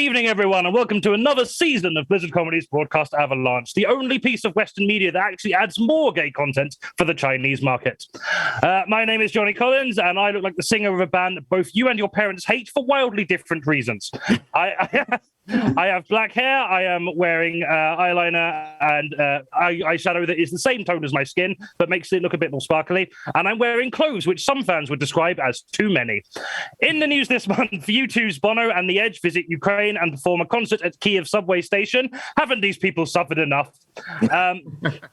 evening, everyone, and welcome to another season of Blizzard Comedy's Broadcast Avalanche, the only piece of Western media that actually adds more gay content for the Chinese market. My name is Johnny Collins, and I look like the singer of a band that both you and your parents hate for wildly different reasons. I have black hair, I am wearing eyeliner and eyeshadow that is the same tone as my skin, but makes it look a bit more sparkly, and I'm wearing clothes which some fans would describe as too many. In the news this month, U2's Bono and The Edge visit Ukraine and perform a concert at Kiev subway station. Haven't these people suffered enough?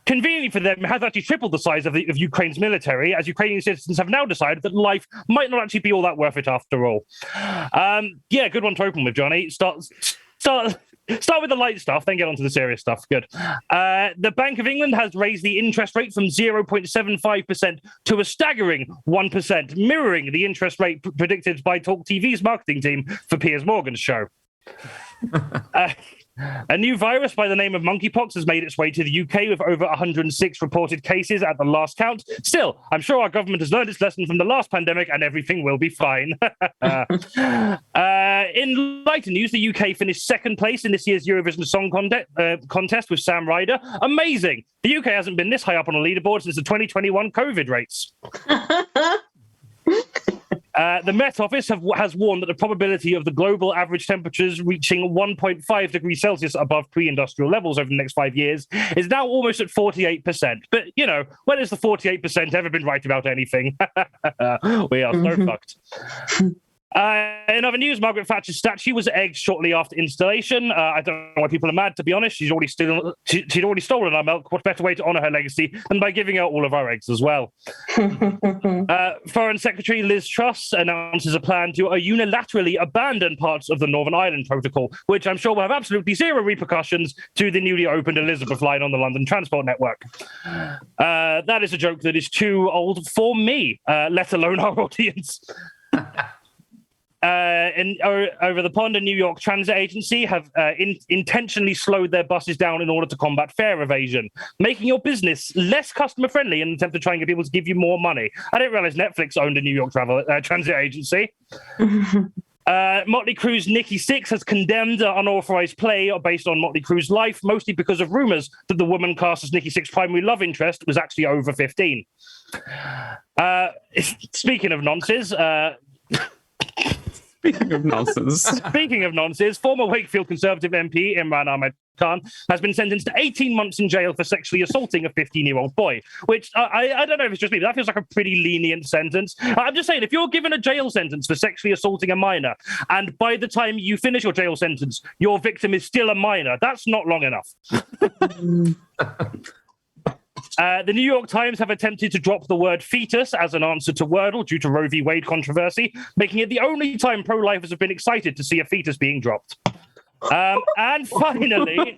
Conveniently for them, it has actually tripled the size of Ukraine's military, as Ukrainian citizens have now decided that life might not actually be all that worth it after all. Yeah, good one to open with, Johnny. Start with the light stuff, then get on to the serious stuff. Good. The Bank of England has raised the interest rate from 0.75% to a staggering 1%, mirroring the interest rate predicted by Talk TV's marketing team for Piers Morgan's show. A new virus by the name of monkeypox has made its way to the UK with over 106 reported cases at the last count. Still, I'm sure our government has learned its lesson from the last pandemic and everything will be fine. In lighter news, the UK finished second place in this year's Eurovision Song Contest with Sam Ryder. Amazing! The UK hasn't been this high up on a leaderboard since the 2021 COVID rates. The Met Office has warned that the probability of the global average temperatures reaching 1.5 degrees Celsius above pre-industrial levels over the next 5 years is now almost at 48%. But, you know, when has the 48% ever been right about anything? We are so fucked. In other news, Margaret Thatcher's statue was egged shortly after installation. I don't know why people are mad, to be honest. She'd already stolen our milk. What better way to honour her legacy than by giving out all of our eggs as well? Foreign Secretary Liz Truss announces a plan to unilaterally abandon parts of the Northern Ireland Protocol, which I'm sure will have absolutely zero repercussions to the newly opened Elizabeth line on the London Transport Network. That is a joke that is too old for me, let alone our audience. Over the pond, a New York transit agency have intentionally slowed their buses down in order to combat fare evasion, making your business less customer-friendly in an attempt to try and get people to give you more money. I didn't realize Netflix owned a New York transit agency. Motley Crue's Nikki Sixx has condemned unauthorized play based on Motley Crue's life, mostly because of rumors that the woman cast as Nikki Sixx's primary love interest was actually over 15. Speaking of nonsense... Speaking of nonsense, former Wakefield Conservative MP Imran Ahmed Khan has been sentenced to 18 months in jail for sexually assaulting a 15-year-old boy, which I don't know if it's just me, but that feels like a pretty lenient sentence. I'm just saying, if you're given a jail sentence for sexually assaulting a minor, and by the time you finish your jail sentence, your victim is still a minor, that's not long enough. The New York Times have attempted to drop the word fetus as an answer to Wordle due to Roe v. Wade controversy, making it the only time pro-lifers have been excited to see a fetus being dropped. And finally,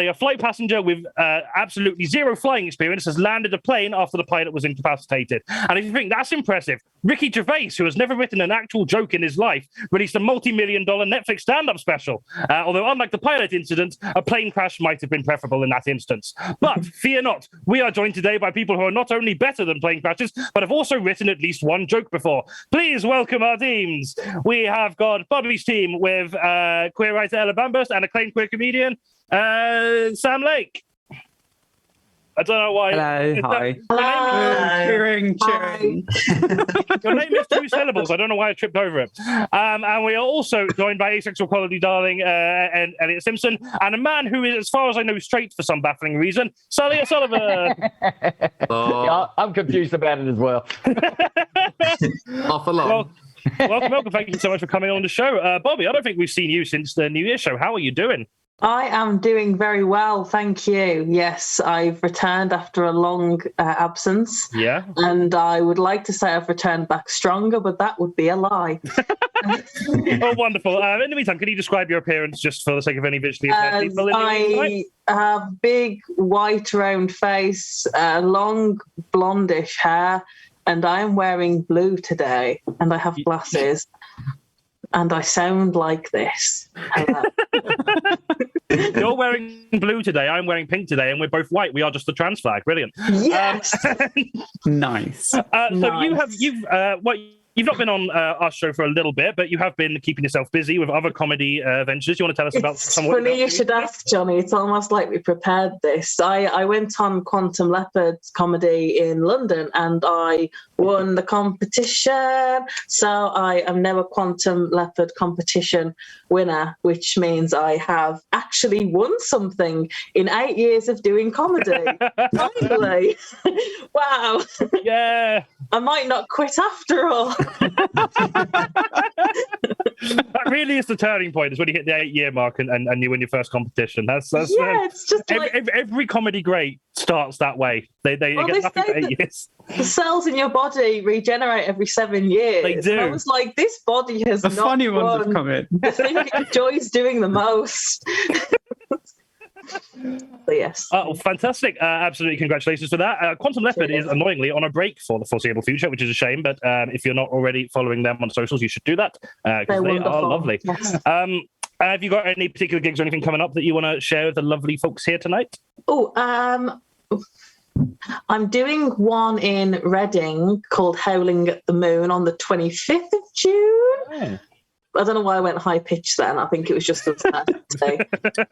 a flight passenger with absolutely zero flying experience has landed a plane after the pilot was incapacitated. And if you think that's impressive, Ricky Gervais, who has never written an actual joke in his life, released a multi-million-dollar Netflix stand-up special. Although, unlike the pilot incident, a plane crash might have been preferable in that instance. But fear not, we are joined today by people who are not only better than plane crashes, but have also written at least one joke before. Please welcome our teams. We have got Bobby's team with queer writer Ella Bamburst and acclaimed queer comedian Sam Lake. I don't know why. Hello, hi. Cheering. Your name is two syllables. I don't know why I tripped over it. And we are also joined by asexual quality darling and Elliot Simpson, and a man who is, as far as I know, straight for some baffling reason, Sully O'Sullivan. Yeah, I'm confused about it as well. Off along. Welcome. Thank you so much for coming on the show. Bobby, I don't think we've seen you since the New Year's show. How are you doing? I am doing very well, thank you. Yes, I've returned after a long absence. Yeah. And I would like to say I've returned back stronger, but that would be a lie. Oh, wonderful. In the meantime, can you describe your appearance just for the sake of any visually impaired people? I have big, white, round face, long, blondish hair, and I am wearing blue today, and I have glasses. And I sound like this. You're wearing blue today, I'm wearing pink today, and we're both white. We are just the trans flag. Brilliant. Yes. Nice. So you've You've not been on our show for a little bit, but you have been keeping yourself busy with other comedy ventures. You want to tell us about some? It's funny you should ask, Johnny. It's almost like we prepared this. I went on Quantum Leopard comedy in London and I won the competition. So I am now a Quantum Leopard competition winner, which means I have actually won something in 8 years of doing comedy. Finally. Wow. Yeah. I might not quit after all. That really is the turning point. Is when you hit the 8-year mark and you win your first competition. That's it's just like every comedy great starts that way. They get nothing for 8 years. The cells in your body regenerate every 7 years. They do. And I was like, this body has The not funny ones won have come in. the thing it enjoys doing the most. But yes. Oh, fantastic. Absolutely. Congratulations for that. Quantum Leopard is annoyingly on a break for the foreseeable future, which is a shame. But if you're not already following them on socials, you should do that because they are lovely. Yes. Have you got any particular gigs or anything coming up that you want to share with the lovely folks here tonight? Oh, I'm doing one in Reading called Howling at the Moon on the 25th of June. Oh. I don't know why I went high pitched then. I think it was just that day.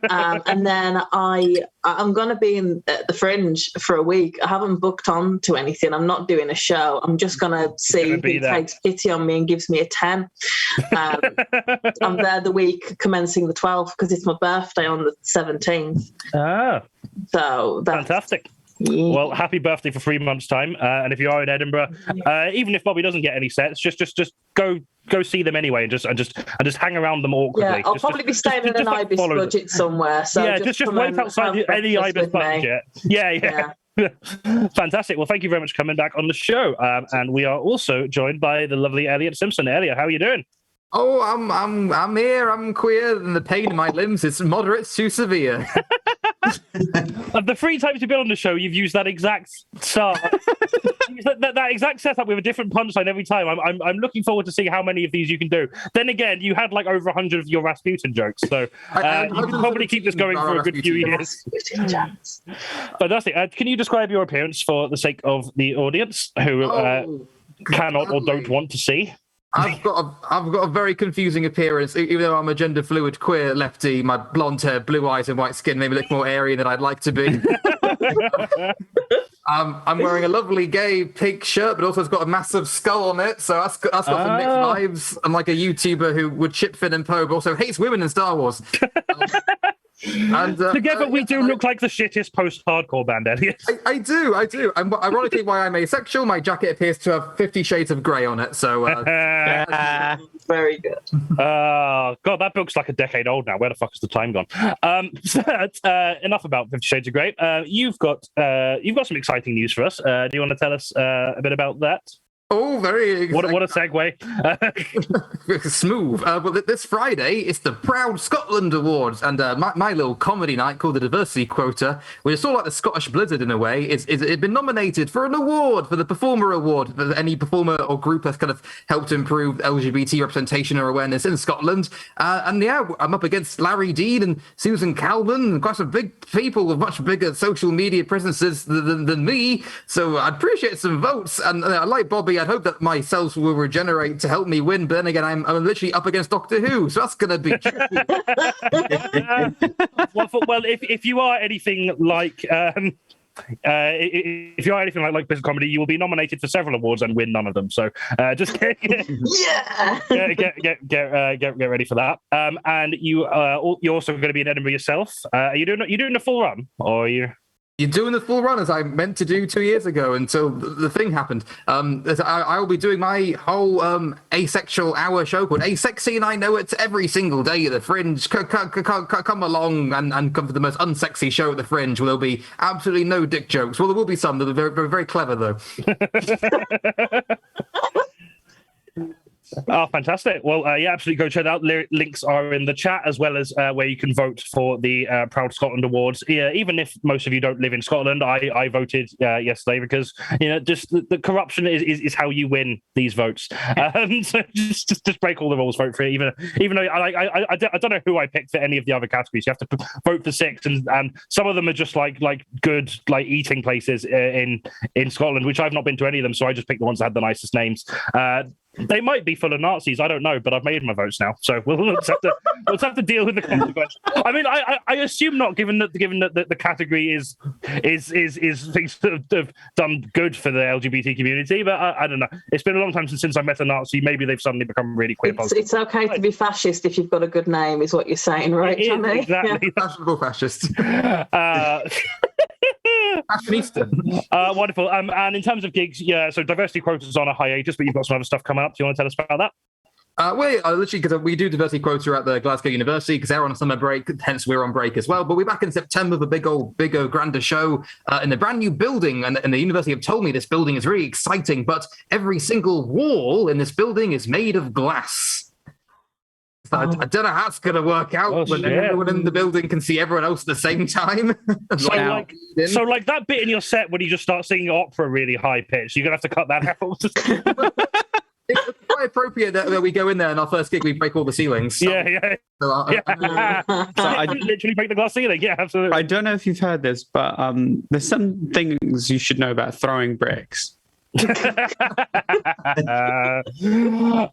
And then I'm going to be in the Fringe for a week. I haven't booked on to anything. I'm not doing a show. I'm just going to see who takes pity on me and gives me a 10. I'm there the week commencing the 12th because it's my birthday on the 17th. Ah, so that's fantastic. Yeah. Well, happy birthday for 3 months' time. And if you are in Edinburgh, even if Bobby doesn't get any sets, just go see them anyway, and just hang around them awkwardly. Yeah, I'll probably be staying in an Ibis budget somewhere. So yeah, just wait outside any Ibis budget. Yeah. Fantastic. Well, thank you very much for coming back on the show. And we are also joined by the lovely Elliot Simpson. Elliot, how are you doing? Oh, I'm here. I'm queer, and the pain in my limbs is moderate to severe. Of the 3 times you've been on the show, you've used that exact start, that exact setup with a different punchline every time. I'm looking forward to seeing how many of these you can do. Then again, you had like over 100 of your Rasputin jokes, so you can probably keep this going for a good few years. Fantastic. Can you describe your appearance for the sake of the audience who cannot or don't want to see? I've got a very confusing appearance. Even though I'm a gender fluid queer lefty, my blonde hair, blue eyes, and white skin made me look more Aryan than I'd like to be. I'm wearing a lovely gay pink shirt, but also it's got a massive skull on it, so that's got some mixed vibes. I'm like a YouTuber who would chip Finn and Poe, but also hates women in Star Wars. And together we do look like the shittest post-hardcore band, Elliot. I do. And ironically, why I'm asexual, my jacket appears to have 50 Shades of Grey on it. So very good. God, that book's like a decade old now. Where the fuck has the time gone? Enough about 50 Shades of Grey. You've got some exciting news for us. Do you want to tell us a bit about that? Oh, very exciting. What a segue. Smooth. Well, this Friday, it's the Proud Scotland Awards, and my little comedy night called the Diversity Quota, which is sort of like the Scottish Blizzard in a way, it's been nominated for an award, for the Performer Award, for any performer or group that's kind of helped improve LGBT representation or awareness in Scotland. And yeah, I'm up against Larry Dean and Susan Calvin, and quite some big people with much bigger social media presences than me, so I'd appreciate some votes. And like Bobby, I'd hope that my cells will regenerate to help me win, but then again, I'm literally up against Doctor Who, so that's going to be tricky. Well, if you are anything like... if you are anything like Blizzard Comedy, you will be nominated for several awards and win none of them. So just get ready for that. And you're also going to be in Edinburgh yourself. Are you doing the full run, or are you? You're doing the full run as I meant to do 2 years ago until the thing happened. I will be doing my whole asexual hour show called Asexy, and I know it's every single day at the Fringe. Come along and come for the most unsexy show at the Fringe, where there'll be absolutely no dick jokes. Well, there will be some. They're very, very clever, though. Oh, fantastic. Well, yeah, absolutely go check it out. Links are in the chat, as well as where you can vote for the Proud Scotland Awards. Yeah, even if most of you don't live in Scotland, I voted yesterday because, just the corruption is how you win these votes. So just break all the rules, vote for it. Even though I don't know who I picked for any of the other categories. You have to vote for 6, and some of them are just like good eating places in Scotland, which I've not been to any of them, so I just picked the ones that had the nicest names. They might be full of Nazis. I don't know, but I've made my votes now, so we'll just have to deal with the consequence. I mean, I assume not, given that the category is things that have done good for the LGBT community. But I don't know. It's been a long time since I met a Nazi. Maybe they've suddenly become really queer positive. It's okay to be fascist if you've got a good name, is what you're saying, right, Johnny? Exactly. Fashionable fascist. Fashionista. Wonderful. And in terms of gigs, yeah, so diversity quota is on a hiatus, but you've got some other stuff coming up. Do you want to tell us about that? Literally, because we do diversity quota at the Glasgow University, because they're on a summer break, hence we're on break as well. But we're back in September with a bigger, grander show in a brand new building. And the university have told me this building is really exciting, but every single wall in this building is made of glass. So I don't know how it's going to work out when everyone in the building can see everyone else at the same time. So like that bit in your set when you just start singing opera really high pitch, you're going to have to cut that out. It's quite appropriate that we go in there and our first gig we break all the ceilings. So, Yeah. So I literally break the glass ceiling. Yeah, absolutely. I don't know if you've heard this, but there's some things you should know about throwing bricks.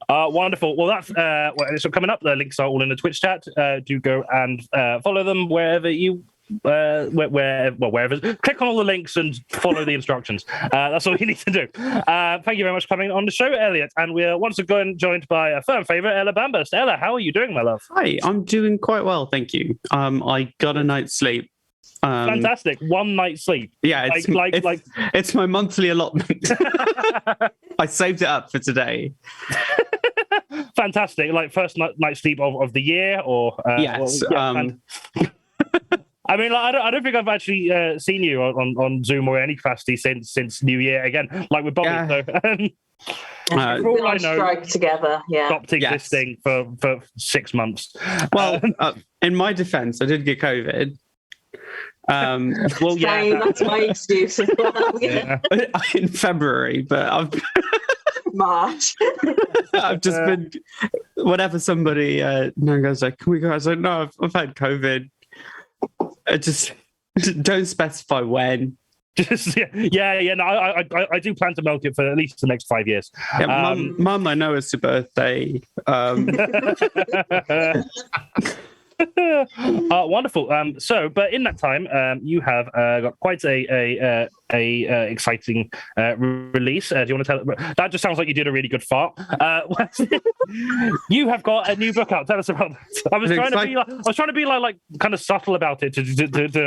Wonderful. Well, that's so coming up. The links are all in the Twitch chat. Do go and follow them wherever you. Wherever. Click on all the links and follow the instructions. That's all you need to do. Thank you very much for coming on the show, Elliot. And we're once again joined by a firm favourite, Ella Bambast. Ella, how are you doing, my love? Hi, I'm doing quite well, thank you. I got a night's sleep. Fantastic. One night's sleep. Yeah, it's my monthly allotment. I saved it up for today. Fantastic. Like first night's sleep of the year, or yes. I mean, like, I don't think I've actually seen you on Zoom or any capacity since New Year again. Like with Bobby. Yeah. So, for all I know, strike together. Yeah. Stopped existing for 6 months. Well, in my defence, I did get COVID. Well, yeah, that's my excuse as well. yeah. In February, but I've March. I've just been whenever somebody goes like, "Can we go?" I was like, "No, I've had COVID." I just don't specify when. Just yeah. No, I do plan to milk it for at least the next 5 years. Yeah, Mum, I know it's your birthday. Wonderful. But in that time, you have got quite a exciting release. Do you want to tell? That just sounds like you did a really good fart. You have got a new book out. Tell us about that. I was trying to be like kind of subtle about it to make it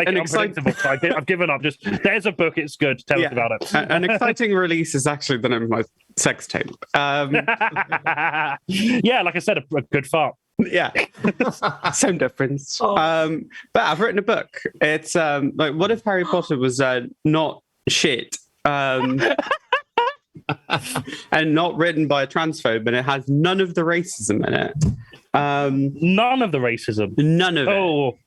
unpredictable. So I've given up. Just there's a book. It's good. Tell us about it. An exciting release is actually the name of my sex tape. Yeah, like I said, a good fart. Yeah, same difference. But I've written a book. It's like, what if Harry Potter was not shit and not written by a transphobe, and it has none of the racism in it. None of the racism. None of it.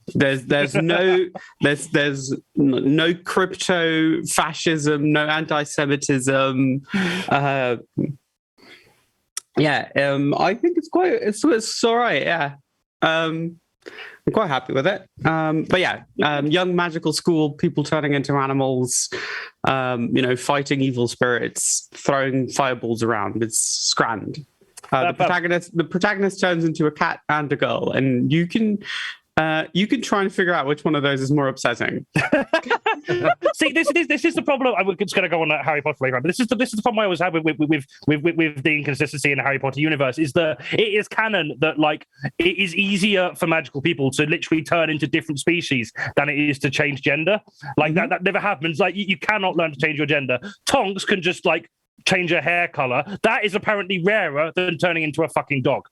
There's no crypto fascism, no anti-Semitism. I think it's all right. Yeah, I'm quite happy with it. But yeah, young magical school, people turning into animals, fighting evil spirits, throwing fireballs around. It's grand. The protagonist turns into a cat and a girl, and you can try and figure out which one of those is more upsetting. See, this is the problem. I'm just going to go on that Harry Potter later, but this is the problem I always have with the inconsistency in the Harry Potter universe is that it is canon that like it is easier for magical people to literally turn into different species than it is to change gender. Like that never happens. Like you cannot learn to change your gender. Tonks can just like change her hair color. That is apparently rarer than turning into a fucking dog.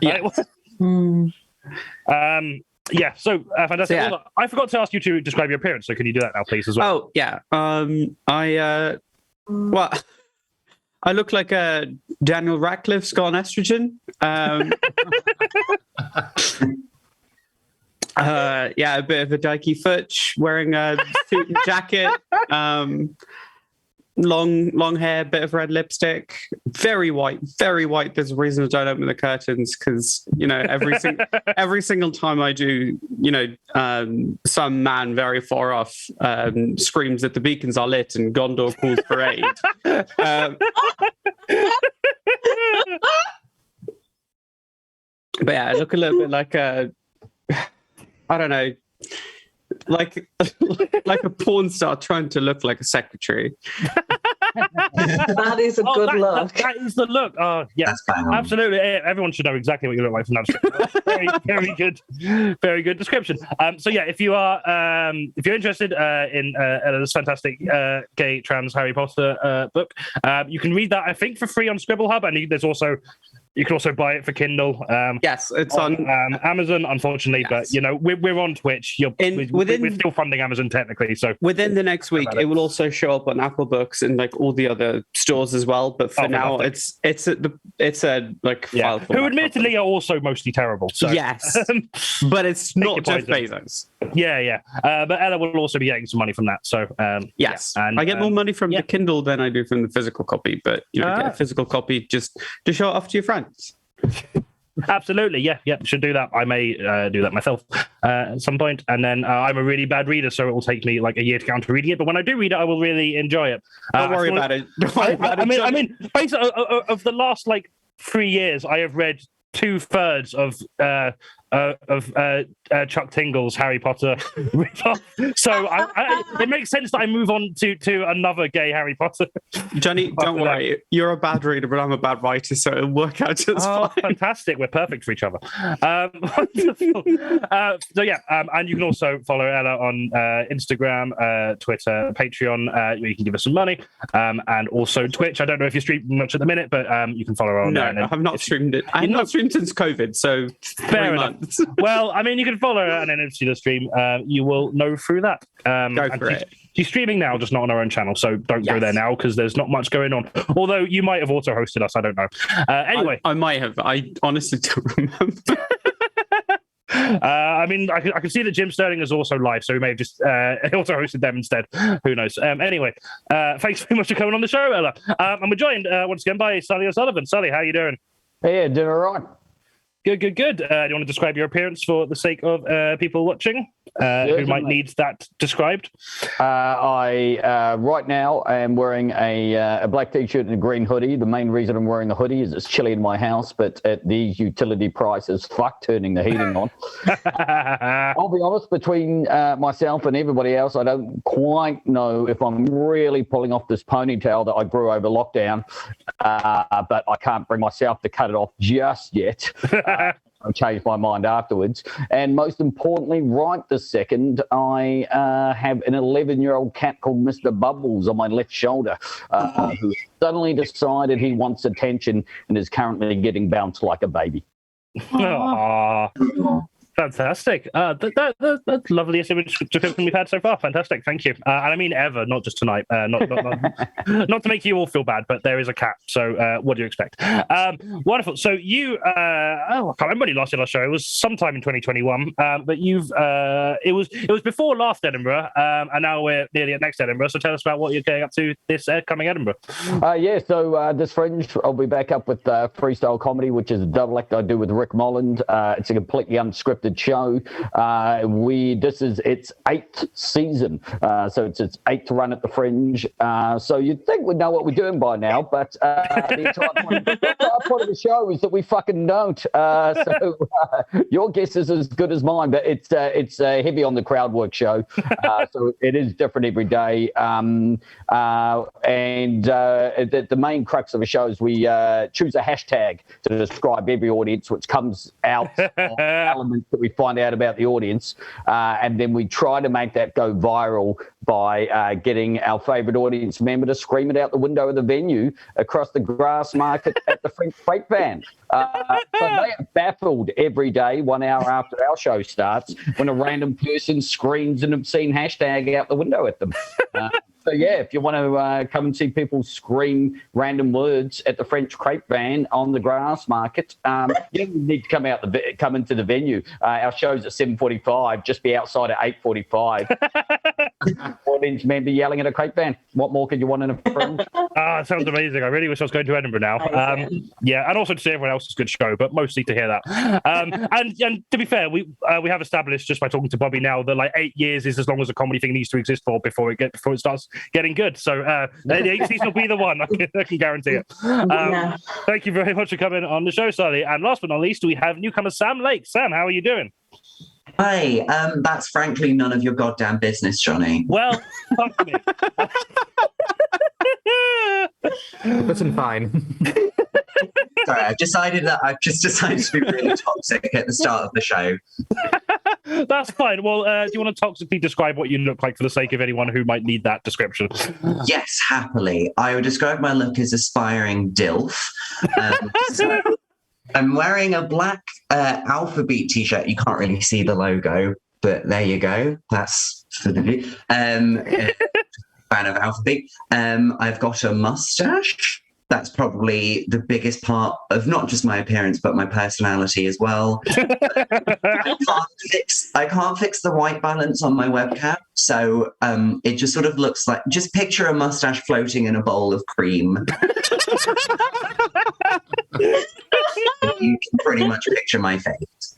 Yeah. Yeah, so fantastic. So, yeah. Well, I forgot to ask you to describe your appearance, so can you do that now, please, as well? Oh, yeah. I look like a Daniel Radcliffe's got on estrogen. A bit of a dykey futch, wearing a suit and jacket. Long hair, bit of red lipstick, very white. There's a reason I don't open the curtains because every single time I do, some man very far off screams that the beacons are lit and Gondor calls for aid. But yeah, I look a little bit like a, I don't know, like a porn star trying to look like a secretary. That is a good look. That is the look. Oh, yeah, That's bang on. absolutely. Everyone should know exactly what you look like from that description. Very good, very good description. So yeah, if you're interested in this fantastic gay trans Harry Potter book, you can read that I think for free on Scribble Hub, and you can also buy it for Kindle. Yes, it's on Amazon, unfortunately, Yes. but you know we're on Twitch. We're still funding Amazon technically, so within the next week. It will also show up on Apple Books and like all the other stores as well. But for now, fantastic. it's a like file who format. admittedly are also mostly terrible. So Yes, but it's Take not your Jeff poison. Bezos. yeah. But Ella will also be getting some money from that. So Yes, yeah, and, I get more money from yeah. the Kindle than I do from the physical copy. But you know, get a physical copy just to show it off to your friends. Absolutely, yeah, should do that. I may do that myself at some point. And then I'm a really bad reader, so it will take me like a year to get to reading it. But when I do read it, I will really enjoy it. Don't worry about it. Don't worry about it. I mean, basically, of the last like 3 years, I have read 2/3 of Chuck Tingle's Harry Potter ripoff. So it makes sense that I move on to another gay Harry Potter. Johnny, don't worry. You're a bad reader, but I'm a bad writer, so it'll work out just fine. Fantastic. We're perfect for each other. Wonderful. So yeah, and you can also follow Ella on Instagram, Twitter, Patreon, where you can give us some money, and also Twitch. I don't know if you stream much at the minute, but you can follow her on there. No, I have not streamed it. I have not streamed since COVID, so Fair 3 enough. months. Well, I mean, you can follow her, and then if she does stream, you will know through that. Go for it. She's streaming now, just not on her own channel, so don't go Yes. there now because there's not much going on. Although you might have auto-hosted us, I don't know. Anyway, I might have. I honestly don't remember. I mean, I can see that Jim Sterling is also live, so we may have just auto-hosted them instead. Who knows? Anyway, thanks very much for coming on the show, Ella. And we're joined once again by Sally O'Sullivan. Sally, how you doing? Yeah, doing all right. Good. Do you want to describe your appearance for the sake of people watching who might need that described? I right now am wearing a black t-shirt and a green hoodie. The main reason I'm wearing the hoodie is it's chilly in my house, but at these utility prices, fuck turning the heating on. I'll be honest, between myself and everybody else, I don't quite know if I'm really pulling off this ponytail that I grew over lockdown, but I can't bring myself to cut it off just yet. I'll change my mind afterwards. And most importantly, right this second, I have an 11-year-old cat called Mr. Bubbles on my left shoulder, who suddenly decided he wants attention and is currently getting bounced like a baby. Aww. Fantastic. That's the loveliest image description we've had so far. Fantastic. Thank you. And I mean ever, not just tonight. Not to make you all feel bad, but there is a cat. So what do you expect? Wonderful. So you, I can't remember when you last did our show. It was sometime in 2021. But it was before last Edinburgh, and now we're nearly at next Edinburgh. So tell us about what you're getting up to this coming Edinburgh. So this Fringe, I'll be back up with freestyle comedy, which is a double act I do with Rick Molland. It's a completely unscripted show. This is its 8th season, so it's its 8th run at the Fringe. So you'd think we'd know what we're doing by now, but the entire point of the show is that we fucking don't. So your guess is as good as mine, but it's heavy on the crowd work show, so it is different every day. And the main crux of the show is we choose a hashtag to describe every audience, which comes out of elements that we find out about the audience, and then we try to make that go viral by getting our favourite audience member to scream it out the window of the venue across the grass market at the French freight van. So they are baffled every day, 1 hour after our show starts, when a random person screams an obscene hashtag out the window at them. So yeah, if you want to come and see people scream random words at the French crepe van on the grass market, you don't need to come into the venue. Our show's at 7:45. Just be outside at 8:45. Audience member yelling at a crepe van. What more could you want in a fringe? It sounds amazing. I really wish I was going to Edinburgh now. Yeah, and also to see everyone else's good show, but mostly to hear that. And to be fair, we have established just by talking to Bobby now that like 8 years is as long as a comedy thing needs to exist for before it starts getting good. So the 8th season will be the one. I can guarantee it. Thank you very much for coming on the show, Sally. And last but not least, we have newcomer Sam Lake. Sam, how are you doing? Hi, that's frankly none of your goddamn business, Johnny. Well, fuck me. Listen, fine. Sorry, I've just decided to be really toxic at the start of the show. That's fine. Well, do you want to toxically describe what you look like for the sake of anyone who might need that description? Yes, happily. I would describe my look as aspiring DILF. So I'm wearing a black Alphabet t-shirt. You can't really see the logo, but there you go. That's for the view. Fan of Alphabet. I've got a mustache. That's probably the biggest part of not just my appearance, but my personality as well. I can't fix the white balance on my webcam. So it just sort of looks like, just picture a mustache floating in a bowl of cream. You can pretty much picture my face.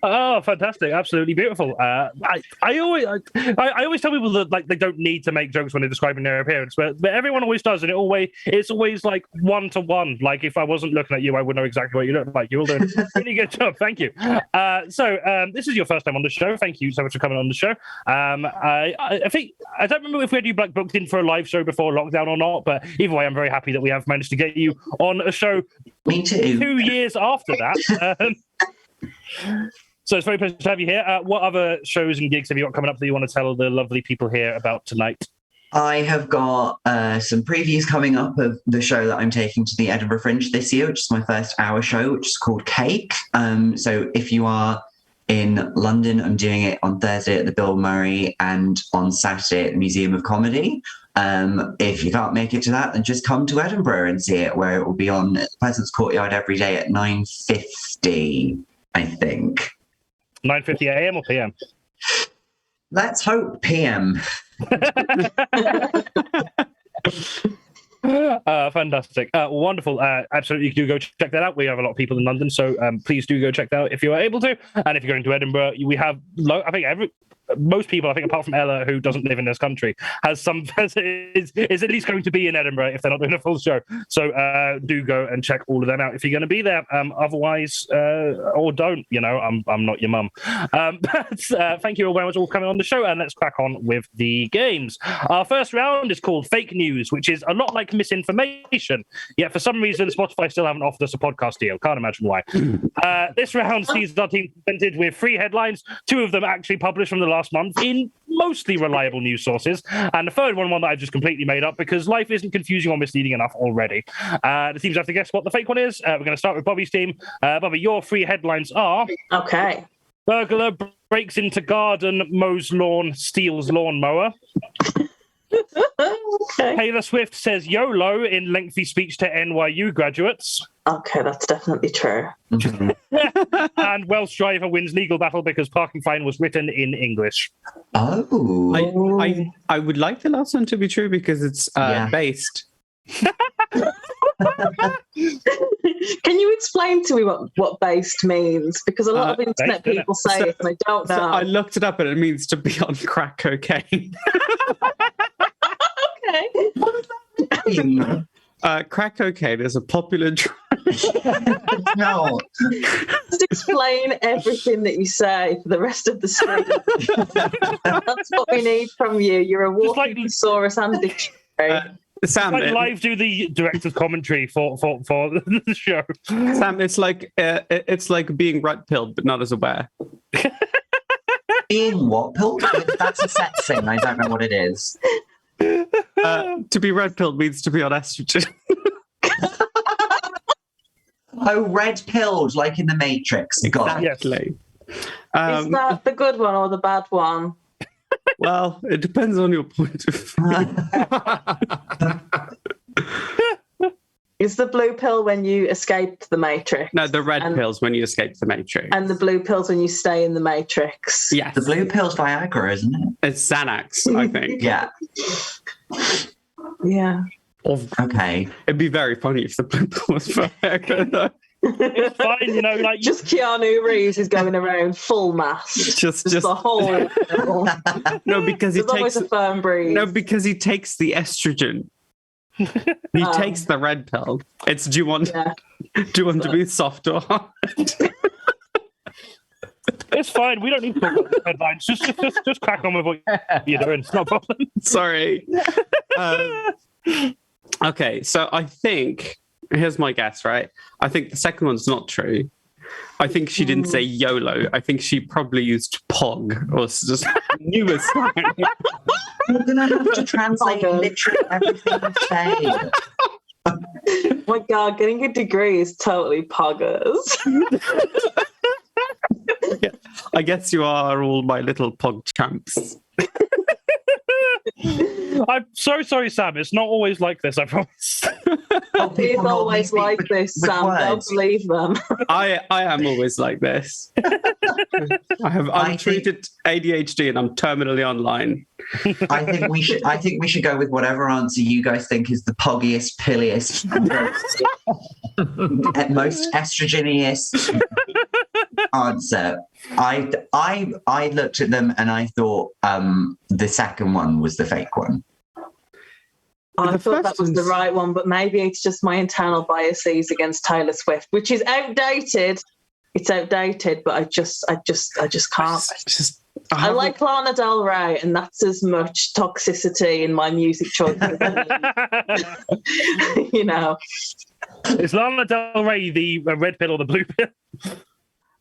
Oh, fantastic! Absolutely beautiful. I always tell people that like they don't need to make jokes when they're describing their appearance, but everyone always does, and it's always like 1-to-1. Like if I wasn't looking at you, I would know exactly what you look like. You're all doing a really good job. Thank you. So this is your first time on the show. Thank you so much for coming on the show. I think I don't remember if we had you like booked in for a live show before lockdown or not, but either way, I'm very happy that we have managed to get you on a show. Me too. 2 years after that. So it's very pleasant to have you here. What other shows and gigs have you got coming up that you want to tell the lovely people here about tonight? I have got some previews coming up of the show that I'm taking to the Edinburgh Fringe this year, which is my first hour show, which is called Cake. So if you are in London, I'm doing it on Thursday at the Bill Murray and on Saturday at the Museum of Comedy. If you can't make it to that, then just come to Edinburgh and see it, where it will be on the Pleasance Courtyard every day at 9:50, I think. 9:50 a.m. or p.m.? Let's hope p.m. Fantastic. Wonderful. Absolutely do go check that out. We have a lot of people in London, so please do go check that out if you are able to. And if you're going to Edinburgh, we have, I think most people, I think apart from Ella, who doesn't live in this country, is at least going to be in Edinburgh if they're not doing a full show. So do go and check all of them out if you're going to be there. Otherwise, or don't, I'm not your mum. But thank you all very much for coming on the show, and let's crack on with the games. Our first round is called Fake News, which is a lot like misinformation, yet for some reason Spotify still haven't offered us a podcast deal. Can't imagine why. This round sees our team presented with 3 headlines, 2 of them actually published from the last month in mostly reliable news sources, and the third one that I've just completely made up because life isn't confusing or misleading enough already. The teams have to guess what the fake one is. We're going to start with Bobby's team. Bobby, your 3 headlines are: Okay. Burglar breaks into garden, mows lawn, steals lawnmower. Okay. Taylor Swift says YOLO in lengthy speech to NYU graduates. Okay, that's definitely true. And Welsh driver wins legal battle because parking fine was written in English. Oh. I would like the last one to be true because it's based. Can you explain to me what based means? Because a lot of internet based, people say it and I don't know. So I looked it up and it means to be on crack cocaine. Okay. Crack cocaine is a popular drug. No. Just explain everything that you say for the rest of the stream. That's what we need from you. You're a walking thesaurus and dictionary. Sam, Like live do the director's commentary for the show. Sam, it's like being red pilled, but not as aware. Being what pilled? That's a sex thing. I don't know what it is. To be red pilled means to be on estrogen. Oh, red pilled, like in the Matrix. Got it. Exactly. Is that the good one or the bad one? Well, it depends on your point of view. Is the blue pill when you escaped the Matrix? No, the red And- pills when you escape the Matrix. And the blue pills when you stay in the Matrix. Yes. The blue pill's Viagra, isn't it? It's Xanax, I think. Yeah. Yeah. Okay. It'd be very funny if the blue pill was Viagra, though. It's fine, you know, like Just Keanu Reeves is going around full mass. Just the whole. no, because he There's always takes a firm breeze. no, because he takes the estrogen. He Oh. takes the red pill. It's do you want Yeah. to be soft or hard? it's fine. We don't need to talk about the headlines. Just crack on with what you're doing. It's not a problem. Sorry. Okay, so I think here's my guess, right? I think the second one's not true. I think she didn't say YOLO. I think she probably used POG or just newer slang. You're going to have to translate literally everything you say. Oh my God, getting a degree is totally poggers. I guess you are all my little POG champs. I'm so sorry, Sam. It's not always like this, I promise. Oh, It's people normally always speak like with- this, with Sam. Don't words. believe them. I am always like this. I have untreated ADHD and I'm terminally online. I think we should go with whatever answer you guys think is the poggiest, pilliest, at most estrogeniest answer. I looked at them and I thought the second one was the fake one. I The thought that first was the one's- right one, but maybe it's just my internal biases against Taylor Swift, which is outdated. It's outdated, but I just can't. I like Lana Del Rey, and that's as much toxicity in my music choice as I need. You know, Is Lana Del Rey the red pill or the blue pill?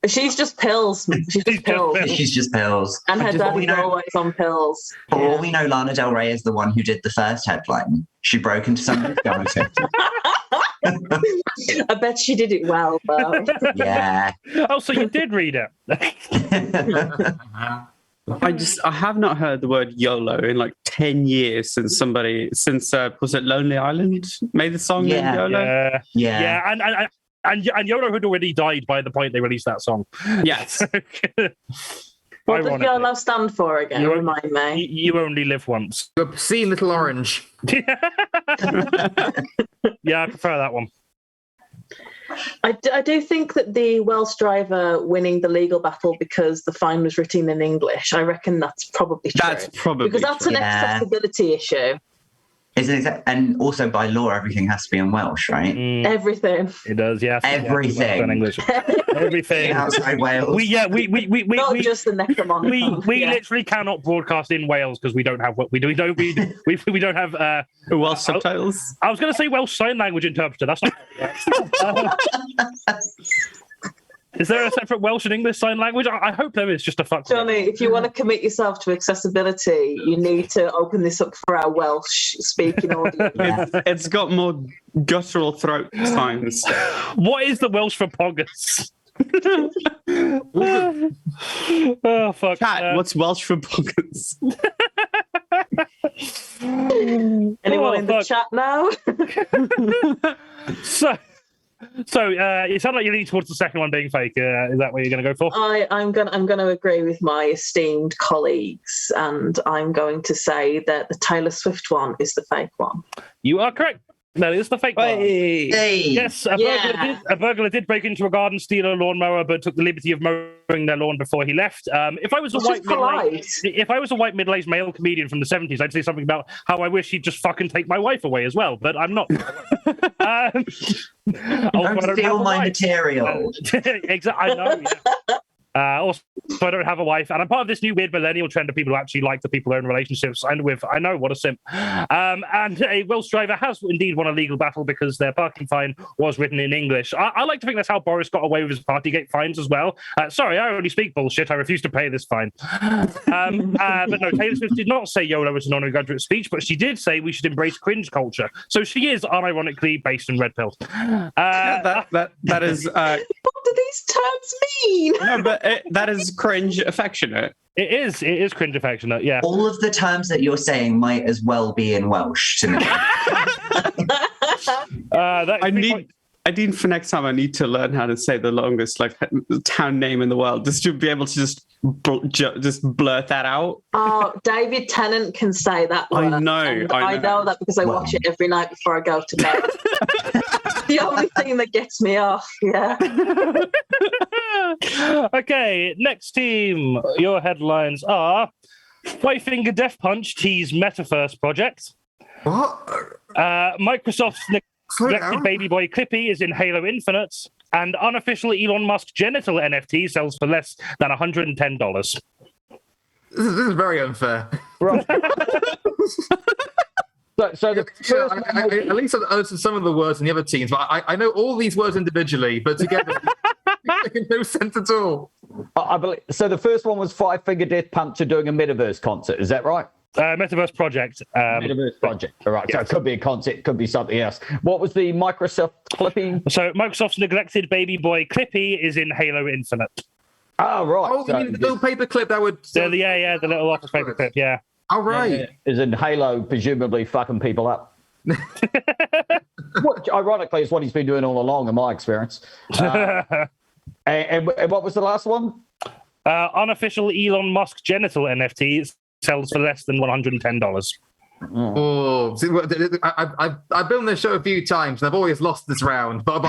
she's just pills. She's just pills, She's just pills. and her For all we daddy's know- always on pills. For all we know, Lana Del Rey is the one who did the first headline. She broke into somebody's garden. I bet she did it well, though. Yeah. Oh, so you did read it. I have not heard the word YOLO in like 10 years since was it Lonely Island made the song named Yeah. YOLO? Yeah, Yeah. yeah, and YOLO had already died by the point they released that song. Yes. What does Ironically. YOLO stand for again? You- Remind me. You only live once. You're obscene little orange. Yeah, I prefer that one. I do think that the Welsh driver winning the legal battle because the fine was written in English, I reckon that's probably true. That's probably because that's true. an accessibility issue. Isn't it? And also by law, everything has to be in Welsh, right? Mm, Everything. it does, yes. Everything. Yeah, English. Everything. Outside Wales. We Not just the Necromonicon. we Yeah. literally cannot broadcast in Wales because we don't have what we don't have. Welsh subtitles. I was going to say Welsh Sign Language interpreter. That's not. Is there a separate Welsh and English Sign Language? I hope there is. Just a fuck. Johnny, if you want to commit yourself to accessibility, you need to open this up for our Welsh speaking audience. Yeah. It's got more guttural throat times. What is the Welsh for poggers? Oh fuck! Cat, what's Welsh for buggers? Anyone in the fuck. chat now? So it sounds like you're leaning towards the second one being fake. Is that what you're going to go for? I'm gonna agree with my esteemed colleagues, and I'm going to say that the Taylor Swift one is the fake one. You are correct. That is the fake one. Hey. Hey. Yes, Yeah. a burglar did break into a garden, steal a lawnmower, but took the liberty of mowing their lawn before he left. If I was a It's white just polite. middle-aged male comedian from the 70s, I'd say something about how I wish he'd just fucking take my wife away as well. But I'm not. Also, I Don't don't steal have a my wife. material. Exactly. I know. Yeah. Also, I don't have a wife, and I'm part of this new weird millennial trend of people who actually like the people they're in relationships and with. I know, what a simp. And a Welsh driver has indeed won a legal battle because their parking fine was written in English. I like to think that's how Boris got away with his Partygate fines as well. Sorry, I only speak bullshit. I refuse to pay this fine. But no, Taylor Swift did not say YOLO as a non-graduate speech, but she did say we should embrace cringe culture. So she is unironically based in red pills. That is What do these terms mean? no, but that is cringe affectionate. It is cringe affectionate, yeah. All of the terms that you're saying might as well be in Welsh to me. That is I need for next time. I need to learn how to say the longest town name in the world, just to be able to just blurt that out. Oh, David Tennant can say that word. I know. I know that because I watch it every night before I go to bed. The only thing that gets me off. Yeah. Okay, next team. Your headlines are White Finger Death Punch tease Metaverse project. What? Microsoft's Slow neglected down. baby boy Clippy is in Halo Infinite, and unofficial Elon Musk genital NFT sells for less than $110. This is very unfair. Right. So the Yeah, first at least some of the words in the other teams, but I know all these words individually, but together they make no sense at all. I believe so. The first one was Five Finger Death Punch are doing a Metaverse concert. Is that right? Metaverse project. Metaverse project. All right. So it could be a concert, could be something else. What was the Microsoft Clippy? So Microsoft's neglected baby boy Clippy is in Halo Infinite. Oh, right. Oh, So you mean the little paper clip that would. The little office paper clip, yeah. All right. is in Halo, presumably fucking people up. Which, ironically, is what he's been doing all along, in my experience. And what was the last one? Unofficial Elon Musk genital NFT sells for less than $110. Oh, see, I've been on this show a few times and I've always lost this round, but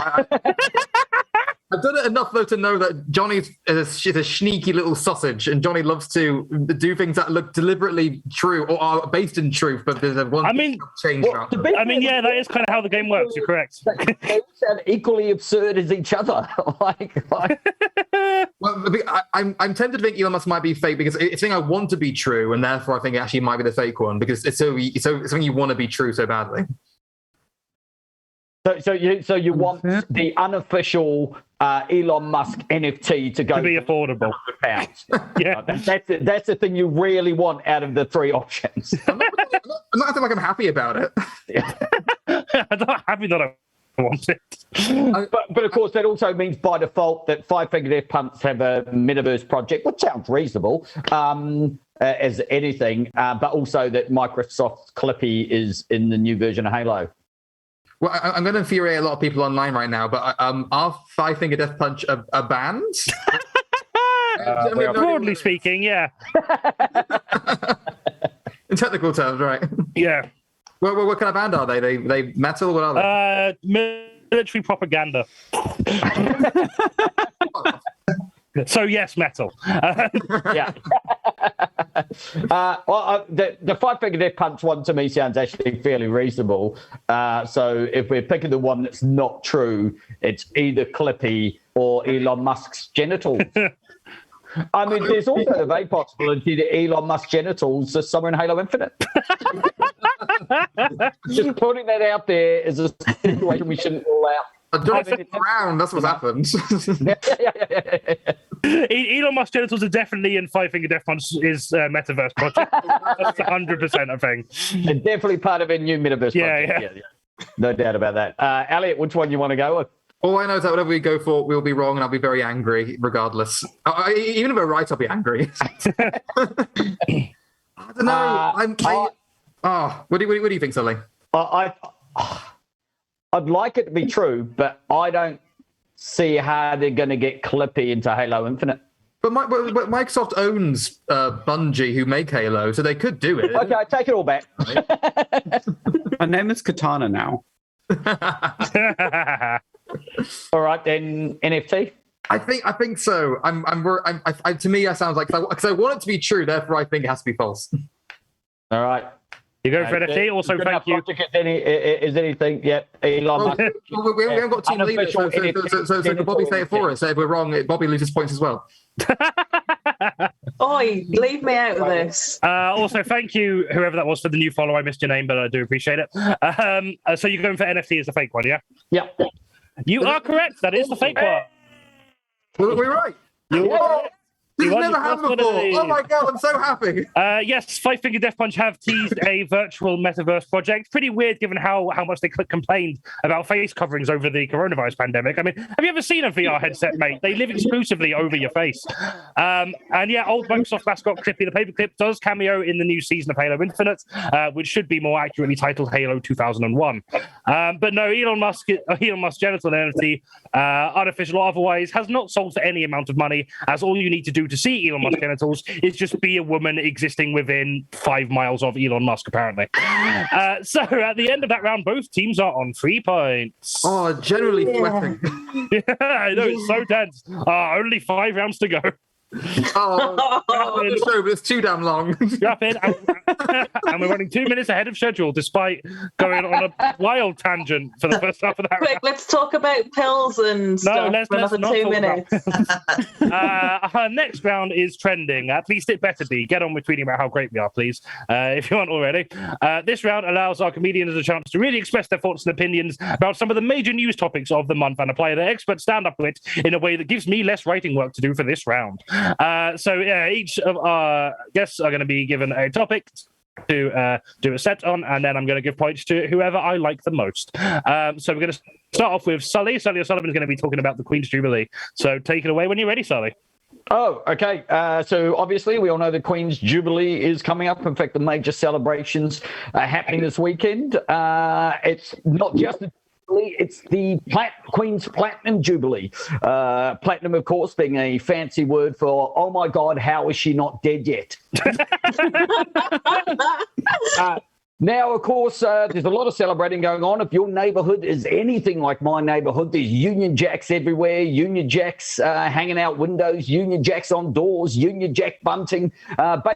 I've done it enough though to know that Johnny's a sneaky little sausage, and Johnny loves to do things that look deliberately true or are based in truth, but there's a one change. Yeah, that is kind of how the game works. You're correct. They sound equally absurd as each other. Well, I'm tempted to think Elon Musk might be fake because it's something I want to be true, and therefore I think it actually might be the fake one because it's something you want to be true so badly. So you want the unofficial Elon Musk NFT to go To be affordable. £100. Yeah. That's the thing you really want out of the three options. I'm not acting like I'm happy about it. I'm not happy that I want it. But of course, that also means by default that Five Finger Death Punch have a Metaverse project, which sounds reasonable as anything, but also that Microsoft's Clippy is in the new version of Halo. Well, I'm going to infuriate a lot of people online right now, but are Five Finger Death Punch a band? Broadly speaking, yeah. In technical terms, right? Yeah. Well, what kind of band are they? They metal? What are they? Military propaganda. So yes, metal. Yeah. The Five Finger Death Punch one to me sounds actually fairly reasonable. So if we're picking the one that's not true, it's either Clippy or Elon Musk's genitals. I mean, there's also the very possibility that Elon Musk's genitals are somewhere in Halo Infinite. Just putting that out there is a situation we shouldn't rule out. Around, that's what happens. Elon Musk genitals are definitely in Five Finger Death Punch is Metaverse project. That's 100% a thing. They're definitely part of a new Metaverse project. Yeah. No doubt about that. Elliot, which one you want to go with? All I know is that whatever we go for, we'll be wrong, and I'll be very angry regardless. Even if we're right, I'll be angry. I don't know. What do you think, Sully? I'd like it to be true, but I don't see how they're going to get Clippy into Halo Infinite. But Microsoft owns Bungie, who make Halo, so they could do it. Okay, I take it all back. Her name is Katana now. All right, then NFT. I think so. To me, that sounds like because I want it to be true. Therefore, I think it has to be false. All right. You go for NFT. Also, thank you. Is anything yet? Elon Musk. We haven't got team leaders, so can Bobby say it for us? So if we're wrong, Bobby loses points as well. Oi, leave me out of this. Also, thank you, whoever that was, for the new follow. I missed your name, but I do appreciate it. So you're going for NFT as the fake one, yeah? Yeah. You are correct. That is the fake one. We're right. You are. This has won never your happened first before. one of Oh my these. god, I'm so happy. Yes, Five Finger Death Punch have teased a virtual metaverse project. Pretty weird given how much they complained about face coverings over the coronavirus pandemic. I mean, have you ever seen a VR headset, mate? They live exclusively over your face. And yeah, old Microsoft mascot Clippy the Paperclip does cameo in the new season of Halo Infinite, which should be more accurately titled Halo 2001. But no, Elon Musk's genital entity, artificial or otherwise, has not sold for any amount of money, as all you need to do to see Elon Musk genitals is just be a woman existing within 5 miles of Elon Musk, apparently. So at the end of that round, both teams are on 3 points. Oh, generally sweating. Yeah, I know, it's so tense. Only 5 rounds to go. Oh, the show, but it's too damn long. Strap in, and we're running 2 minutes ahead of schedule, despite going on a wild tangent for the first half of that. Quick, let's talk about pills and stuff let's for another not 2 talk minutes. Our next round is trending. At least it better be. Get on with tweeting about how great we are, please, if you aren't already. This round allows our comedians a chance to really express their thoughts and opinions about some of the major news topics of the month and apply their expert stand-up wit in a way that gives me less writing work to do for this round. So yeah, each of our guests are going to be given a topic to do a set on, and then I'm going to give points to whoever I like the most. So we're going to start off with Sully. Sully O'Sullivan is going to be talking about the Queen's Jubilee. So take it away when you're ready, Sully. Oh, okay. So obviously we all know the Queen's Jubilee is coming up. In fact, the major celebrations are happening this weekend. It's not just the Jubilee, it's the Queen's Platinum Jubilee. Platinum, of course, being a fancy word for, oh my God, how is she not dead yet? Now, of course, there's a lot of celebrating going on. If your neighborhood is anything like my neighborhood, there's Union Jacks everywhere, Union Jacks hanging out windows, Union Jacks on doors, Union Jack bunting.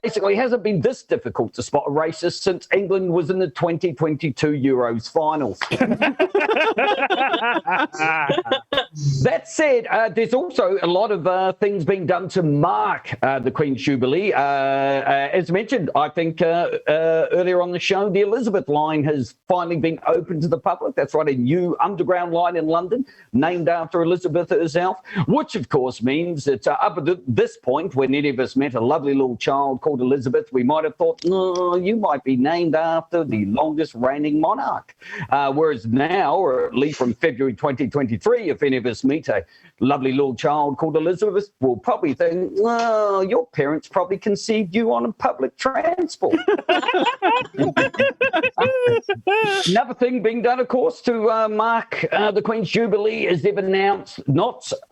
Basically, it hasn't been this difficult to spot a racist since England was in the 2022 Euros finals. That said, there's also a lot of things being done to mark the Queen's Jubilee. As mentioned, I think earlier on the show, the Elizabeth line has finally been open to the public. That's right, a new underground line in London named after Elizabeth herself, which of course means that up at this point, when any of us met a lovely little child called Elizabeth, we might have thought, oh, you might be named after the longest reigning monarch. Whereas now, or at least from February 2023, if any of us meet a lovely little child called Elizabeth, we'll probably think, oh, your parents probably conceived you on a public transport. Another thing being done, of course, to mark the Queen's Jubilee is they've announced, not 7,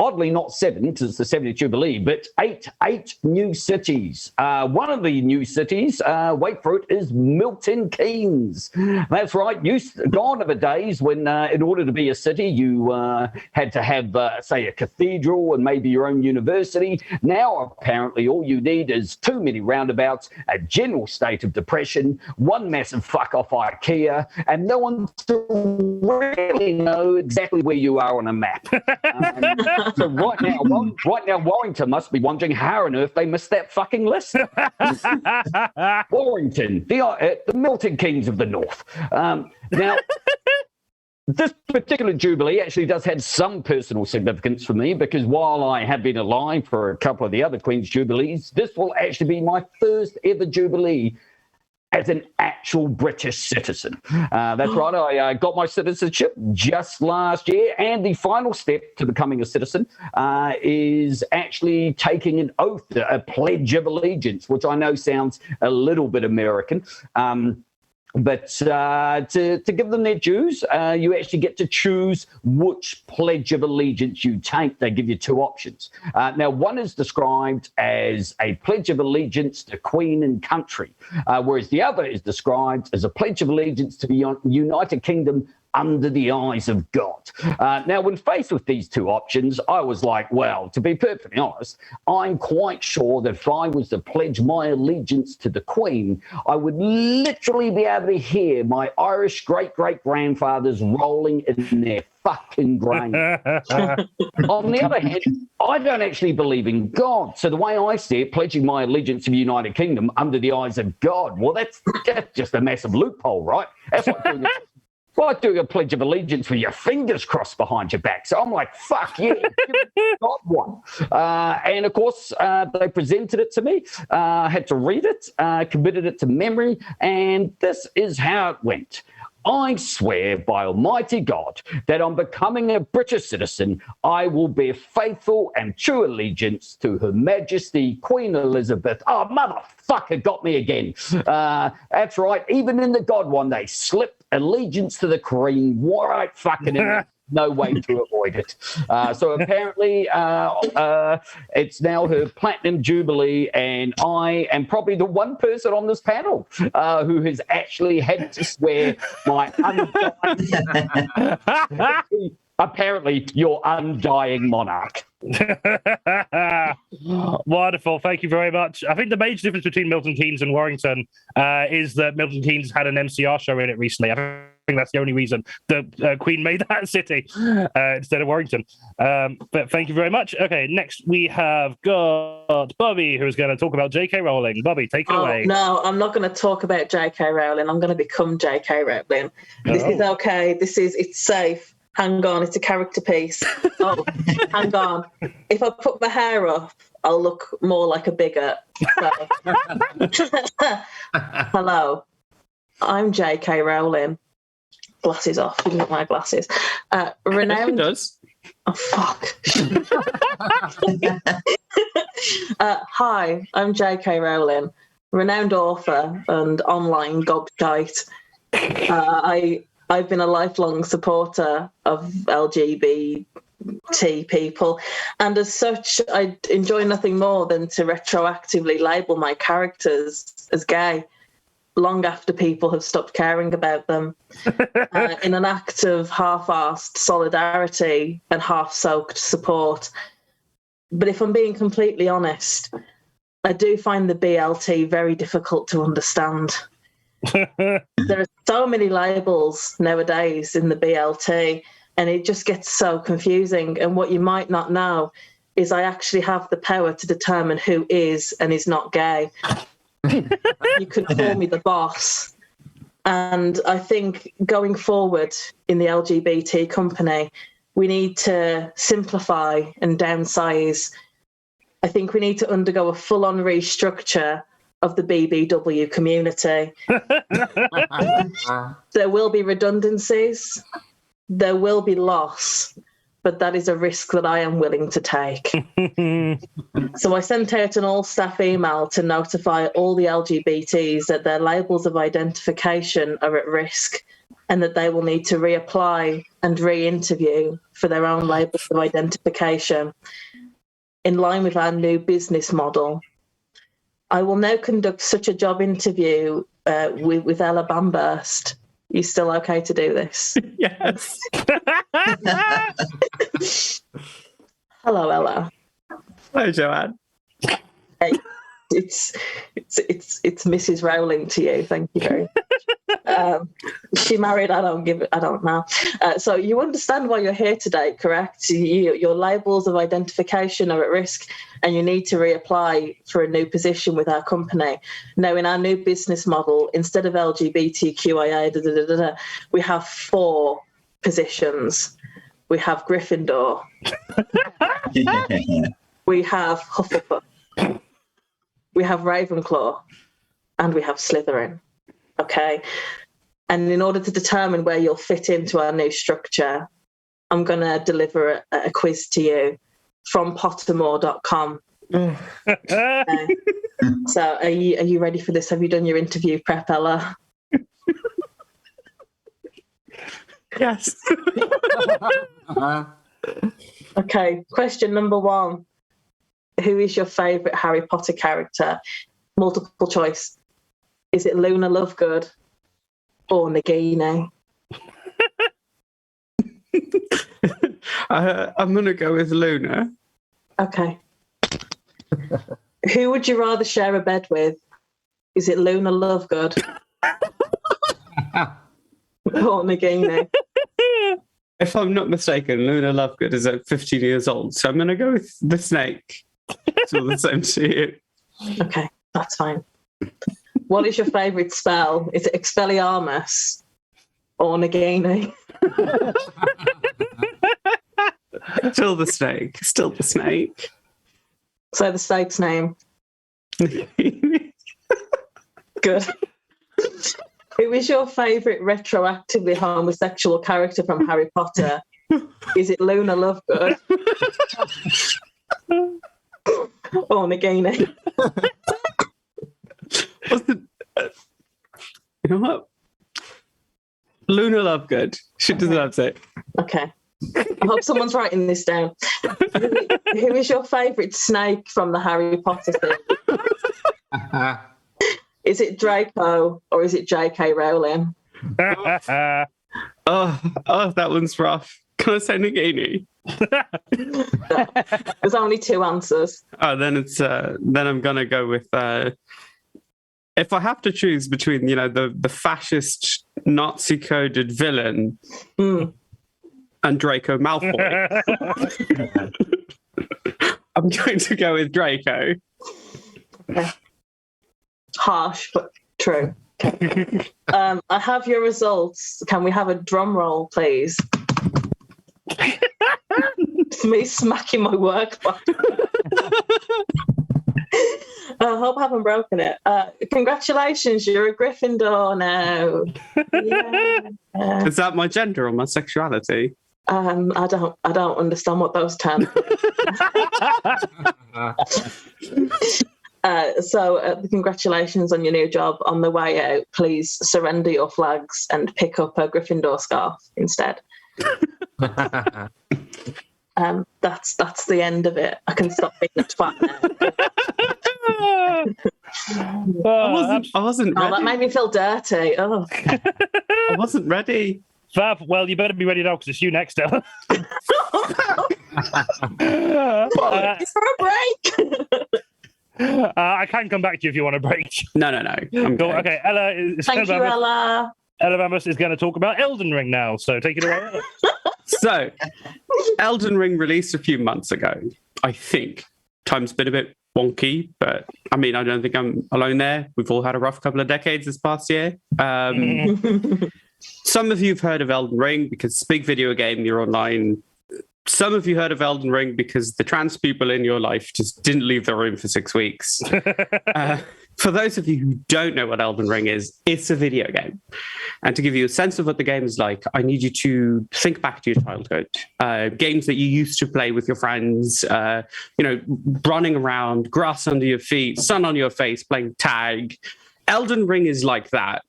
because it's the 70th Jubilee, but eight new cities. One of the new cities, wait for it, is Milton Keynes. That's right. Gone are the days when, in order to be a city, you had to have, say, a cathedral and maybe your own university. Now, apparently, all you need is too many roundabouts, a general state of depression, one massive fuck off IKEA, and no one to really know exactly where you are on a map. So right now, Warrington must be wondering how on earth they missed that fucking list. Warrington, the Milton Keynes of the North. Now, this particular Jubilee actually does have some personal significance for me, because while I have been alive for a couple of the other Queen's Jubilees, this will actually be my first ever Jubilee as an actual British citizen. That's right, I got my citizenship just last year, and the final step to becoming a citizen is actually taking an oath, a pledge of allegiance, which I know sounds a little bit American. But to give them their dues, you actually get to choose which pledge of allegiance you take. They give you 2 options. Now, one is described as a pledge of allegiance to Queen and country, whereas the other is described as a pledge of allegiance to the United Kingdom under the eyes of God. Now, when faced with these 2 options, I was like, well, to be perfectly honest, I'm quite sure that if I was to pledge my allegiance to the Queen, I would literally be able to hear my Irish great-great-grandfathers rolling in their fucking grave. On the other hand, I don't actually believe in God. So the way I see it, pledging my allegiance to the United Kingdom under the eyes of God, well, that's just a massive loophole, right? That's like doing Like doing a Pledge of Allegiance with your fingers crossed behind your back. So I'm like, fuck yeah, got one. And of course, they presented it to me. I had to read it, committed it to memory, and this is how it went. I swear by Almighty God that on becoming a British citizen, I will bear faithful and true allegiance to Her Majesty Queen Elizabeth. Oh, motherfucker, got me again. That's right. Even in the God one, they slipped allegiance to the Queen right fucking in. No way to avoid it. So apparently it's now her platinum jubilee, and I am probably the one person on this panel who has actually had to swear my undying, apparently your undying monarch. Wonderful. Thank you very much. I think the major difference between Milton Keynes and Warrington is that Milton Keynes had an MCR show in it recently. I think that's the only reason the Queen made that city instead of Warrington. But thank you very much. Okay, next we have got Bobby, who's going to talk about J.K. Rowling. Bobby, take it away. No, I'm not going to talk about J.K. Rowling. I'm going to become J.K. Rowling. This is okay. It's safe. Hang on, it's a character piece. Oh, hang on. If I put my hair up, I'll look more like a bigot. So. Hello, I'm J.K. Rowling. Glasses off. Didn't get my glasses. Renowned. It does. Oh, fuck. Hi, I'm J.K. Rowling, renowned author and online gobshite. I've been a lifelong supporter of LGBT people, and as such, I enjoy nothing more than to retroactively label my characters as gay long after people have stopped caring about them, in an act of half-assed solidarity and half-soaked support. But if I'm being completely honest, I do find the BLT very difficult to understand. There are so many labels nowadays in the BLT, and it just gets so confusing. And what you might not know is I actually have the power to determine who is and is not gay. You could call me the boss. And I think going forward in the LGBT company, we need to simplify and downsize. I think we need to undergo a full-on restructure of the BBW community. There will be redundancies, there will be loss, but that is a risk that I am willing to take. So I sent out an all-staff email to notify all the LGBTs that their labels of identification are at risk and that they will need to reapply and re-interview for their own labels of identification in line with our new business model. I will now conduct such a job interview with Ella Bamburst. You still okay to do this? Yes. Hello, Ella. Hi, Joanne. Hey, it's Mrs. Rowling to you. Thank you very much. She married. I don't know. So you understand why you're here today, correct? Your labels of identification are at risk, and you need to reapply for a new position with our company. Now, in our new business model, instead of LGBTQIA, we have 4 positions. We have Gryffindor. We have Hufflepuff. We have Ravenclaw. And we have Slytherin. Okay? And in order to determine where you'll fit into our new structure, I'm going to deliver a quiz to you from Pottermore.com. Okay. So are you ready for this? Have you done your interview prep, Ella? Yes. Okay, question number 1. Who is your favourite Harry Potter character? Multiple choice. Is it Luna Lovegood or Nagini? I'm going to go with Luna. Okay. Who would you rather share a bed with? Is it Luna Lovegood or Nagini? If I'm not mistaken, Luna Lovegood is like 15 years old, so I'm going to go with the snake. It's all the same to you. Okay, that's fine. What is your favourite spell? Is it Expelliarmus or Nagini? Still the snake. Still the snake. So the snake's name. Good. Who is your favourite retroactively homosexual character from Harry Potter? Is it Luna Lovegood? Or Nagini? You know what? Luna Lovegood. She deserves it. Okay. I hope someone's writing this down. Who is your favourite snake from the Harry Potter series? Is it Draco or is it J.K. Rowling? Oh, that one's rough. Can I say Nagini? There's only two answers. Oh, then it's then I'm gonna go with if I have to choose between the fascist Nazi coded villain and Draco Malfoy, I'm going to go with Draco. Okay. Harsh, but true. Okay. I have your results. Can we have a drum roll, please? It's me smacking my work button. I hope I haven't broken it. Congratulations, you're a Gryffindor now. Yeah. Is that my gender or my sexuality? I don't understand what those terms are. So congratulations on your new job. On the way out, please surrender your flags and pick up a Gryffindor scarf instead. That's the end of it. I can stop being a twat now. I wasn't ready. That made me feel dirty. Oh. I wasn't ready. Fab, well, you better be ready now because it's you next, Ella. For a break. I can come back to you if you want a break. No. I'm Cool. good. Okay, Ella is Thank you, Ella. Ella Vamos is going to talk about Elden Ring now, so take it away, Ella. So, Elden Ring released a few months ago. I think time's been a bit wonky, but I mean, I don't think I'm alone there. We've all had a rough couple of decades this past year. Some of you have heard of Elden Ring because it's a big video game, you're online. Some of you heard of Elden Ring because the trans people in your life just didn't leave the room for 6 weeks. For those of you who don't know what Elden Ring is, it's a video game. And to give you a sense of what the game is like, I need you to think back to your childhood. Games that you used to play with your friends, running around, grass under your feet, sun on your face, playing tag. Elden Ring is like that.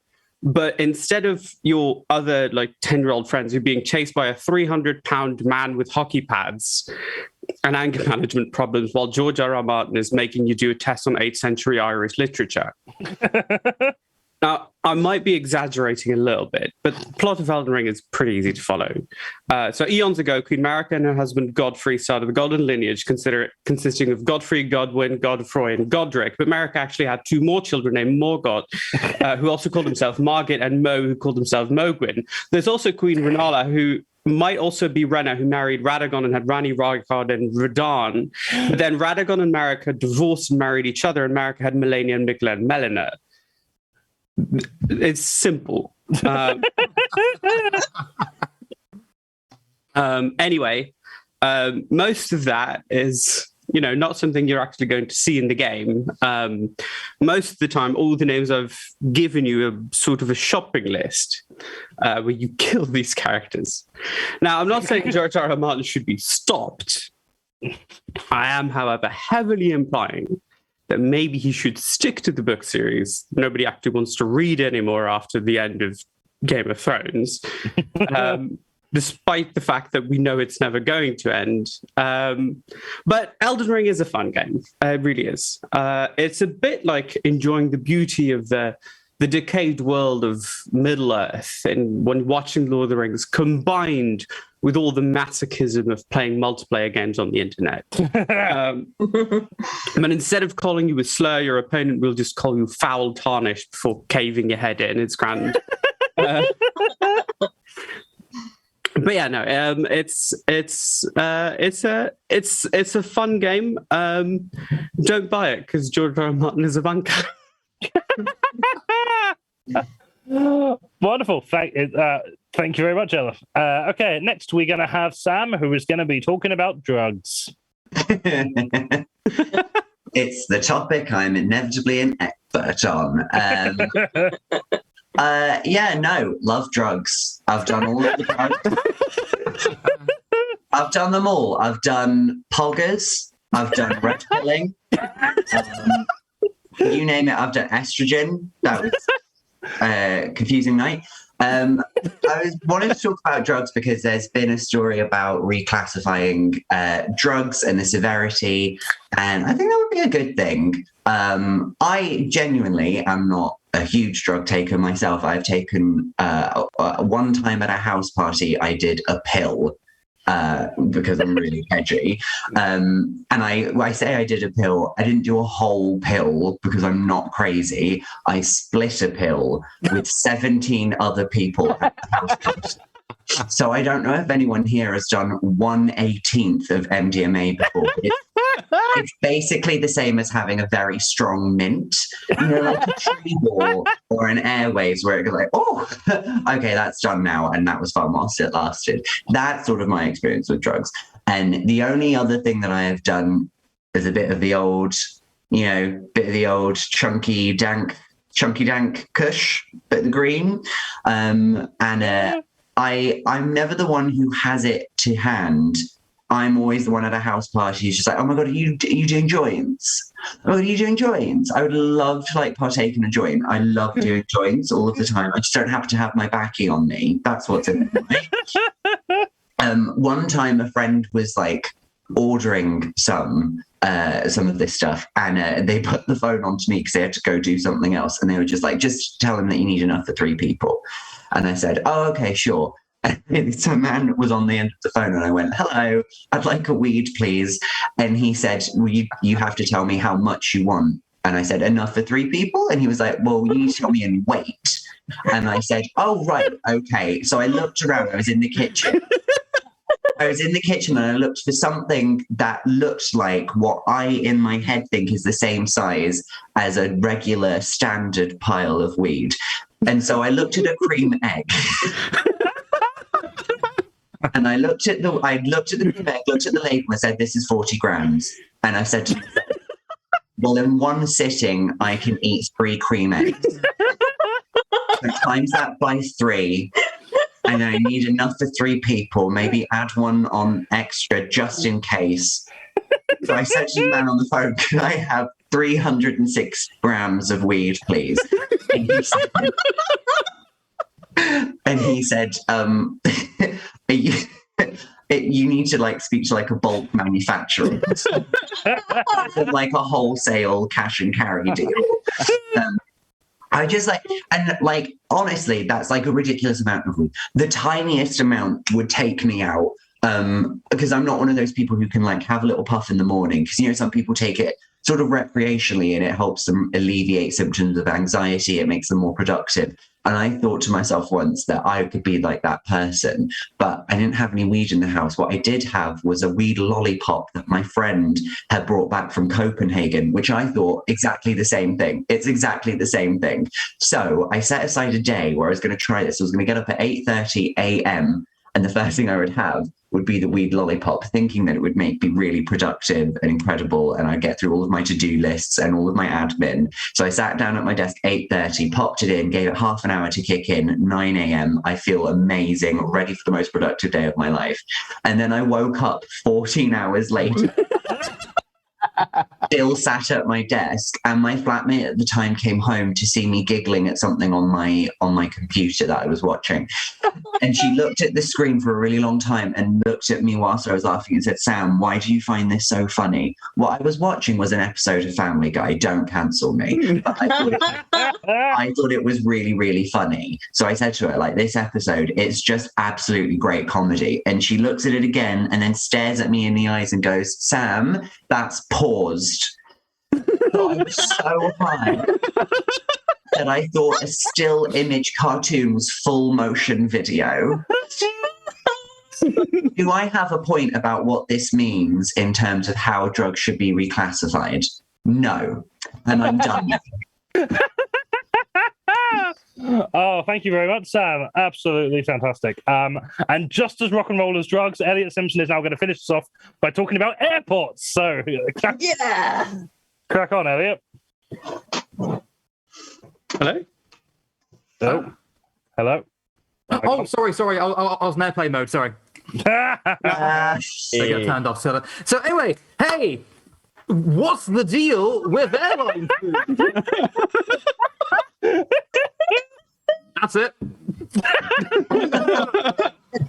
But instead of your other 10-year-old friends who are being chased by a 300-pound man with hockey pads and anger management problems while George R.R. Martin is making you do a test on 8th century Irish literature. Now, I might be exaggerating a little bit, but the plot of Elden Ring is pretty easy to follow. So eons ago, Queen Marika and her husband Godfrey started the Golden Lineage, consisting of Godfrey, Godwyn, Godfroy, and Godric. But Marika actually had two more children named Morgoth, who also called himself Margit, and Mo, who called himself Mogwyn. There's also Queen Renala, who might also be Rena, who married Radagon and had Rani, Ragard, and Radahn. But then Radagon and Marika divorced and married each other, and Marika had Melania, Mikla, and Melina. It's simple. Anyway, most of that is, not something you're actually going to see in the game. Most of the time, all the names I've given you are sort of a shopping list where you kill these characters. Now, I'm not saying George R.R. Martin should be stopped. I am, however, heavily implying that maybe he should stick to the book series. Nobody actually wants to read anymore after the end of Game of Thrones, despite the fact that we know it's never going to end. But Elden Ring is a fun game. It really is. It's a bit like enjoying the beauty of the decayed world of Middle-earth and when watching Lord of the Rings combined with all the masochism of playing multiplayer games on the internet. But instead of calling you a slur, your opponent will just call you foul tarnished before caving your head in. It's grand. But yeah, no, it's a fun game. Don't buy it because George R. R. Martin is a bunker. Wonderful. Thank you very much, Ella. Okay, next we're going to have Sam, who is going to be talking about drugs. It's the topic I'm inevitably an expert on. Love drugs. I've done all of the drugs. I've done them all. I've done poggers. I've done red pilling. You name it, I've done estrogen. That was a confusing night. I wanted to talk about drugs because there's been a story about reclassifying drugs and the severity, and I think that would be a good thing. I genuinely am not a huge drug taker myself. I've taken one time at a house party, I did a pill. Because I'm really edgy. And I say I did a pill. I didn't do a whole pill because I'm not crazy. I split a pill with 17 other people at the house party. So I don't know if anyone here has done 1/18 of MDMA before. It's basically the same as having a very strong mint, like a tree ball or an airwaves where it goes like, oh, okay, that's done now. And that was fun whilst it lasted. That's sort of my experience with drugs. And the only other thing that I have done is a bit of the old, chunky dank kush, bit of the green. I'm never the one who has it to hand. I'm always the one at a house party who's just like, oh my God, are you doing joints? Oh, are you doing joints? I would love to partake in a joint. I love doing joints all of the time. I just don't have to have my baccy on me. That's what's in it. One time a friend was ordering some of this stuff, and they put the phone on to me because they had to go do something else. And they were just like, just tell them that you need enough for 3 people. And I said, oh, okay, sure. And some man was on the end of the phone, and I went, hello, I'd like a weed, please. And he said, well, you have to tell me how much you want. And I said, enough for 3 people? And he was like, well, you need to tell me in weight. And I said, oh, right, okay. So I looked around. I was in the kitchen. And I looked for something that looked like what I, in my head, think is the same size as a regular standard pile of weed. And so I looked at a cream egg. And I looked at the cream egg, looked at the label, and said, this is 40 grams. And I said to myself, well, in one sitting, I can eat 3 cream eggs. So times that by 3. And I need enough for 3 people, maybe add one on extra just in case. So I said to the man on the phone, can I have 306 grams of weed, please? And he said, you need to speak to a bulk manufacturer. Like a wholesale cash and carry deal. I just honestly, that's a ridiculous amount of weed. The tiniest amount would take me out, because I'm not one of those people who can have a little puff in the morning. Because, some people take it sort of recreationally and it helps them alleviate symptoms of anxiety. It makes them more productive. And I thought to myself once that I could be like that person, but I didn't have any weed in the house. What I did have was a weed lollipop that my friend had brought back from Copenhagen, which I thought exactly the same thing. It's exactly the same thing. So I set aside a day where I was going to try this. I was going to get up at 8:30 a.m. and the first thing I would have would be the weed lollipop, thinking that it would make me really productive and incredible, and I'd get through all of my to-do lists and all of my admin. So I sat down at my desk 8:30, popped it in, gave it half an hour to kick in. 9 a.m. I feel amazing, ready for the most productive day of my life. And then I woke up 14 hours later. Still sat at my desk, and my flatmate at the time came home to see me giggling at something on my computer that I was watching. And she looked at the screen for a really long time and looked at me whilst I was laughing and said, Sam, why do you find this so funny? What I was watching was an episode of Family Guy. Don't cancel me. But I thought it was really, really funny. So I said to her, this episode, it's just absolutely great comedy. And she looks at it again and then stares at me in the eyes and goes, Sam, that's paused. So I was so high that I thought a still image cartoon was full motion video. Do I have a point about what this means in terms of how drugs should be reclassified? No. And I'm done. Oh, thank you very much, Sam. Absolutely fantastic. And just as rock and roll as drugs, Elliot Simpson is now going to finish us off by talking about airports. So, Yeah. crack on, Elliot. Hello? Oh. Hello. Oh, sorry. I was in airplane mode. Sorry. I got turned off. So anyway, hey, what's the deal with airline food? That's it.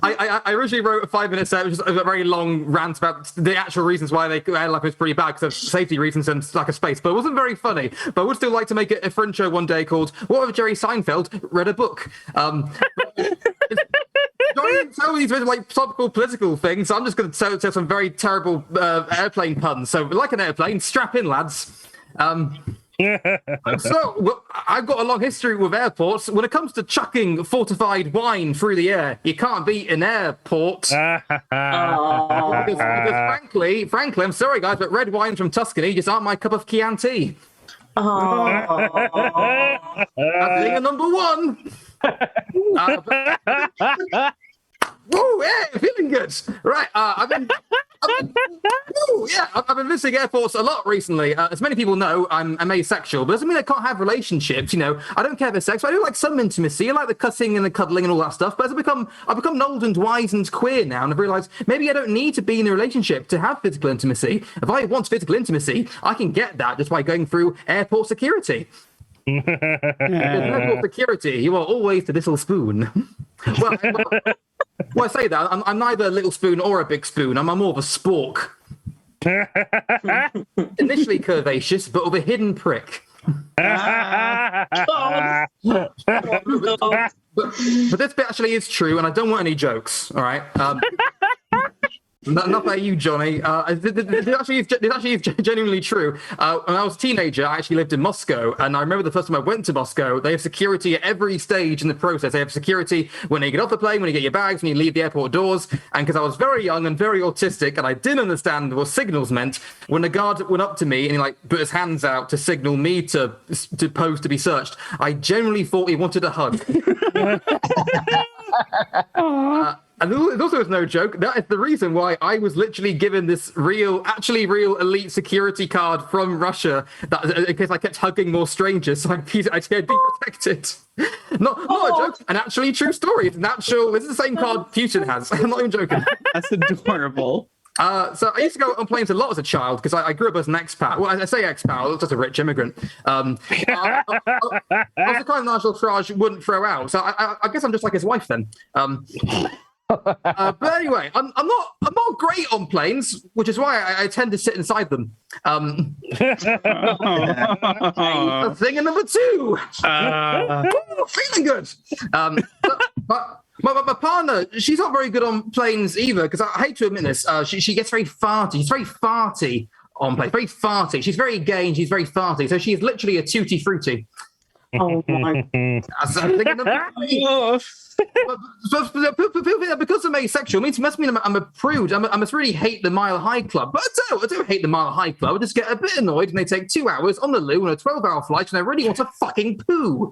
I originally wrote a 5-minute set, which is a very long rant about the actual reasons why airline was pretty bad because of safety reasons and lack of space. But it wasn't very funny. But I would still like to make it a fringe show one day called "What if Jerry Seinfeld read a book?" Don't tell these like topical political things. I'm just going to tell some very terrible airplane puns. So, like an airplane, strap in, lads. So I've got a long history with airports. When it comes to chucking fortified wine through the air, you can't beat an airport. Because frankly, I'm sorry guys, but red wines from Tuscany just aren't my cup of Chianti. That's thing number one. Oh yeah, feeling good. Right, I've been visiting airports a lot recently. As many people know, I'm asexual, but doesn't mean I can't have relationships. You know, I don't care for sex, but I do like some intimacy. I like the cutting and the cuddling and all that stuff. But I've become old and wise and queer now, and I've realised maybe I don't need to be in a relationship to have physical intimacy. If I want physical intimacy, I can get that just by going through airport security. Airport security, you are always the little spoon. Well, I say that I'm neither a little spoon or a big spoon. I'm more of a spork. Initially curvaceous, but with a hidden prick. But this bit actually is true, and I don't want any jokes. All right. Not about you, Johnny. This actually is genuinely true. When I was a teenager, I actually lived in Moscow, and I remember the first time I went to Moscow, they have security at every stage in the process. They have security when you get off the plane, when you get your bags, when you leave the airport doors. And because I was very young and very autistic, and I didn't understand what signals meant, when the guard went up to me and he like put his hands out to signal me to pose to be searched, I genuinely thought he wanted a hug. And it also is no joke. That is the reason why I was literally given this real elite security card from Russia, that in case I kept hugging more strangers, so I'd be protected. Not a joke. An actually true story. It's an actual. This is the same card Putin has. I'm not even joking. That's adorable. So I used to go on planes a lot as a child because I grew up as an expat. Well, I say expat, I was just a rich immigrant. I was the kind of national Farage wouldn't throw out. So I guess I'm just like his wife then. But anyway, I'm not great on planes, which is why I tend to sit inside them. Thing number two. Feeling good. But my partner, she's not very good on planes either, because I hate to admit this. She gets very farty. She's very farty on planes. Very farty. She's very gay and she's very farty. So she's literally a tutti frutti. Oh my! Because I'm asexual, it must mean I'm a prude. I must really hate the Mile High Club. But I don't hate the Mile High Club. I just get a bit annoyed when they take 2 hours on the loo on a 12-hour flight and I really want to fucking poo.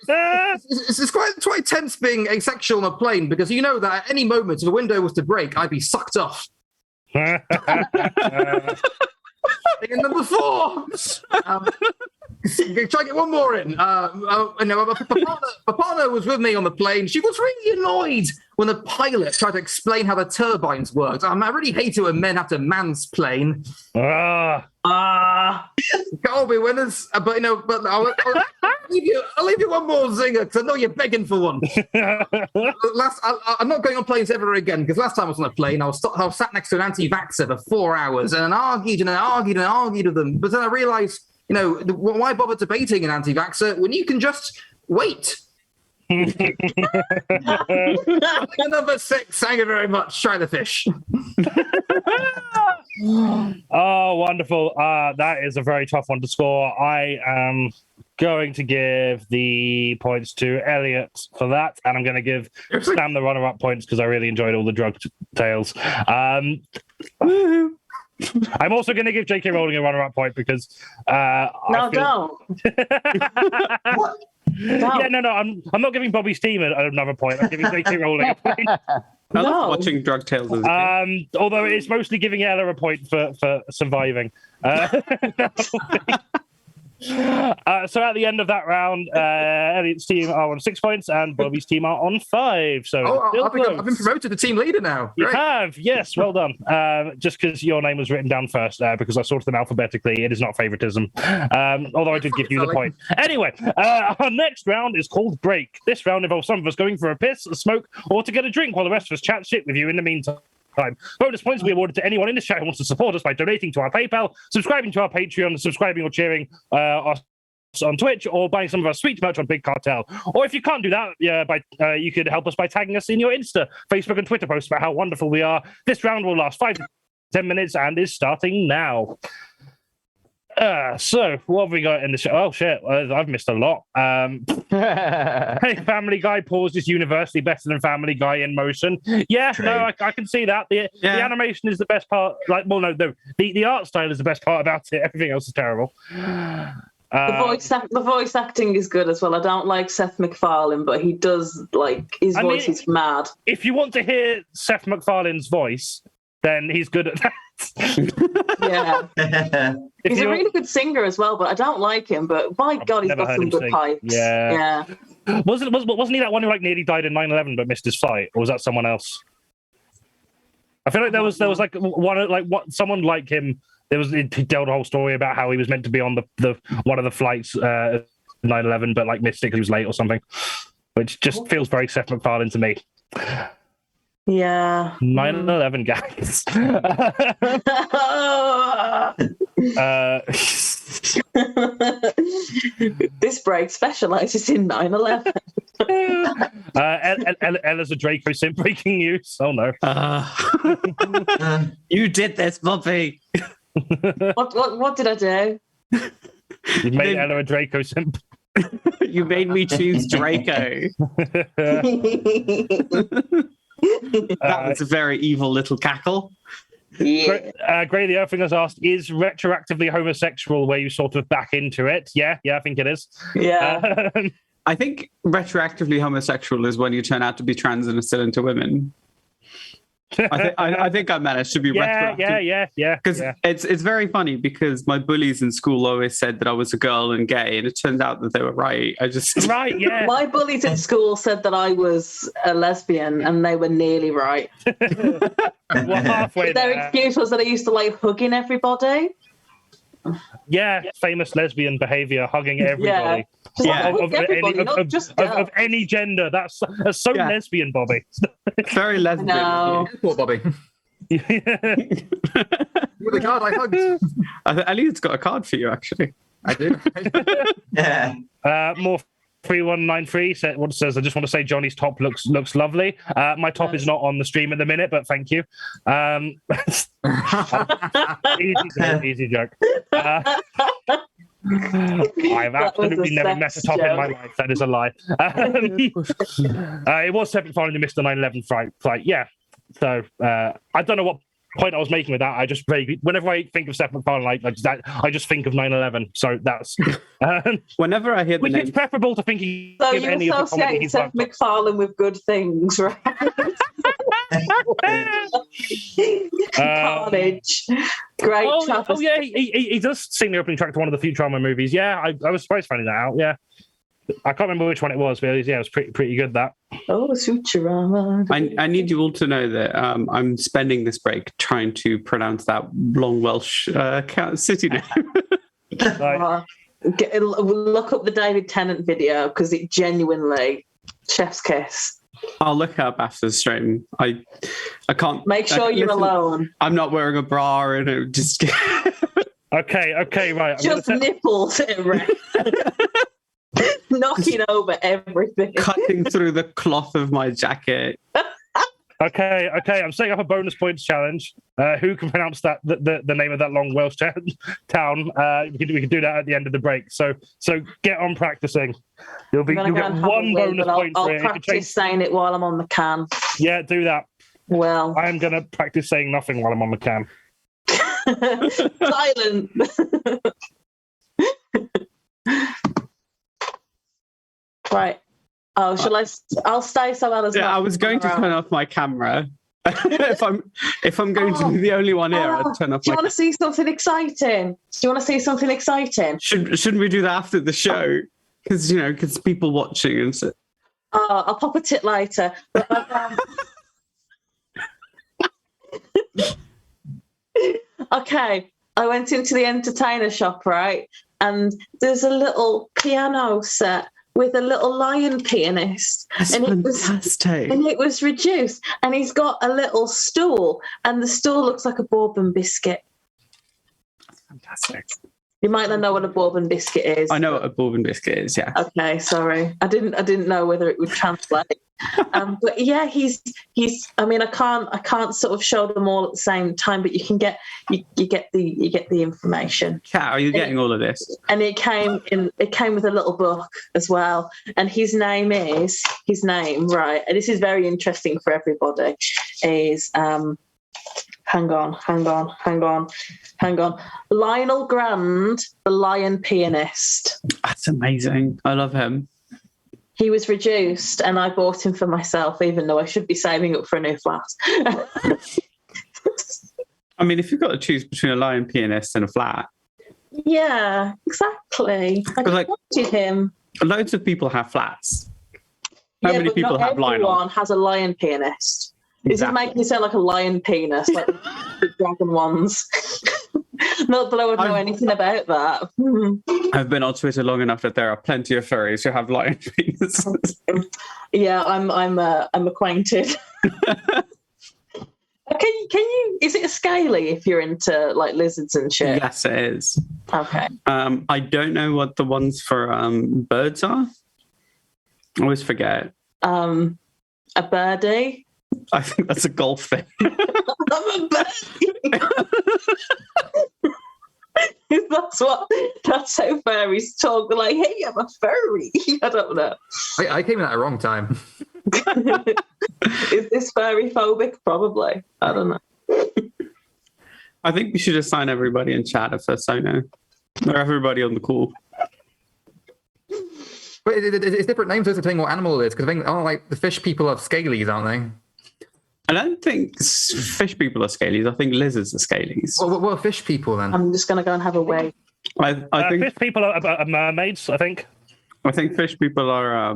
It's quite tense being asexual on a plane because you know that at any moment if a window was to break, I'd be sucked off. Thing number four. Try to get one more in. My partner was with me on the plane. She was really annoyed when the pilot tried to explain how the turbines worked. I really hate it when men have to mansplain. Gotta be winners, but I'll leave you one more zinger because I know you're begging for one. I'm not going on planes ever again because last time I was on a plane, I was sat next to an anti-vaxxer for 4 hours and I argued with them. But then I realised, why bother debating an anti-vaxxer when you can just wait? Number 6. Thank you very much. Try the fish. Oh, wonderful. That is a very tough one to score. I am going to give the points to Elliot for that, and I'm going to give Sam the runner-up points because I really enjoyed all the drug tales. I'm also going to give J.K. Rowling a runner-up point because don't. What? Yeah, no, I'm not giving Bobby Steam another point. I'm giving J.K. Rowling a point. I No. love watching Drug Tales as a kid. Although it's mostly giving Ella a point for surviving. So at the end of that round, Elliot's team are on 6 points and Bobby's team are on 5. So Oh, I've been promoted to team leader now. You Great. have, yes, well done. Just because your name was written down first, because I sorted them alphabetically, it is not favoritism. Although I did give you the point. Anyway, our next round is called Break. This round involves some of us going for a piss, a smoke, or to get a drink while the rest of us chat shit with you in the meantime. Bonus points will be awarded to anyone in the chat who wants to support us by donating to our PayPal, subscribing to our Patreon, subscribing or cheering us on Twitch, or buying some of our sweet merch on Big Cartel. Or if you can't do that, you could help us by tagging us in your Insta, Facebook, and Twitter posts about how wonderful we are. This round will last 5 to 10 minutes and is starting now. So what have we got in the show? Oh shit, I've missed a lot. Hey, Family Guy paused is universally better than Family Guy in motion. Yeah, True. no, I can see that. The animation is the best part. The art style is the best part about it. Everything else is terrible. The voice acting is good as well. I don't like Seth MacFarlane, but he does, his voice is mad. If you want to hear Seth MacFarlane's voice, then he's good at that. Yeah. He's a really good singer as well, but I don't like him. But my God, he's got some good pipes. Yeah. Wasn't he that one who nearly died in 9/11 but missed his flight, or was that someone else? I feel like there was someone like him. He told a whole story about how he was meant to be on the one of the flights 9/11, but missed it because he was late or something, which just feels very Seth MacFarlane to me. Yeah. 9/11, guys. This break specializes in 9/11. Ella's a Draco simp, breaking news. Oh no. You did this, Bobby. What did I do? You made Ella a Draco simp. You made me choose Draco. That was a very evil little cackle. Yeah. Gray the Earthling has asked, is retroactively homosexual where you sort of back into it? Yeah, I think it is. Yeah. I think retroactively homosexual is when you turn out to be trans and are still into women. I think I managed to be retroactive. Yeah. Because it's very funny because my bullies in school always said that I was a girl and gay, and it turns out that they were right. Right, yeah. My bullies at school said that I was a lesbian, and they were nearly right. Well, halfway Their there. excuse was that I used to like hugging everybody. Yeah, famous lesbian behavior, hugging everybody. Yeah. Of Everybody, not just of any gender. That's so lesbian, Bobby. It's very lesbian. No. Poor Bobby. With the card I hugged. Elliot's got a card for you, actually. I do. Yeah. More 3193 says, I just want to say Johnny's top looks lovely. My top is not on the stream at the minute, but thank you. Easy joke. I've absolutely never met a top in my life. That is a lie. It was Seth MacFarlane who missed the 9/11 flight. Yeah. So I don't know what point I was making with that. I just whenever I think of Seth MacFarlane like that, I just think of 9/11. So that's whenever I hear the which name, is preferable to thinking So of you any of the comedy associate he's Seth done. MacFarlane with good things, right? Carnage. Great. Oh yeah, he does sing the opening track to one of the Futurama movies. Yeah, I was surprised finding that out. Yeah, I can't remember which one it was, but it was pretty good. That. Oh, Futurama. I need you all to know that I'm spending this break trying to pronounce that long Welsh city name. Look up the David Tennant video because it genuinely chef's kiss. I'll look up after the stream. I can't. Make sure you're alone. I'm not wearing a bra and it just. Okay, right. Just nipples erect. Knocking over everything. Cutting through the cloth of my jacket. Okay. I'm setting up a bonus points challenge. Who can pronounce that the name of that long Welsh town? We can do that at the end of the break. So get on practicing. You'll get one bonus point for it. I'll practice saying it while I'm on the can. Yeah, do that. Well, I am going to practice saying nothing while I'm on the can. silent. Right. Oh, shall I? I'll stay so Ella's Yeah, not I was going to around. turn off my camera. if I'm going to be the only one here, I'd turn off Do you my want to see something exciting? Shouldn't we do that after the show? Because people watching and so. Oh, I'll pop a tit later. Okay, I went into the entertainer shop, right? And there's a little piano set with a little lion pianist. That's and fantastic. it was reduced. And he's got a little stool, and the stool looks like a bourbon biscuit. Fantastic. You might not know what a bourbon biscuit is. I know what a bourbon biscuit is, yeah. Okay, sorry. I didn't know whether it would translate. But yeah, he's I mean, I can't sort of show them all at the same time, but you can get you get the information. Kat, are you getting all of this? And it came with a little book as well. And his name, right, and this is very interesting for everybody, is hang on. Lionel Grand, the lion pianist. That's amazing. I love him. He was reduced, and I bought him for myself, even though I should be saving up for a new flat. I mean, if you've got to choose between a lion pianist and a flat, Yeah, exactly. I Like- wanted him. loads of people have flats. How many but people not have Lionel? everyone has a lion pianist. Is it making me sound like a lion penis, like the dragon ones? Not that I would know anything about that. I've been on Twitter long enough that there are plenty of furries who have lion penises. Yeah, I'm acquainted. Can you? Is it a scaly if you're into like lizards and shit? Yes, it is. Okay. I don't know what the ones for birds are. I always forget. A birdie. I think that's a golf thing. I'm a birdie. That's how furries talk. They're like, hey, I'm a furry. I don't know. I came in at the wrong time. Is this furry phobic? Probably. I don't know. I think we should assign everybody in chat a persona. Or everybody on the call. But it's different names depending what animal it is. Because I think, like the fish people have scalies, aren't they? I don't think fish people are scalies. I think lizards are scalies. What are fish people then? I'm just going to go and have a wait. I think Fish people are mermaids, I think. I think fish people are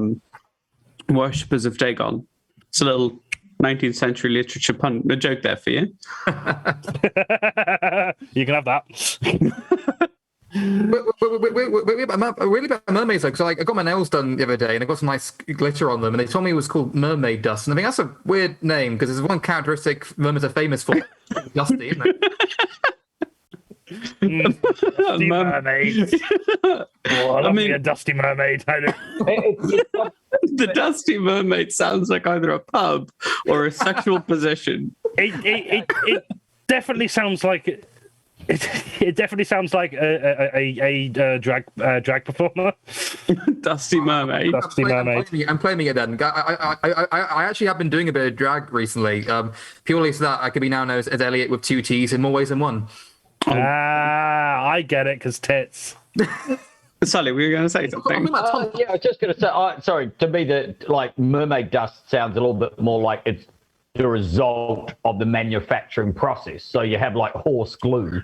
worshippers of Dagon. It's a little 19th century literature pun, a joke there for you. You can have that. Really about mermaids though, because I got my nails done the other day and I got some nice glitter on them, and they told me it was called mermaid dust. And I think that's a weird name because there's one characteristic mermaids are famous for, dusty, isn't it? Dusty mermaid. Oh, I love me a dusty mermaid. I do. The Dusty Mermaid sounds like either a pub or a sexual position. It definitely sounds like it definitely sounds like a drag performer. Dusty Mermaid. Dusty mermaid. I'm claiming it then. I actually have been doing a bit of drag recently, purely so that I could be now known as Elliot with two T's in more ways than one. I get it, because tits. Sully, were you going to say something? Yeah, I was just going to say, sorry, to me, mermaid dust sounds a little bit more like it's the result of the manufacturing process. So you have like horse glue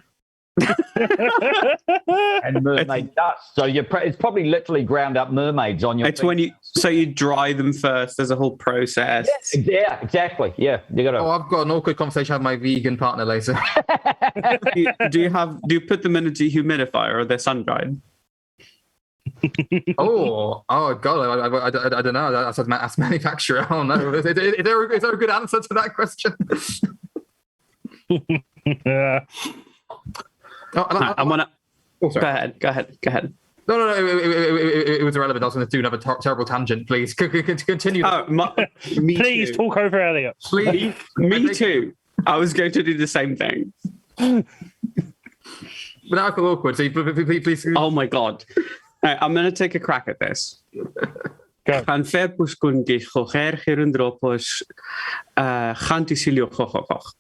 and mermaid dust. So it's probably literally ground up mermaids on your It's feet. when you dry them first. There's a whole process. Yeah, exactly. Yeah, you got to. Oh, I've got an awkward conversation with my vegan partner later. Do you put them in a dehumidifier or they're sun dried? oh God, I don't know. That's manufacturer. I don't know. Is there a good answer to that question? Yeah. I want to. Oh, sorry. Go ahead. No, it was irrelevant. I was going to do another terrible tangent. Please continue. Oh, me Please too. talk over Elliot. Please. Me too. I was going to do the same thing. But now I feel awkward. So please. Oh my God. Right, I'm going to take a crack at this. Go. Gaan verpus kun gis goger gerundropos gantisilio gogogoch.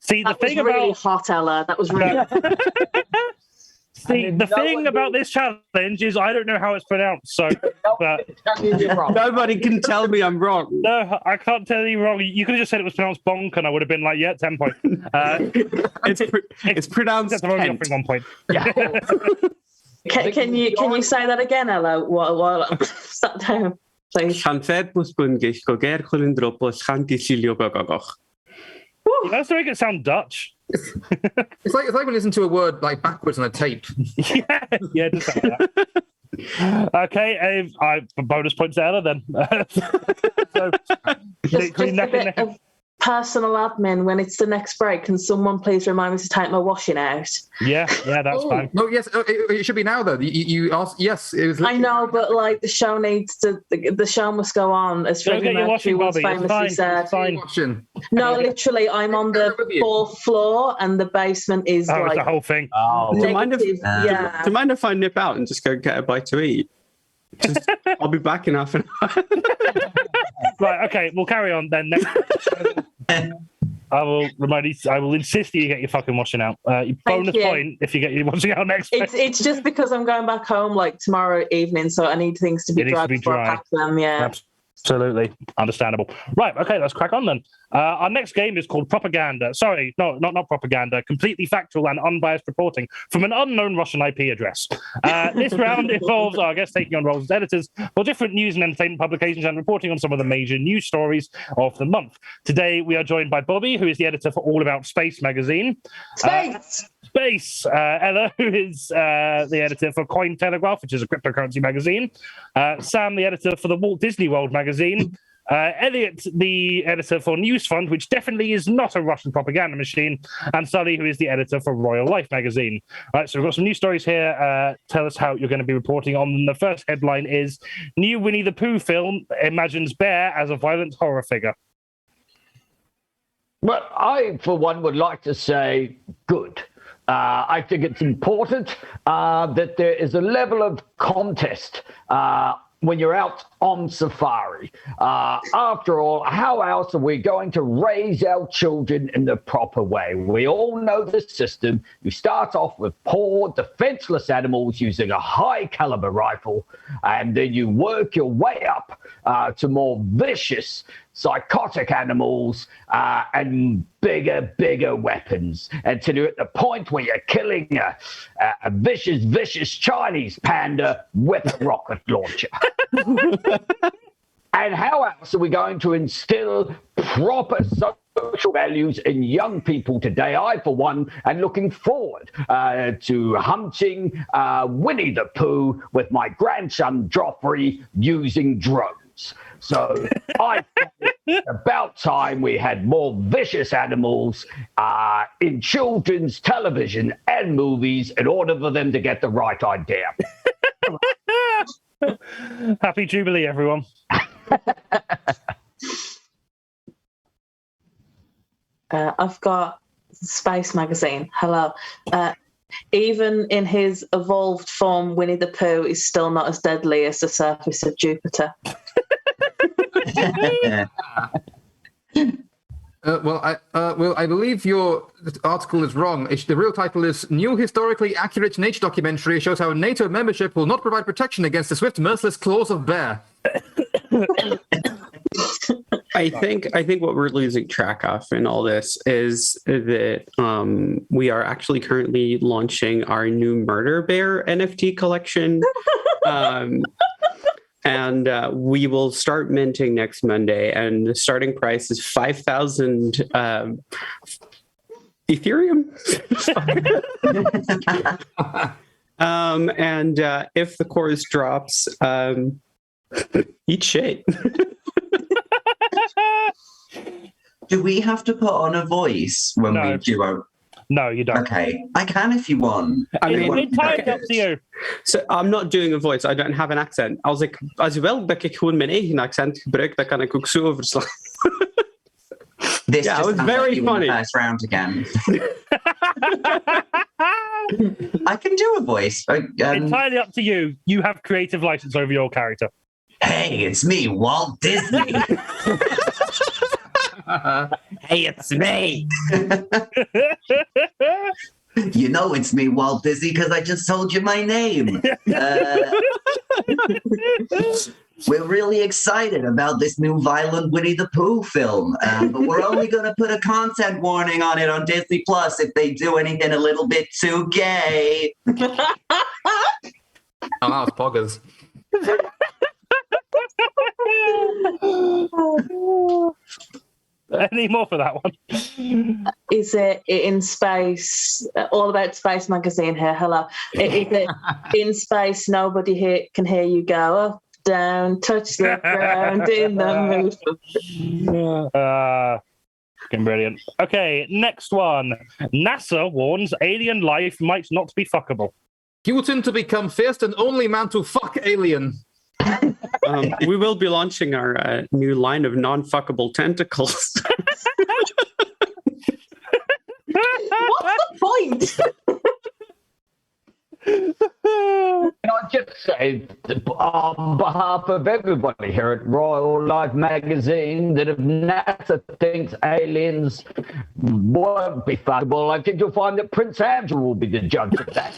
See, the That was thing really about hot, Ella. That was really. See, And the no thing one about this challenge is I don't know how it's pronounced. So, but You're wrong. Nobody can tell me I'm wrong. no, I can't tell you wrong. You could have just said it was pronounced bonk, and I would have been like, yeah, 10 points. It's pronounced Except I'm only Kent. offering 1 point. Can you say that again, Ella? While I'm sat down, please. Llanfed bwsbwngill goger chwilyn dropos chan gisilio gogogoch. That's to make it sound Dutch. It's like when you listen to a word like backwards on a tape. yeah, just like that. Okay, bonus points to Ella then. So, Just literally a neck and bit neck. of personal admin. When it's the next break, can someone please remind me to take my washing out? Yeah, that's fine. No, yes, it should be now though. You asked. Yes, it was. I know, but like the show needs to. The show must go on, as Go Freddie get your Mercury washing, once Bobby. It's famously fine. said. It's fine. Watching. No, literally, I'm on the With you. 4th floor, and the basement is Oh, it's the like whole thing. Oh, Do you mind if- negative. Yeah. Do you mind if I nip out and just go get a bite to eat? I'll be back in half an hour. Right, okay, we'll carry on then. Next. I will remind you. I will insist that you get your fucking washing out. Bonus you. point if you get your washing out next. It's just because I'm going back home like tomorrow evening, so I need things to be It needs dry to be before dry. I pack them. Yeah. Absolutely understandable. Right, okay, let's crack on then. Our next game is called Propaganda. Sorry, no, not propaganda. Completely factual and unbiased reporting from an unknown Russian IP address. This round involves our guests taking on roles as editors for different news and entertainment publications and reporting on some of the major news stories of the month. Today, we are joined by Bobby, who is the editor for All About Space magazine. Space. Ella, who is the editor for Cointelegraph, which is a cryptocurrency magazine. Sam, the editor for the Walt Disney World magazine. Elliot, the editor for News Fund, which definitely is not a Russian propaganda machine. And Sully, who is the editor for Royal Life magazine. All right, so we've got some news stories here. Tell us how you're going to be reporting on them. The first headline is New Winnie the Pooh film imagines bear as a violent horror figure. Well, I, for one, would like to say good. I think it's important that there is a level of contest when you're out on safari. After all, how else are we going to raise our children in the proper way? We all know the system. You start off with poor, defenseless animals using a high caliber rifle, and then you work your way up to more vicious, psychotic animals and bigger weapons until you're at the point where you're killing a vicious Chinese panda with a rocket launcher. And how else are we going to instill proper social values in young people today? I, for one, am looking forward to hunting Winnie the Pooh with my grandson Joffrey using drones. So I think it's about time we had more vicious animals in children's television and movies in order for them to get the right idea. Happy Jubilee, everyone. I've got Space magazine. Hello. Even in his evolved form, Winnie the Pooh is still not as deadly as the surface of Jupiter. I believe your article is wrong. The real title is New Historically Accurate Nature Documentary shows how NATO membership will not provide protection against the swift, merciless claws of bear. I think what we're losing track of in all this is that we are actually currently launching our new Murder Bear NFT collection. And we will start minting next Monday, and the starting price is 5,000 Ethereum. And if the course drops, eat shit. Do we have to put on a voice when No. we do our... No, you don't. Okay, I can if you want. I mean, It's entirely up to you. So I'm not doing a voice. I don't have an accent. Als je wel dat ik gewoon mijn eigen accent gebruik, dan kan ik ook zo overslaan. This Yeah, it just was sounds very like you won funny. the first round again. I can do a voice. Entirely up to you. You have creative license over your character. Hey, it's me, Walt Disney. Hey, it's me. You know it's me, Walt Disney, because I just told you my name. We're really excited about this new violent Winnie the Pooh film, but we're only going to put a content warning on it on Disney Plus if they do anything a little bit too gay. Oh, that was poggers. Any more for that one? Is it in space? All about space magazine here. Hello. Is it in space? Nobody here can hear you go up, down, touch the ground in the mood. Fucking brilliant. Okay, next one. NASA warns alien life might not be fuckable. Putin to become first and only man to fuck alien. We will be launching our new line of non-fuckable tentacles. What's the point? Can I just say, on behalf of everybody here at Royal Life Magazine, that if NASA thinks aliens won't be fuckable, I think you'll find that Prince Andrew will be the judge of that.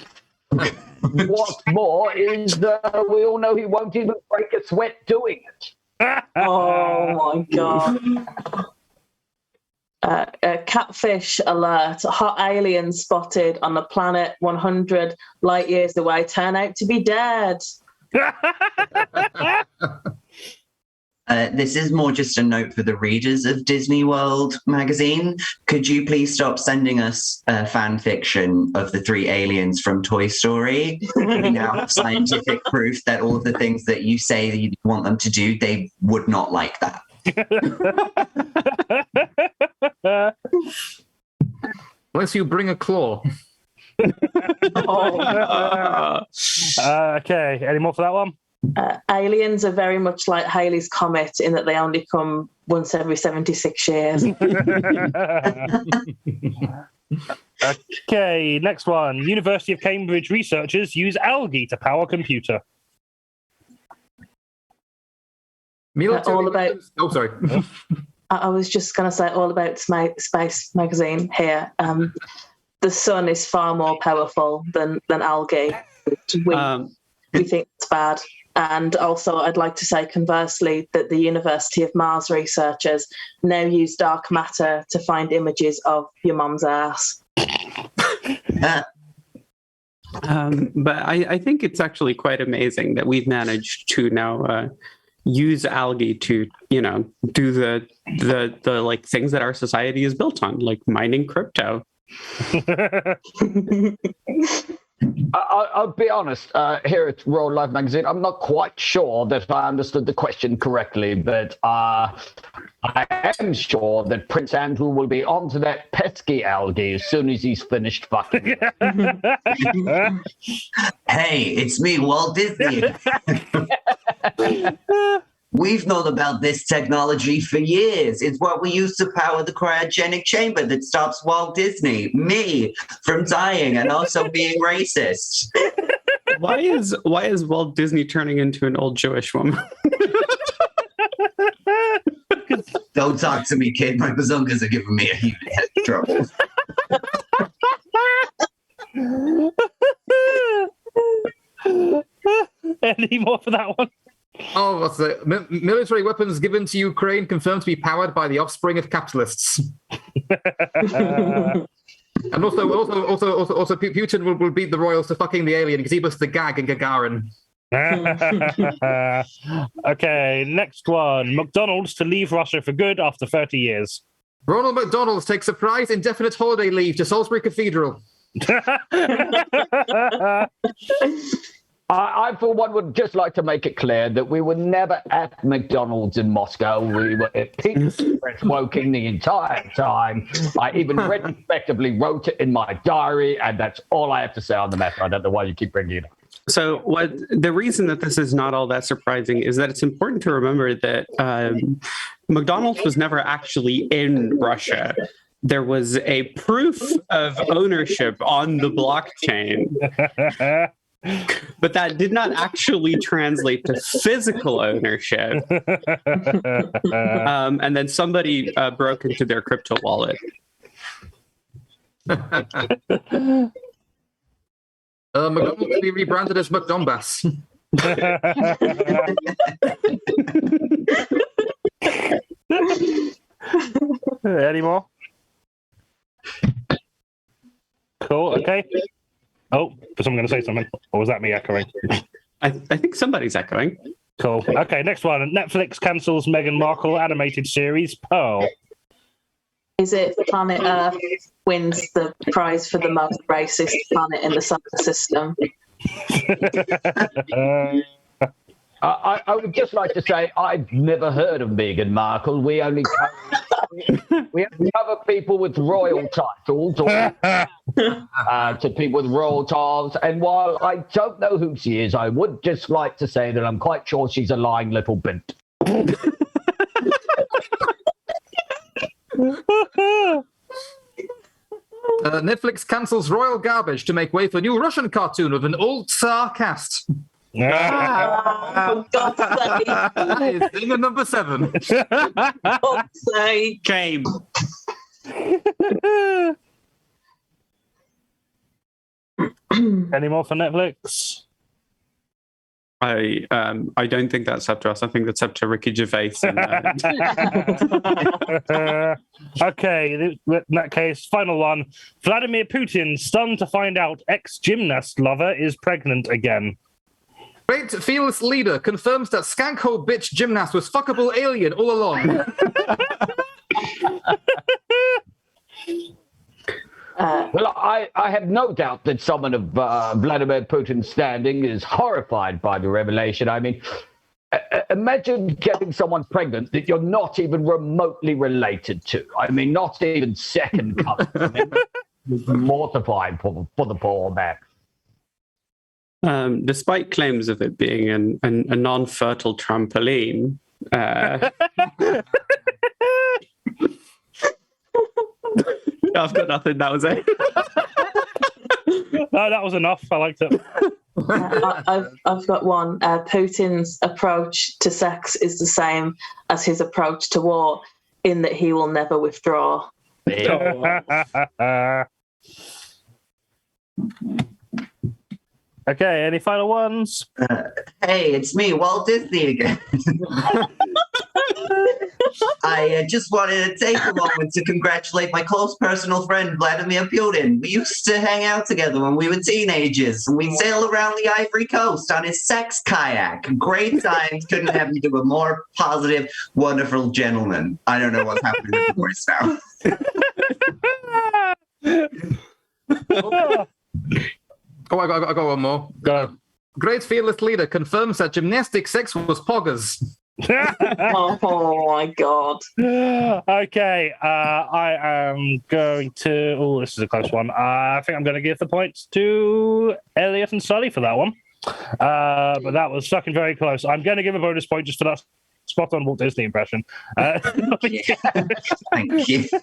What's more is we all know he won't even break a sweat doing it. Oh my god. Catfish alert. Hot aliens spotted on a planet 100 light years away turn out to be dead. This is more just a note for the readers of Disney World magazine. Could you please stop sending us fan fiction of the 3 aliens from Toy Story? We now have scientific proof that all of the things that you say that you want them to do, they would not like that. Unless you bring a claw. Okay, any more for that one? Aliens are very much like Halley's Comet in that they only come once every 76 years. Okay, next one. University of Cambridge researchers use algae to power computer. All about. Oh, sorry. I was just going to say all about Space Magazine here. The sun is far more powerful than algae. We think it's bad. And also, I'd like to say conversely that the University of Mars researchers now use dark matter to find images of your mum's ass. But I think it's actually quite amazing that we've managed to now use algae to, do the like things that our society is built on, like mining crypto. I'll be honest, here at Royal Life Magazine, I'm not quite sure that I understood the question correctly, but I am sure that Prince Andrew will be onto that pesky algae as soon as he's finished fucking. Hey, it's me, Walt Disney. We've known about this technology for years. It's what we use to power the cryogenic chamber that stops Walt Disney, me, from dying and also being racist. Why is Walt Disney turning into an old Jewish woman? Don't talk to me, kid. My bazungas are giving me a huge head trouble. Any more for that one? Oh, what's it? Military weapons given to Ukraine confirmed to be powered by the offspring of capitalists. And also, Putin will beat the royals to fucking the alien because he was the gag in Gagarin. Okay, next one. McDonald's to leave Russia for good after 30 years. Ronald McDonald's takes surprise indefinite holiday leave to Salisbury Cathedral. I, for one, would just like to make it clear that we were never at McDonald's in Moscow. We were at Pizza Woking the entire time. I even retrospectively wrote it in my diary, and that's all I have to say on the matter. I don't know why you keep bringing it up. So the reason that this is not all that surprising is that it's important to remember that McDonald's was never actually in Russia. There was a proof of ownership on the blockchain. But that did not actually translate to physical ownership. And then somebody broke into their crypto wallet. McDonald's will be rebranded as McDonbass. Any more? Cool. Okay. Oh, someone going to say something, or was that me echoing? I think somebody's echoing. Cool. Okay, next one. Netflix cancels Meghan Markle animated series Pearl. Is it Planet Earth wins the prize for the most racist planet in the solar system? I would just like to say I've never heard of Meghan Markle. We only cover people with royal titles or to people with royal titles. And while I don't know who she is, I would just like to say that I'm quite sure she's a lying little bit. Netflix cancels Royal Garbage to make way for a new Russian cartoon with an alt-Tsar cast. For God's sake. That is thing at number 7. God's sake. Shame. Any more for Netflix? I don't think that's up to us. I think that's up to Ricky Gervais. And, Okay, in that case, final one. Vladimir Putin stunned to find out ex-gymnast lover is pregnant again. Great fearless leader confirms that skankhole bitch gymnast was fuckable alien all along. Well, I have no doubt that someone of Vladimir Putin's standing is horrified by the revelation. I mean, imagine getting someone pregnant that you're not even remotely related to. I mean, not even second cousin. I mean, it's mortifying for the poor man. despite claims of it being a non-fertile trampoline, I've got nothing. That was it. No, that was enough. I liked it. I've got one. Putin's approach to sex is the same as his approach to war, in that he will never withdraw. Okay, any final ones? Hey, it's me, Walt Disney again. I just wanted to take a moment to congratulate my close personal friend, Vladimir Putin. We used to hang out together when we were teenagers, and we'd sail around the Ivory Coast on his sex kayak. Great times. Couldn't have him do a more positive, wonderful gentleman. I don't know what's happening with the voice now. Oh, I got one more. Go. Great fearless leader confirms that gymnastic sex was poggers. Oh my god. Okay, I am going to. Oh, this is a close one. I think I'm going to give the points to Elliot and Sully for that one. But that was fucking very close. I'm going to give a bonus point just for that spot on Walt Disney impression. Thank you. So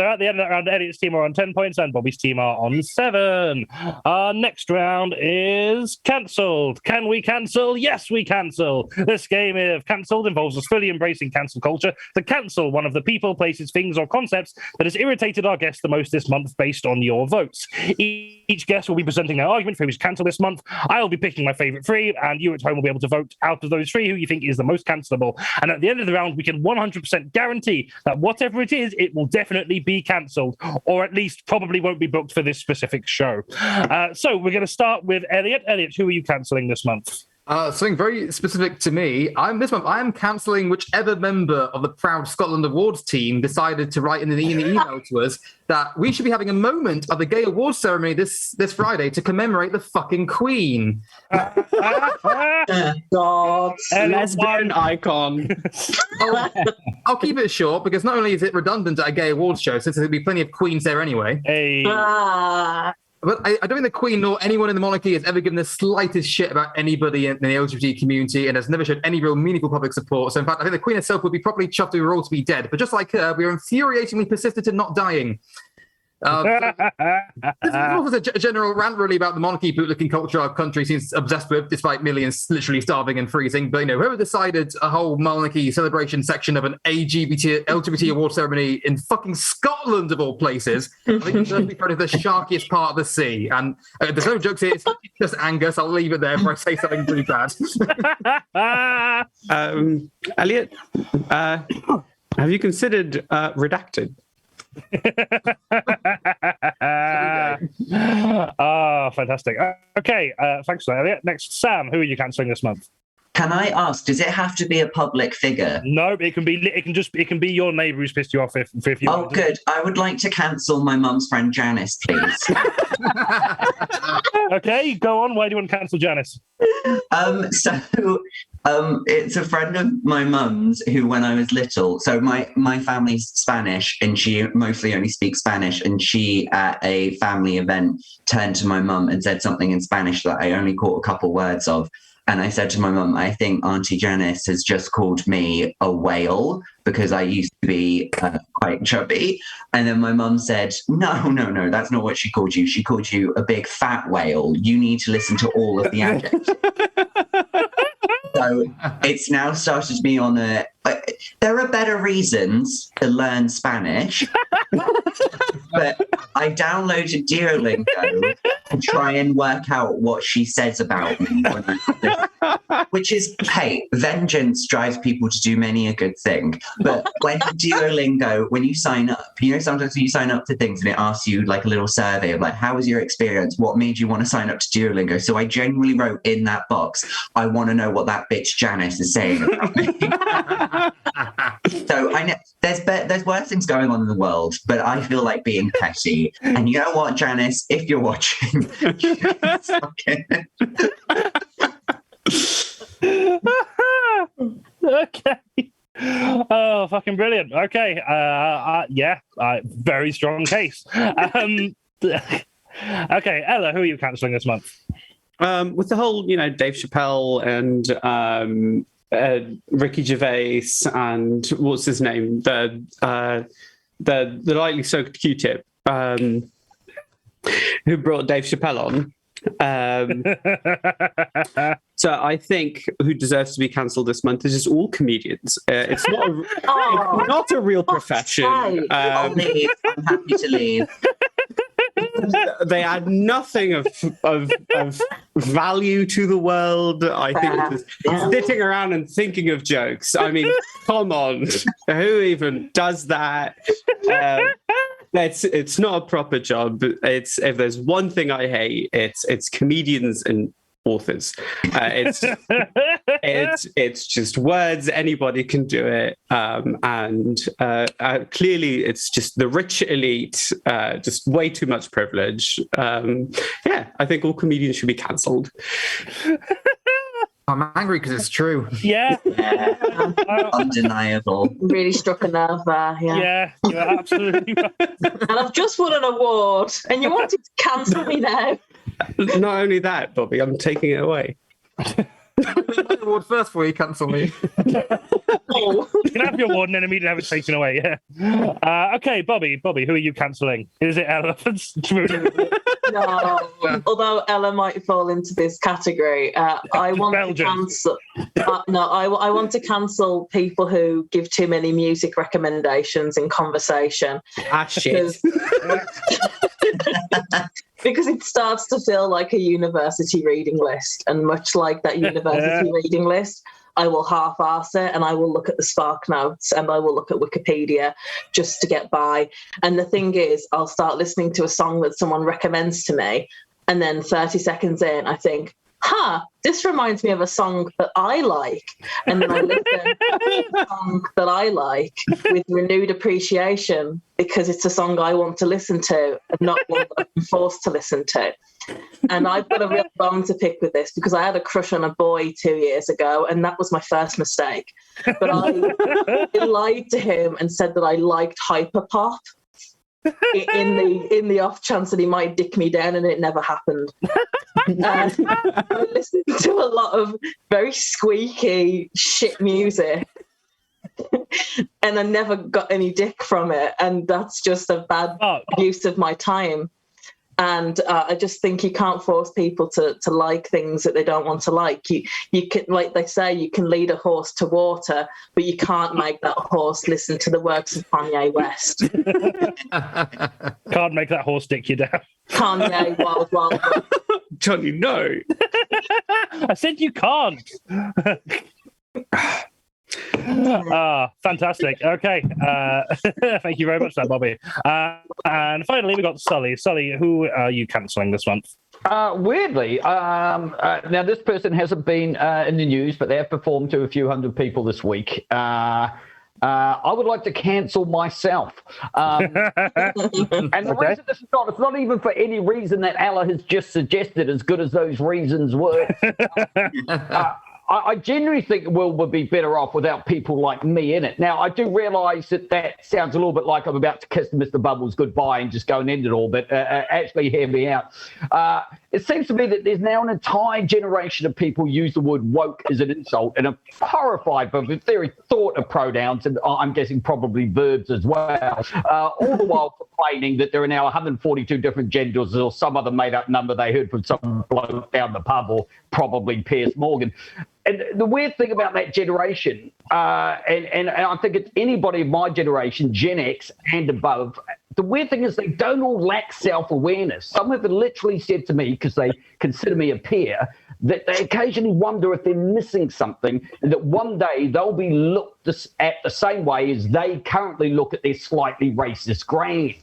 at the end of that round, Elliot's team are on 10 points and Bobby's team are on 7. Our next round is cancelled. Can we cancel? Yes, we cancel. This game of cancelled involves us fully embracing cancel culture to cancel one of the people, places, things, or concepts that has irritated our guests the most this month based on your votes. Each guest will be presenting their argument for who is cancelled this month. I'll be picking my favourite 3, and you at home will be able to vote out of those 3 who you think is the most cancelable. And at the end of the round, we can 100% guarantee that whatever it is, it will definitely be cancelled, or at least probably won't be booked for this specific show. So we're going to start with Elliot. Elliot, who are you cancelling this month? Something very specific to me. This month I am cancelling whichever member of the Proud Scotland Awards team decided to write in the email to us that we should be having a moment of the gay awards ceremony this Friday to commemorate the fucking Queen. God. Lesbian icon. I'll keep it short because not only is it redundant at a gay awards show, since there'll be plenty of queens there anyway. Hey. But I don't think the Queen nor anyone in the monarchy has ever given the slightest shit about anybody in the LGBT community and has never showed any real meaningful public support. So in fact, I think the Queen herself would be properly chuffed if we were all to be dead. But just like her, we are infuriatingly persistent in not dying. This was a general rant really about the monarchy bootlicking culture our country seems obsessed with, despite millions literally starving and freezing. But whoever decided a whole monarchy celebration section of an LGBT award ceremony in fucking Scotland of all places, I think it's certainly probably the sharkiest part of the sea. And there's no jokes here. It's just Angus. I'll leave it there before I say something really bad. Elliot, have you considered Redacted? Fantastic. Okay, thanks for that, Elliot. Next, Sam, who are you cancelling this month? Can I ask, does it have to be a public figure? No, it can be your neighbour who's pissed you off if you Oh, good. I would like to cancel my mum's friend Janice, please. Okay, go on. Why do you want to cancel Janice? It's a friend of my mum's who, when I was little, so my family's Spanish and she mostly only speaks Spanish, and she at a family event turned to my mum and said something in Spanish that I only caught a couple words of. And I said to my mum, I think Auntie Janice has just called me a whale because I used to be quite chubby. And then my mum said, no, that's not what she called you. She called you a big fat whale. You need to listen to all of the adjectives. So it's now started me on a... there are better reasons to learn Spanish, but I downloaded Duolingo to try and work out what she says about me. Which is, hey, vengeance drives people to do many a good thing. But when Duolingo, when you sign up, sometimes you sign up to things and it asks you like a little survey of like, how was your experience? What made you want to sign up to Duolingo? So I genuinely wrote in that box, I want to know what that bitch Janice is saying about me. So I know there's worse things going on in the world, but I feel like being petty. And you know what, Janice, if you're watching, Okay. Oh, fucking brilliant. Okay. Very strong case. Okay, Ella, who are you cancelling this month? With the whole, Dave Chappelle and Ricky Gervais and what's his name, the lightly soaked Q-tip, who brought Dave Chappelle on. So I think who deserves to be cancelled this month is just all comedians. It's not a real profession. I'll leave. I'm happy to leave. They add nothing of value to the world. I think it's just sitting around and thinking of jokes. I mean, come on, who even does that? It's not a proper job. If there's one thing I hate, it's comedians and authors. It's just words. Anybody can do it, and clearly it's just the rich elite. Just way too much privilege. I think all comedians should be cancelled. I'm angry because it's true. Yeah. Undeniable. Really struck a nerve there. Yeah, you're absolutely right. And I've just won an award, and you wanted to cancel me now. Not only that, Bobby, I'm taking it away. My award first before you cancel me. Oh. You can have your award and then immediately have it taken away. Yeah. Okay, Bobby, who are you cancelling? Is it elephants? No. Although Ella might fall into this category, I want Belgium. to cancel. I want to cancel people who give too many music recommendations in conversation. Shit. Because it starts to feel like a university reading list, and much like that university reading list, I will half-arse it and I will look at the Spark Notes and I will look at Wikipedia just to get by. And the thing is, I'll start listening to a song that someone recommends to me, and then 30 seconds in, I think, this reminds me of a song that I like. And then I listen to a song that I like with renewed appreciation because it's a song I want to listen to and not one that I'm forced to listen to. And I've got a real bone to pick with this because I had a crush on a boy 2 years ago, and that was my first mistake. But I lied to him and said that I liked hyperpop in the off chance that he might dick me down, and it never happened. I listened to a lot of very squeaky shit music and I never got any dick from it, and that's just a bad use of my time. And I just think you can't force people to like things that they don't want to like. You can, like they say, you can lead a horse to water, but you can't make that horse listen to the works of Kanye West. Can't make that horse stick you down. Kanye, Wild Wild. Johnny, no. I said you can't. Fantastic. Okay. Thank you very much for that, Bobby. And finally, we got Sully. Sully, who are you cancelling this month? Weirdly, now this person hasn't been in the news, but they have performed to a few hundred people this week. I would like to cancel myself. And the reason this is not, it's not even for any reason that Ella has just suggested, as good as those reasons were. I genuinely think the world would be better off without people like me in it. Now, I do realise that sounds a little bit like I'm about to kiss Mr. Bubbles goodbye and just go and end it all, but actually hear me out. It seems to me that there's now an entire generation of people use the word woke as an insult and are horrified by the very thought of pronouns, and I'm guessing probably verbs as well, all the while complaining that there are now 142 different genders or some other made-up number they heard from some bloke down the pub, or probably Piers Morgan. And the weird thing about that generation, and I think it's anybody of my generation, Gen X and above, the weird thing is they don't all lack self-awareness. Some have literally said to me, because they consider me a peer, that they occasionally wonder if they're missing something, and that one day they'll be looked at the same way as they currently look at their slightly racist grand.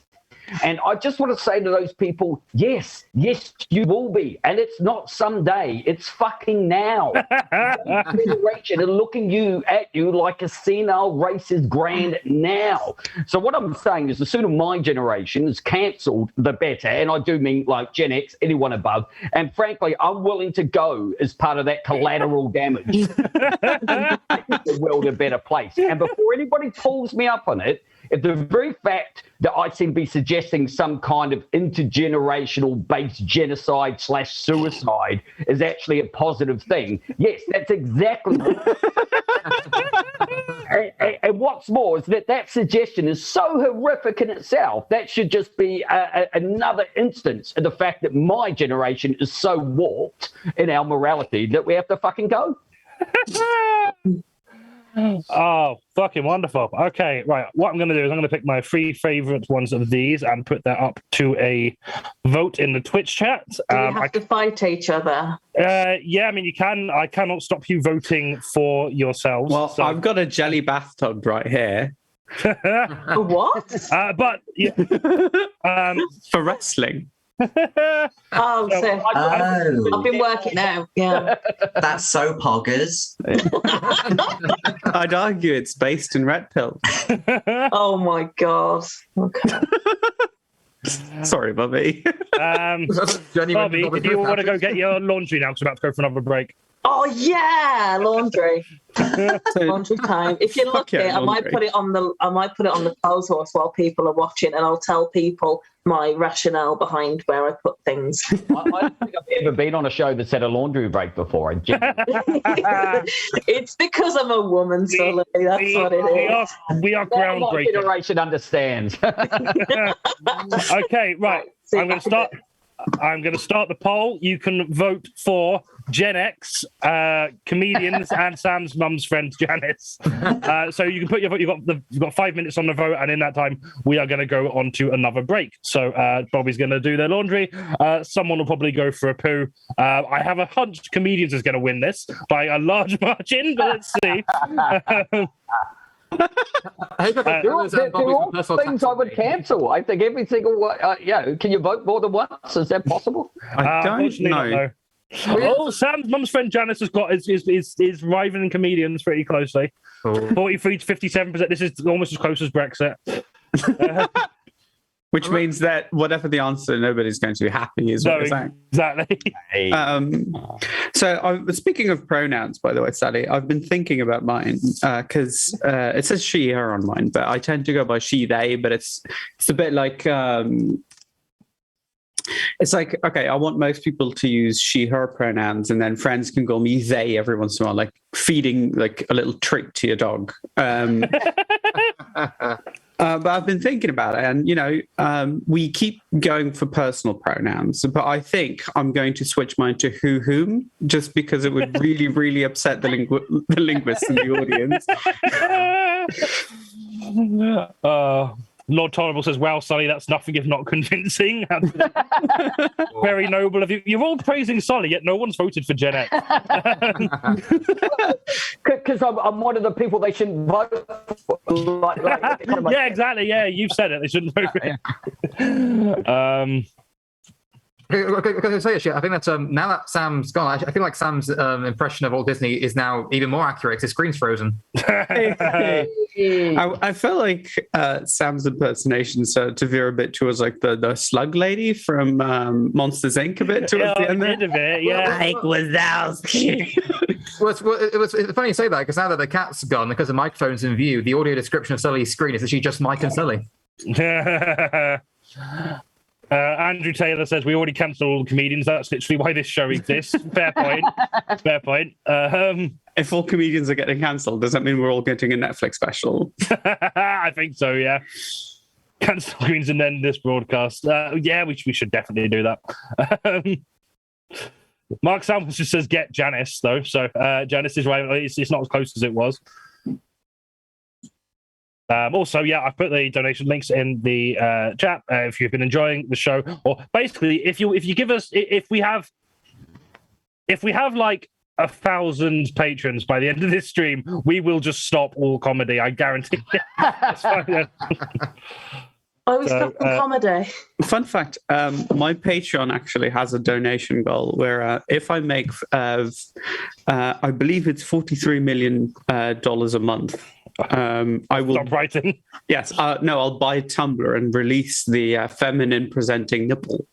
And I just want to say to those people, yes, you will be. And it's not someday, it's fucking now. Generation are looking at you like a senile racist grand now. So what I'm saying is the sooner my generation is cancelled, the better. And I do mean like Gen X, anyone above. And frankly, I'm willing to go as part of that collateral damage. Make the world a better place. And before anybody pulls me up on it, if the very fact that I seem to be suggesting some kind of intergenerational based genocide / suicide is actually a positive thing, yes, that's exactly and what's more is that suggestion is so horrific in itself. That should just be another instance of the fact that my generation is so warped in our morality that we have to fucking go. Oh, fucking wonderful. Okay, right. What I'm going to do is I'm going to pick my 3 favorite ones of these and put that up to a vote in the Twitch chat. Do you have to fight each other? Yeah, I mean, you can. I cannot stop you voting for yourselves. Well, so. I've got a jelly bathtub right here. What? But yeah, for wrestling. I've been working out. Yeah, that's so poggers. I'd argue it's based in red pill. Oh my god. Okay. Sorry, Bobby. Bobby, do you want to go get your laundry now? Because we're about to go for another break. Oh yeah, laundry. Laundry time. If you're lucky, I might put it on the clothes horse while people are watching, and I'll tell people my rationale behind where I put things. I don't think I've ever been on a show that's had a laundry break before. It's because I'm a woman, Sully. That's what it is. We are groundbreaking. My generation understands. Okay, right. I'm going to start the poll. You can vote for Gen X, comedians, and Sam's mum's friend Janice. So you can put your vote. You've got 5 minutes on the vote, and in that time, we are going to go on to another break. So Bobby's going to do their laundry. Someone will probably go for a poo. I have a hunch comedians is going to win this by a large margin, but let's see. They're all things I would cancel. I think every single one. Can you vote more than once? Is that possible? I don't know. Oh, Sam's mum's friend Janice has got is rivaling comedians pretty closely. 43 to 57%. This is almost as close as Brexit. Which means that whatever the answer, nobody's going to be happy, is what you're saying. Exactly. So, speaking of pronouns, by the way, Sally, I've been thinking about mine because it says she, her on mine, but I tend to go by she, they, but it's a bit like... it's like, okay, I want most people to use she, her pronouns, and then friends can call me they every once in a while, like feeding like a little treat to your dog. But I've been thinking about it, and we keep going for personal pronouns, but I think I'm going to switch mine to who whom, just because it would really, really upset the linguists in the audience. Lord Tolerable says, "Wow, Sully, that's nothing if not convincing." Very noble of you. You're all praising Sully, yet no one's voted for Gen X. Because I'm one of the people they shouldn't vote for. Yeah, exactly. Yeah, you've said it. They shouldn't vote for it. Okay, so actually, I think that now that Sam's gone, I feel like Sam's impression of Walt Disney is now even more accurate because his screen's frozen. I felt like Sam's impersonation started to veer a bit towards like the slug lady from Monsters Inc. a bit towards the end of it, yeah. Mike Wazowski. It's funny you say that because now that the cat's gone, because the microphone's in view, the audio description of Sully's screen is actually just Mike and Sully. Andrew Taylor says we already cancelled all the comedians. That's literally why this show exists. Fair point. Fair point. If all comedians are getting cancelled, does that mean we're all getting a Netflix special? I think so. Yeah. Cancel comedians and then this broadcast. Yeah, we should definitely do that. Mark Samuels just says get Janice though. So Janice is right. It's not as close as it was. Also, yeah, I've put the donation links in the chat if you've been enjoying the show, or basically if you give us if we have like 1,000 patrons by the end of this stream, we will just stop all comedy. I guarantee. That's fine. I was stuck on comedy. Fun fact, my Patreon actually has a donation goal where if I make, I believe it's $43 million a month, I will... Stop writing. Yes, no, I'll buy Tumblr and release the feminine presenting nipple.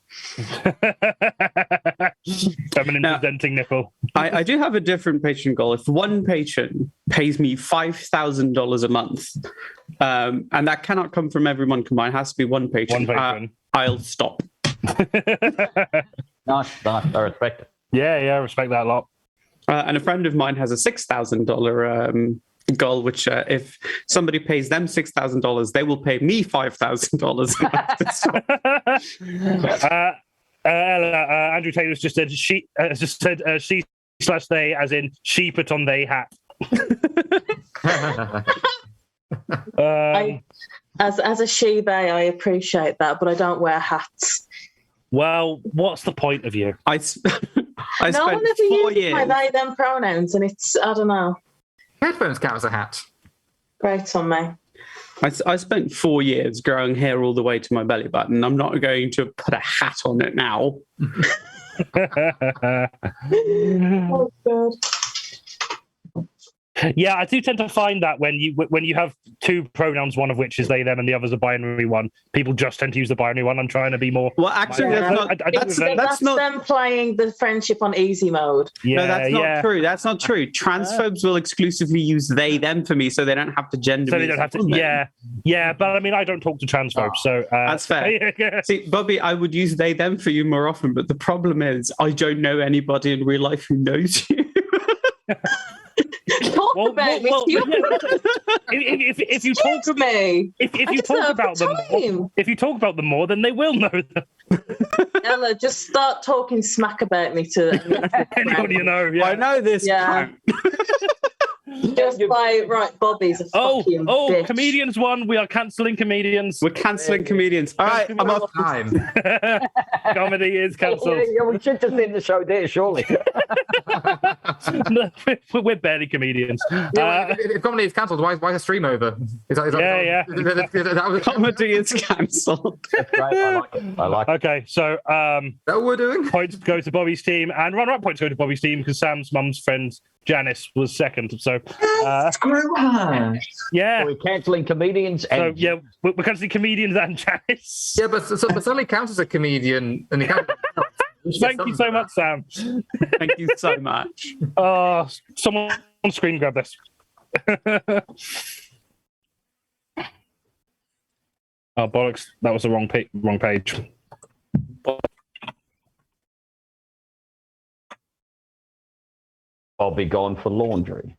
Presenting nipple. I do have a different patron goal. If one patron pays me $5,000 a month, and that cannot come from everyone combined, it has to be one patron. I'll stop. Nice. I respect it. Yeah, I respect that a lot. And a friend of mine has a $6,000 goal, which if somebody pays them $6,000, they will pay me $5,000. Andrew Taylor's just said she /they, as in she put on they hat. As a she they, I appreciate that, but I don't wear hats. Well, what's the point of you? I no spent one ever 4 uses years. my they them pronouns, and it's I don't know. Headphones count as a hat. Great on me. I spent 4 years growing hair all the way to my belly button. I'm not going to put a hat on it now. Oh, God. Yeah, I do tend to find that when you have two pronouns, one of which is they them and the other's a binary one, people just tend to use the binary one. I'm trying to be more. Well, actually, that's not them playing the friendship on easy mode. Yeah, no, that's not true. That's not true. Transphobes will exclusively use they them for me, so they don't have to gender. So they don't have to. Yeah. But I mean, I don't talk to transphobes, so that's fair. See, Bobby, I would use they them for you more often, but the problem is I don't know anybody in real life who knows you. Talk about me. If you talk about me, if you talk about them, if you talk about them more, then they will know them. Ella, just start talking smack about me to anyone you know. Yeah. I know this. Yeah. Just by Bobby's a fucking bitch. Comedians won. We are cancelling comedians. We're cancelling comedians. All right, I'm off time. Comedy is cancelled. Yeah, we should just end the show there, surely. We're barely comedians. If comedy is cancelled, why is the stream over? Comedy is cancelled. That's great. I like it. Okay, so that what we're doing? points go to Bobby's team, and runner-up points go to Bobby's team because Sam's mum's friend Janice was second. So screw her. Yeah, we're cancelling comedians. And so yeah, we're cancelling comedians and Janice. Yeah, but Sully counts as a comedian, and he can't. Thank you so much, Sam. Thank you so much. Someone on screen grab this. Oh bollocks! That was the wrong page. I'll be gone for laundry.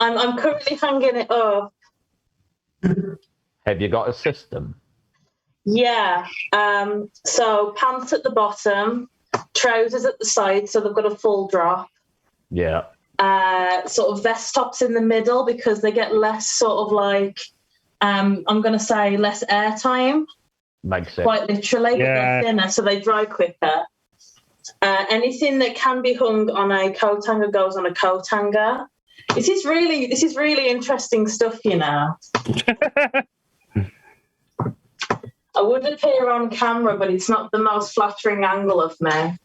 I'm currently hanging it up. Have you got a system? Yeah. So pants at the bottom, trousers at the side, so they've got a full drop. Yeah. Sort of vest tops in the middle because they get less sort of like, I'm going to say less airtime. Makes sense. Quite literally, but Yeah. they're thinner, so they dry quicker. Anything that can be hung on a coat hanger goes on a coat hanger. This is really interesting stuff, you know. I would appear on camera, but it's not the most flattering angle of me.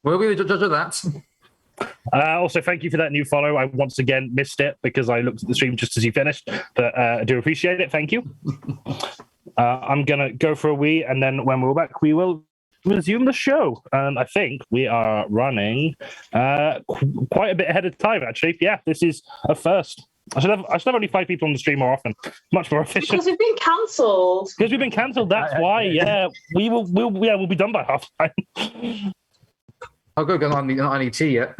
We'll be the judge of that. Also, thank you for that new follow. I once again missed it because I looked at the stream just as you finished, but I do appreciate it. Thank you. I'm going to go for a wee, and then when we're back, we will resume the show. And I think we are running quite a bit ahead of time, actually. Yeah, this is a first. I should have only 5 people on the stream more often. Much more efficient. Because we've been cancelled. Because we've been cancelled, that's why. Yeah, we'll be done by half time. I'll go get on any tea yet.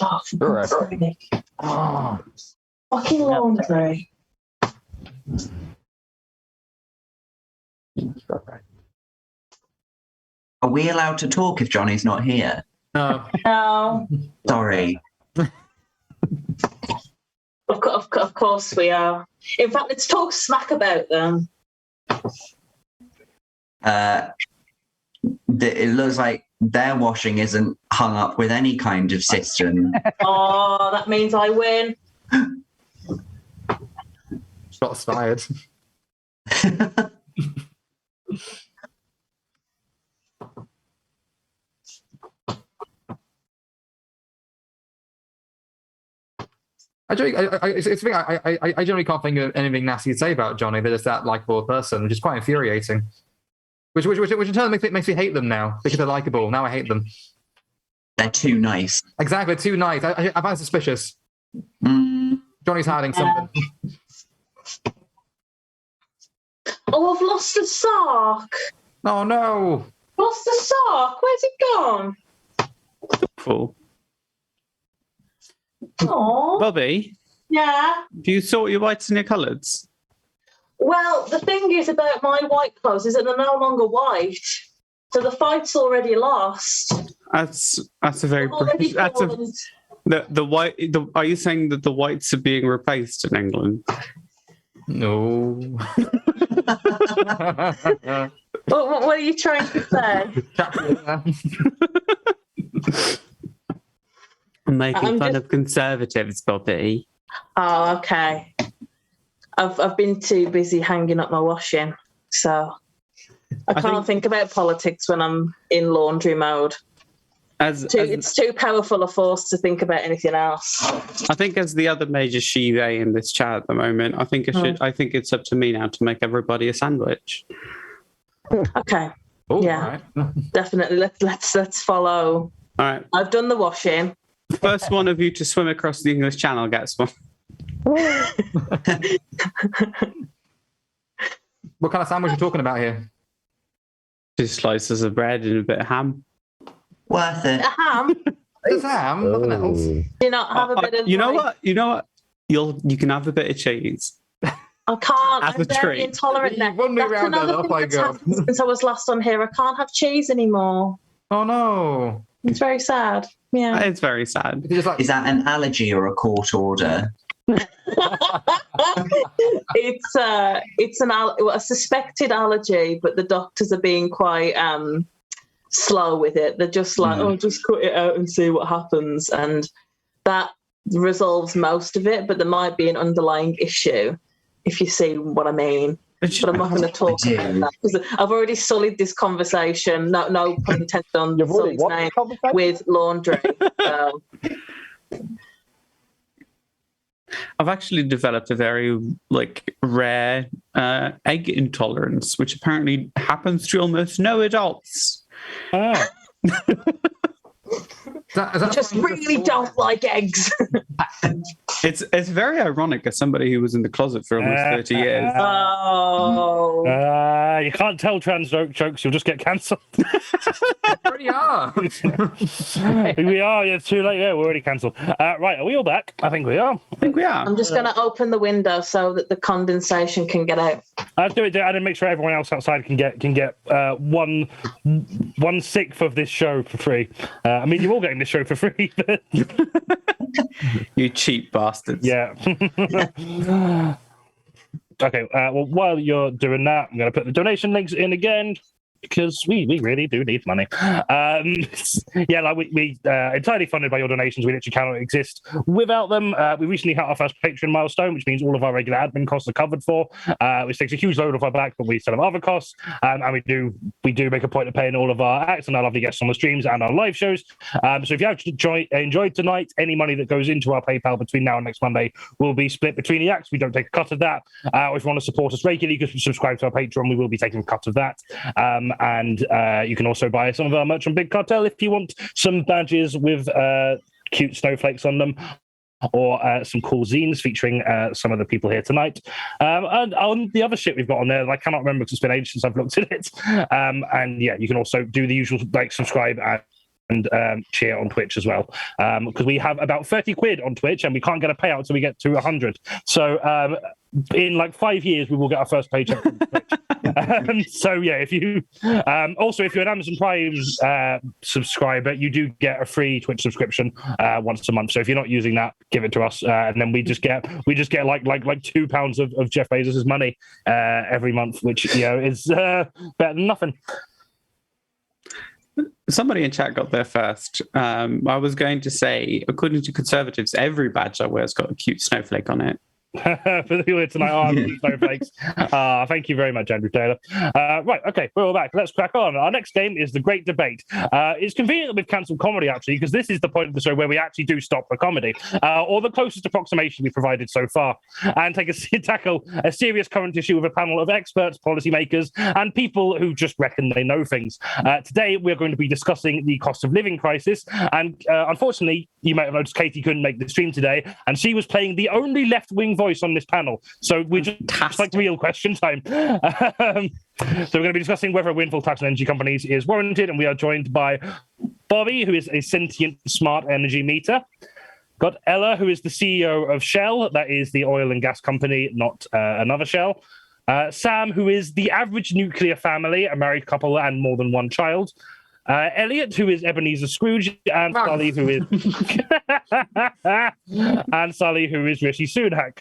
Oh, for Sure. God's sake. Oh, Fucking laundry. Are we allowed to talk if Johnny's not here? No. No, Sorry. of course we are. In fact, let's talk smack about them. It looks like their washing isn't hung up with any kind of system. Oh, that means I win. Shots fired. I generally can't think of anything nasty to say about Johnny. They're just that likable person, which is quite infuriating. Which in turn makes me hate them now because they're likable. Now I hate them. They're too nice. Exactly, too nice. I find it suspicious. Mm. Johnny's hiding something. Oh, I've lost the sock. Oh no! Lost the sock. Where's it gone? Cool. Oh, Bobby, yeah. do you sort your whites and your colours? Well, the thing is about my white clothes is that they're no longer white. So the fight's already lost. That's a very They've already that's a fallen. the white. Are you saying that the whites are being replaced in England? No. What are you trying to say? I'm making I'm fun just- of conservatives, Bobby. Oh, okay. I've been too busy hanging up my washing, so I can't think about politics when I'm in laundry mode. It's too powerful a force to think about anything else. I think as the other major she-they in this chat at the moment, I think I think it's up to me now to make everybody a sandwich. Okay, Oh, Yeah. right. definitely. Let's follow. All right, I've done the washing. first one of you to swim across the English Channel gets one. What kind of sandwich are we talking about here? 2 slices of bread and a bit of ham. Worth it. A ham? It's ham, nothing else. Do you not have a bit of? You know like- what? You can have a bit of cheese. I can't. As I'm a very treat. intolerant You now. run me That's round and another off thing I that's go. happened since I was last on here. I can't have cheese anymore. Oh no. It's very sad. Yeah. It's very sad. It's just like, Is that an allergy or a court order? it's a suspected allergy, but the doctors are being quite slow with it. They're just like, oh, just cut it out and see what happens, and that resolves most of it. But there might be an underlying issue, if you see what I mean. But I'm not going to talk I do. about that because I've already sullied this conversation. No pun intended on You've already Sully's what name conversation? with laundry. So. I've actually developed a very rare egg intolerance, which apparently happens to almost no adults. Ah. I just really don't like eggs. It's very ironic as somebody who was in the closet for almost 30 years. Oh. You can't tell trans jokes, you'll just get cancelled. already are. We are, yeah, it's too late, yeah, we're already cancelled. Right, are we all back? I think we are. I think we are. I'm just going to open the window so that the condensation can get out. Do it, and then make sure everyone else outside can get 1/6 of this show for free. I mean, you're all getting this show for free, but You cheap bastards. yeah. Okay, well, while you're doing that, I'm going to put the donation links in again, because we really do need money. Yeah, like we entirely funded by your donations. We literally cannot exist without them. We recently hit our first Patreon milestone, which means all of our regular admin costs are covered for, which takes a huge load off our back, but we still have other costs. And we do make a point of paying all of our acts and our lovely guests on the streams and our live shows. So if you have enjoyed tonight, any money that goes into our PayPal between now and next Monday will be split between the acts. We don't take a cut of that. If you want to support us regularly, because you subscribe to our Patreon, we will be taking a cut of that. And you can also buy some of our merch on Big Cartel if you want some badges with cute snowflakes on them, or some cool zines featuring some of the people here tonight. And on the other shit we've got on there, I cannot remember because it's been ages since I've looked at it. And yeah, you can also do the usual, like, subscribe and cheer on Twitch as well, because we have about 30 quid on Twitch and we can't get a payout until we get to 100. So in like 5 years we will get our first paycheck from Twitch. So yeah, if you also, if you're an Amazon Prime subscriber, you do get a free Twitch subscription once a month. So if you're not using that, give it to us, and then we just get like £2 of Jeff Bezos's money every month, which, you know, is better than nothing. Somebody in chat got there first. I was going to say, according to conservatives, every badge I wear has got a cute snowflake on it. For the here tonight, snowflakes. Thank you very much, Andrew Taylor. Right, okay, we're all back. Let's crack on. Our next game is The Great Debate. It's convenient that we've cancelled comedy, actually, because this is the point of the show where we actually do stop the comedy, or the closest approximation we've provided so far, and tackle a serious current issue with a panel of experts, policymakers, and people who just reckon they know things. Today, we're going to be discussing the cost of living crisis, and unfortunately, you might have noticed Katie couldn't make the stream today, and she was playing the only left-wing voice on this panel. So we just like real question time. So we're going to be discussing whether a windfall tax on energy companies is warranted, and we are joined by Bobby, who is a sentient smart energy meter. Got Ella, who is the CEO of Shell. That is the oil and gas company, not another Shell. Sam, who is the average nuclear family, a married couple and more than one child. Elliot, who is Ebenezer Scrooge, and Sully, who is Rishi Sunak.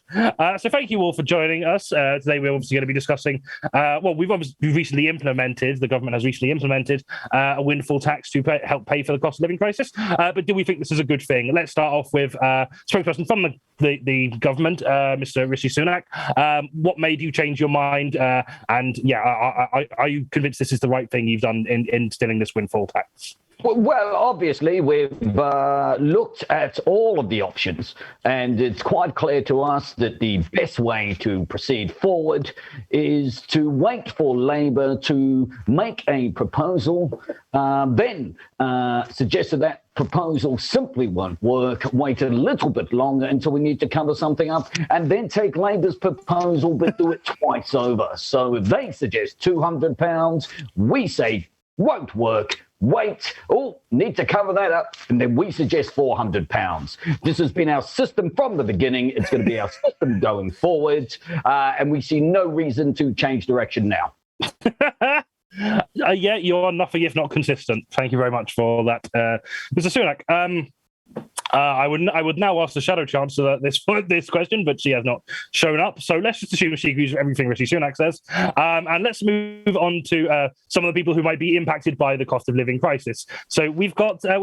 So thank you all for joining us. Today we're obviously going to be discussing, we've recently implemented, the government has recently implemented a windfall tax to help pay for the cost of living crisis. But do we think this is a good thing? Let's start off with spokesperson from the government, Mr. Rishi Sunak. What made you change your mind? And yeah, are you convinced this is the right thing you've done in instilling this windfall tax? Well, obviously, we've looked at all of the options, and it's quite clear to us that the best way to proceed forward is to wait for Labour to make a proposal, then suggest that proposal simply won't work, wait a little bit longer until we need to cover something up, and then take Labour's proposal but do it twice over. So if they suggest £200, we say won't work. Wait, need to cover that up, and then we suggest £400. This has been our system from the beginning. It's going to be our system going forward, and we see no reason to change direction now. Yeah, you are nothing if not consistent. Thank you very much for that, Mr. Sunak. I would now ask the Shadow Chancellor this question, but she has not shown up. So let's just assume she agrees with everything Rishi Sunak says. And let's move on to some of the people who might be impacted by the cost of living crisis. So we're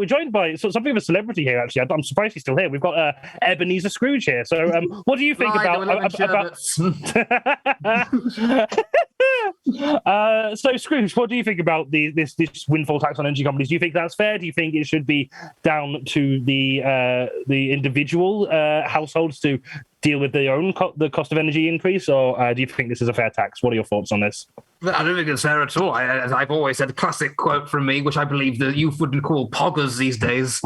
joined by something of a celebrity here, actually. I'm surprised he's still here. We've got Ebenezer Scrooge here. So what do you think so Scrooge, what do you think about this windfall tax on energy companies? Do you think that's fair? Do you think it should be down to the individual households to deal with their own the cost of energy increase, or do you think this is a fair tax? What are your thoughts on this? I don't think it's fair at all. As I've always said, a classic quote from me, which I believe the youth wouldn't call poggers these days.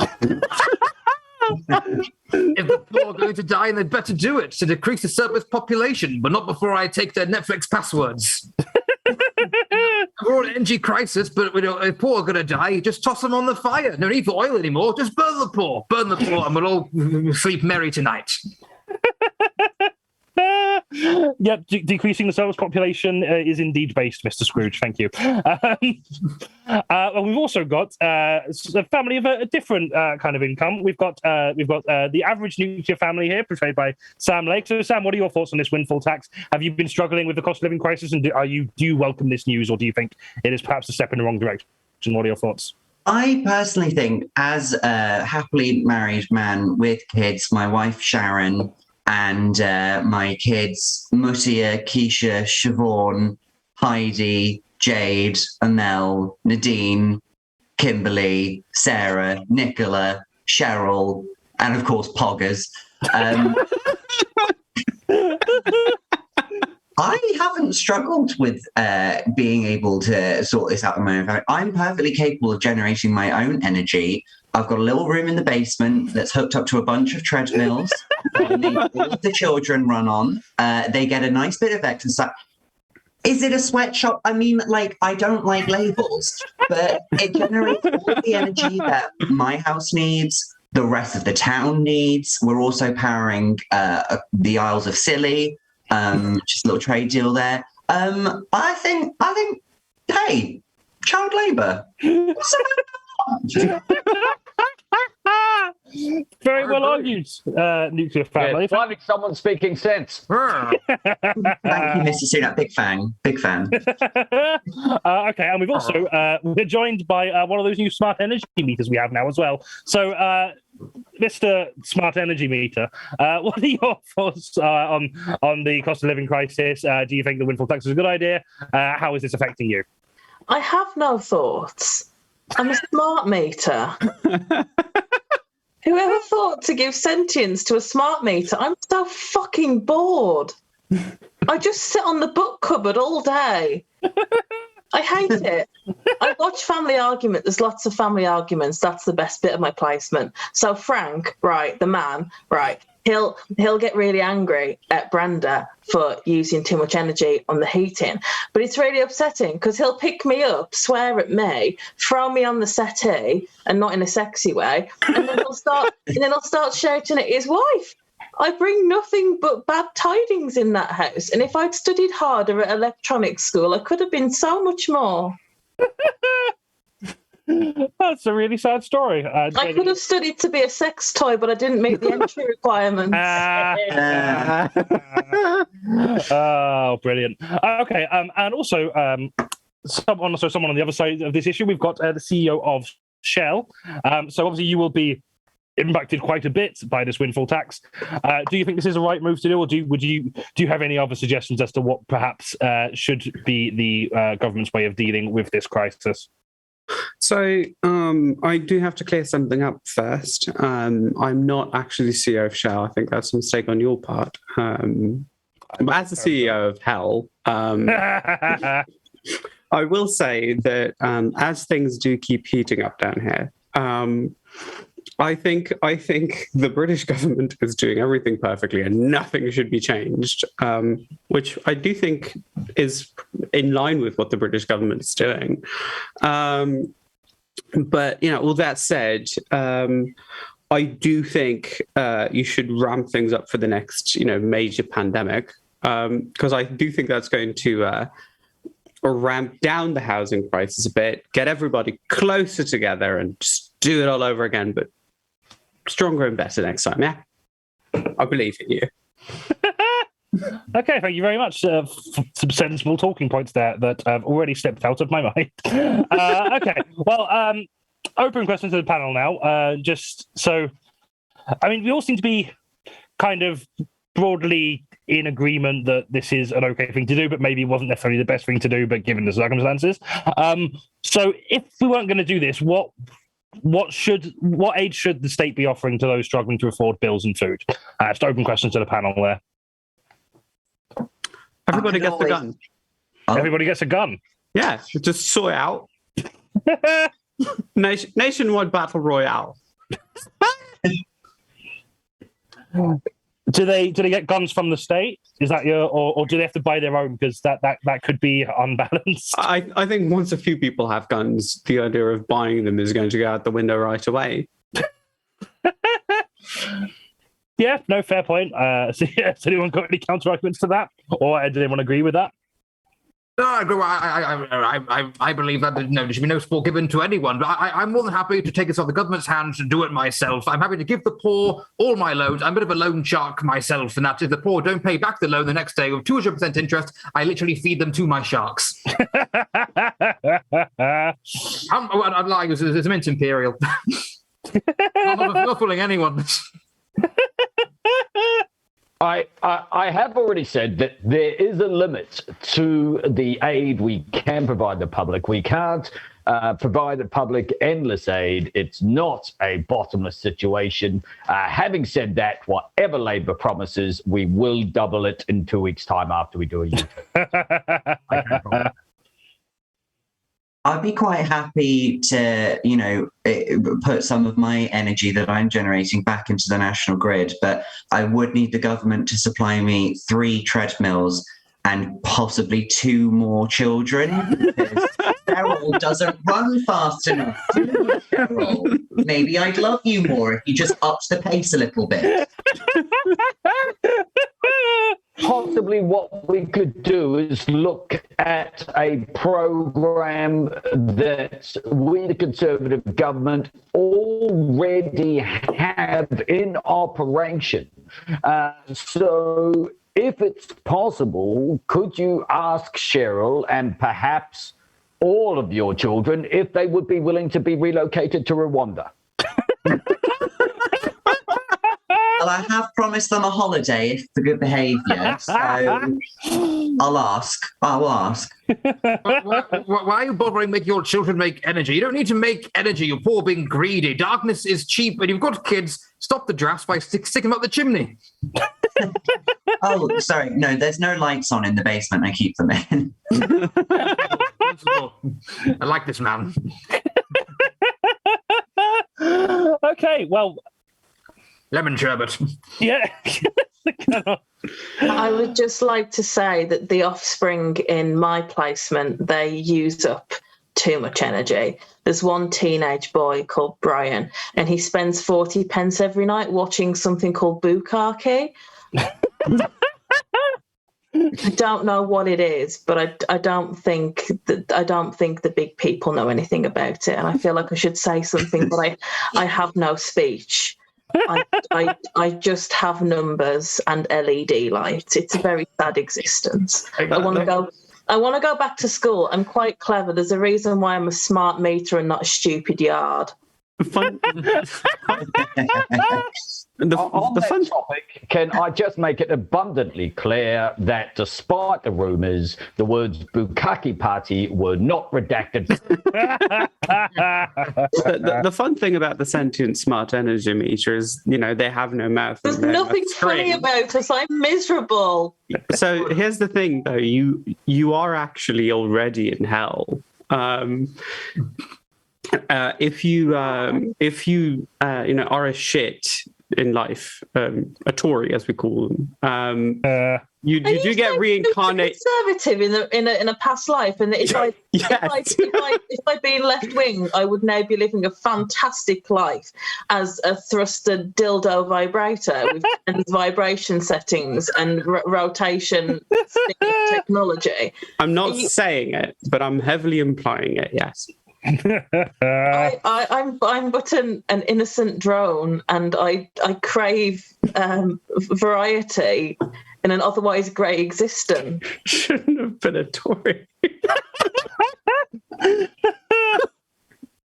If the poor are going to die, they'd better do it to decrease the surplus population, but not before I take their Netflix passwords. We're in an energy crisis, but if poor are going to die, just toss them on the fire. No need for oil anymore. Just burn the poor, and we'll all sleep merry tonight. Yep, decreasing the surplus population is indeed based, Mr. Scrooge. Thank you. Well, we've also got a family of a different kind of income. We've got the average nuclear family here, portrayed by Sam Lake. So, Sam, what are your thoughts on this windfall tax? Have you been struggling with the cost of living crisis, and do you welcome this news, or do you think it is perhaps a step in the wrong direction? What are your thoughts? I personally think, as a happily married man with kids, my wife Sharon, and my kids, Mutia, Keisha, Siobhan, Heidi, Jade, Amel, Nadine, Kimberly, Sarah, Nicola, Cheryl, and of course, Poggers. I haven't struggled with being able to sort this out on my own. I'm perfectly capable of generating my own energy. I've got a little room in the basement that's hooked up to a bunch of treadmills. All of the children run on. They get a nice bit of exercise. Is it a sweatshop? I mean, I don't like labels, but it generates all the energy that my house needs, the rest of the town needs. We're also powering the Isles of Scilly, just a little trade deal there. I think, hey, child labour. Very well argued, nuclear family. Yeah, finally, someone speaking sense. Thank you, Mr. Sunak. Big fan. Okay, and we've also we're joined by one of those new smart energy meters we have now as well. So, Mr. Smart Energy Meter, what are your thoughts on the cost of living crisis? Do you think the windfall tax is a good idea? How is this affecting you? I have no thoughts. I'm a smart meter. Whoever thought to give sentience to a smart meter? I'm so fucking bored. I just sit on the book cupboard all day. I hate it. I watch Family Argument. There's lots of family arguments. That's the best bit of my placement. So Frank, right, the man, right, he'll get really angry at Brenda for using too much energy on the heating. But it's really upsetting because he'll pick me up, swear at me, throw me on the settee, and not in a sexy way, and then he'll start shouting at his wife. I bring nothing but bad tidings in that house. And if I'd studied harder at electronics school, I could have been so much more. That's a really sad story. I could have studied to be a sex toy, but I didn't meet the entry requirements. Oh, brilliant. Okay, and also someone on the other side of this issue, we've got the CEO of Shell. So obviously you will be impacted quite a bit by this windfall tax. Do you think this is the right move to do, or do you have any other suggestions as to what perhaps should be the government's way of dealing with this crisis? So I do have to clear something up first. I'm not actually the CEO of Shell. I think that's a mistake on your part. But as the CEO of Hell, I will say that as things do keep heating up down here, I think the British government is doing everything perfectly and nothing should be changed, which I do think is in line with what the British government is doing. But, all that said, I do think you should ramp things up for the next, major pandemic, because I do think that's going to ramp down the housing prices a bit, get everybody closer together and just do it all over again, but stronger and better next time, yeah? I believe in you. Okay, thank you very much. Some sensible talking points there that have already slipped out of my mind. Okay, well, open question to the panel now. Just so, we all seem to be kind of broadly in agreement that this is an okay thing to do, but maybe it wasn't necessarily the best thing to do, but given the circumstances. So if we weren't going to do this, what aid should the state be offering to those struggling to afford bills and food? Just open questions to the panel there. Everybody gets the gun. Everybody gets a gun. Yeah, just sort it out. Nationwide battle royale. Do they get guns from the state? Is that or do they have to buy their own? Because that could be unbalanced. I think once a few people have guns, the idea of buying them is going to go out the window right away. Yeah, no, fair point. So has anyone got any counter arguments to that, or do anyone agree with that? No, I believe that there should be no support given to anyone. But I'm more than happy to take this off the government's hands and do it myself. I'm happy to give the poor all my loans. I'm a bit of a loan shark myself, and that if the poor don't pay back the loan the next day with 200% interest, I literally feed them to my sharks. I'm lying. It's a mint imperial. I'm not fooling anyone. I have already said that there is a limit to the aid we can provide the public. We can't provide the public endless aid. It's not a bottomless situation. Having said that, whatever Labor promises, we will double it in 2 weeks' time after we do a U-turn. I can't promise. I'd be quite happy to, put some of my energy that I'm generating back into the national grid, but I would need the government to supply me 3 treadmills and possibly 2 more children, because Cheryl doesn't run fast enough. Cheryl, maybe I'd love you more if you just upped the pace a little bit. Possibly what we could do is look at a program that we, the Conservative government, already have in operation. So if it's possible, could you ask Cheryl and perhaps all of your children if they would be willing to be relocated to Rwanda? Well, I have promised them a holiday if for good behaviour, so I'll ask. Why are you bothering making your children make energy? You don't need to make energy. You're poor being greedy. Darkness is cheap, and you've got kids. Stop the drafts by sticking them up the chimney. Oh, sorry. No, there's no lights on in the basement. I keep them in. I like this man. Okay, well... Lemon sherbet. Yeah. I would just like to say that the offspring in my placement, they use up too much energy. There's one teenage boy called Brian, and he spends 40 pence every night watching something called Bukkake. I don't know what it is, but I don't think the big people know anything about it, and I feel like I should say something, but I have no speech. I just have numbers and LED lights. It's a very sad existence. I want to go back to school. I'm quite clever. There's a reason why I'm a smart meter and not a stupid yard. On that topic, can I just make it abundantly clear that despite the rumours, the words Bukkake Party were not redacted. The fun thing about the sentient smart energy meter is, they have no mouth. There's nothing funny about us. I'm miserable. So here's the thing, though. You are actually already in hell. If you are a shit in life, a Tory as we call them, you do get reincarnated. Conservative in a past life, and if I'd been left wing, I would now be living a fantastic life as a thruster dildo vibrator with vibration settings and rotation technology. I'm not saying it, but I'm heavily implying it. Yes. I'm but an innocent drone, and I crave variety in an otherwise grey existence. Shouldn't have been a Tory.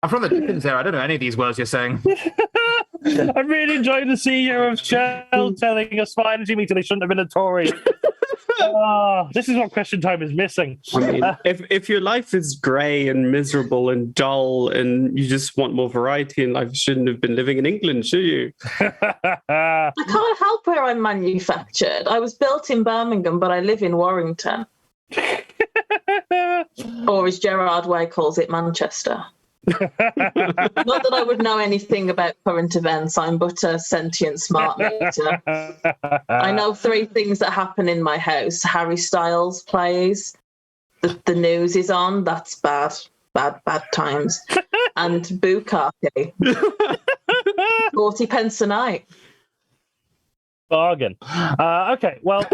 I'm from the Dickens era. I don't know any of these words you're saying. I'm really enjoying the CEO of Shell telling us fine Jimmy till he shouldn't have been a Tory. This is what Question Time is missing. I mean, if your life is grey and miserable and dull and you just want more variety in life, you shouldn't have been living in England, should you? I can't help where I'm manufactured. I was built in Birmingham, but I live in Warrington. Or as Gerard Way calls it, Manchester. Not that I would know anything about current events. I'm but a sentient smart meter. I know 3 things that happen in my house. Harry Styles plays. The news is on. That's bad times. And Bukkake. 40 pence a night. Bargain. Okay, well,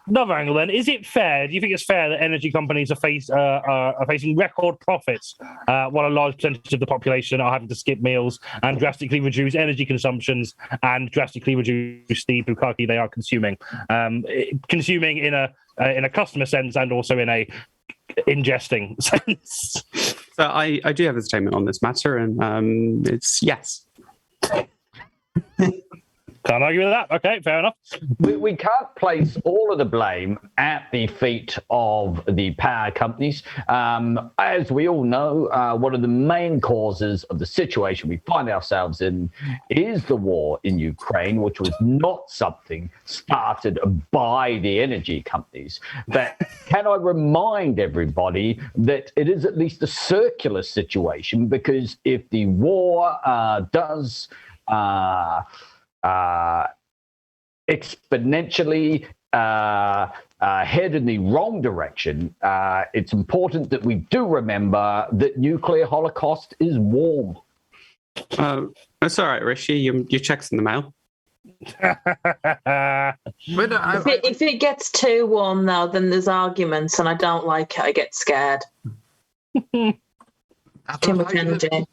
another angle then. Is it fair? Do you think it's fair that energy companies are facing record profits while a large percentage of the population are having to skip meals and drastically reduce energy consumptions and drastically reduce the bukkake they are consuming? Consuming in a customer sense and also in a ingesting sense. So I do have a statement on this matter, and it's yes. Can't argue with that. Okay, fair enough. We can't place all of the blame at the feet of the power companies. As we all know, one of the main causes of the situation we find ourselves in is the war in Ukraine, which was not something started by the energy companies. But can I remind everybody that it is at least a circular situation, because if the war does exponentially head in the wrong direction, it's important that we do remember that nuclear holocaust is warm. That's all right, Rishi. Your check's in the mail. If it gets too warm now, then there's arguments, and I don't like it. I get scared. Too much energy.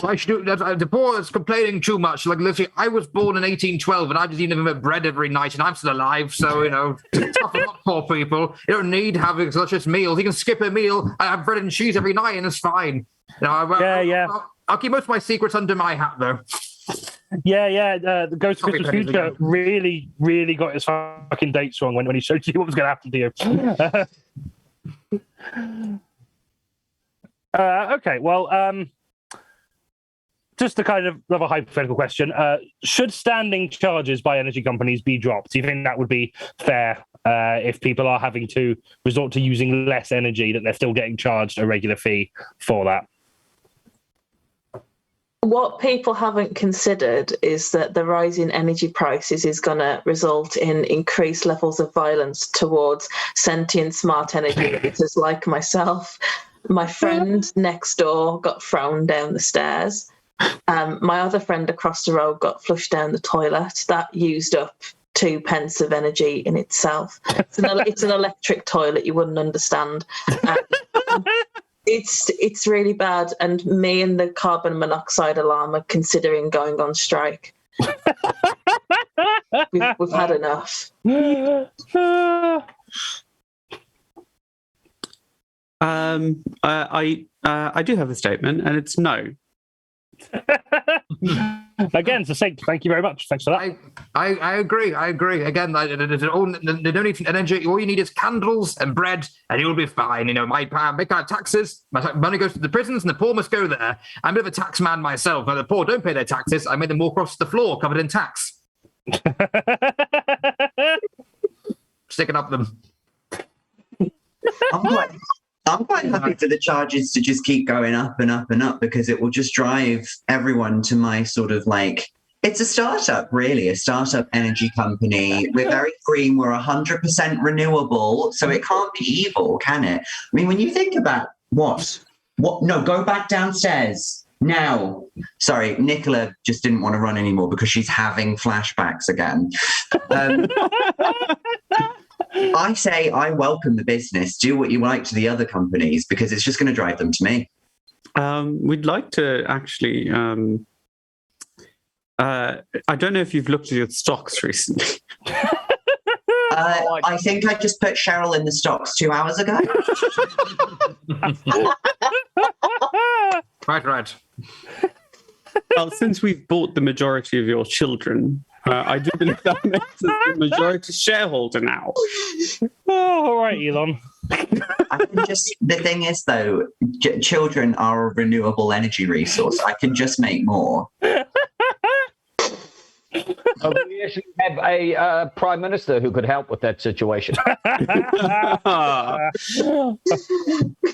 Why should the poor is complaining too much? Like, literally, I was born in 1812 and I just eat nothing but bread every night and I'm still alive. So, toughen up, poor people. You don't need having such as meals. You can skip a meal. I have bread and cheese every night and it's fine. I'll keep most of my secrets under my hat, though. The Ghost of Christmas Future really, really got his fucking dates wrong when he showed you what was going to happen to you. Okay, well, just a kind of a hypothetical question. Should standing charges by energy companies be dropped? Do you think that would be fair if people are having to resort to using less energy, that they're still getting charged a regular fee for that? What people haven't considered is that the rise in energy prices is going to result in increased levels of violence towards sentient smart energy meters like myself. My friend next door got thrown down the stairs. My other friend across the road got flushed down the toilet. That used up 2 pence of energy in itself. It's an electric toilet, you wouldn't understand. It's really bad, and me and the carbon monoxide alarm are considering going on strike. We've had enough. I do have a statement, and it's no. Again, succinct. Thank you very much. Thanks for that. I agree. Again, they don't need energy. All you need is candles and bread, and you'll be fine. My taxes, my money goes to the prisons, and the poor must go there. I'm a bit of a tax man myself. Now, the poor don't pay their taxes. I made them walk across the floor covered in tax. Sticking up them. I'm quite happy for the charges to just keep going up and up and up, because it will just drive everyone to my sort of it's a startup, really, a startup energy company. We're very green. We're 100% renewable. So it can't be evil, can it? I mean, when you think about what? No, go back downstairs now. Sorry, Nicola just didn't want to run anymore because she's having flashbacks again. I say I welcome the business. Do what you like to the other companies, because it's just going to drive them to me. We'd like to actually... I don't know if you've looked at your stocks recently. I think I just put Cheryl in the stocks 2 hours ago. Right. Well, since we've bought the majority of your children... I do believe that makes us the majority shareholder now. Oh, all right, Elon. The thing is, though, children are a renewable energy resource. I can just make more. We actually have a prime minister who could help with that situation.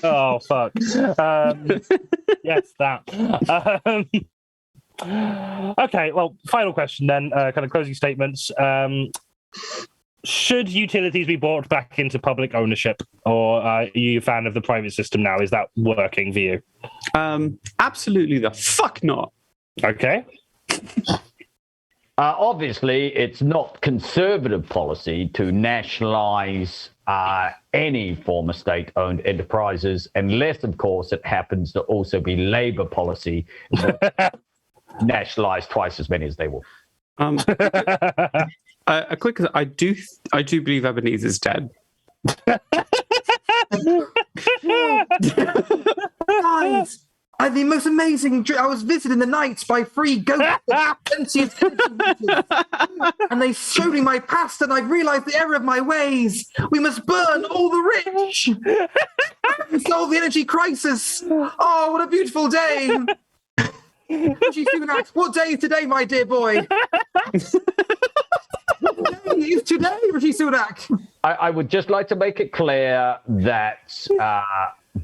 Oh fuck. Yes, that. Okay, well, final question then. Kind of closing statements. Should utilities be brought back into public ownership, or are you a fan of the private system now? Is that working for you? Absolutely the fuck not. Okay. Obviously, it's not conservative policy to nationalize any form of state-owned enterprises, unless, of course, it happens to also be Labour policy to nationalize twice as many as they will. A quick, I do believe Ebenezer's dead. Guys, I had the most amazing I was visited in the night by 3 ghosts of sentient energy, and they showed me my past, and I realized the error of my ways. We must burn all the rich and solve the energy crisis. Oh, what a beautiful day. Rishi Sunak, what day is today, my dear boy? What day is today, Rishi Sunak? I would just like to make it clear that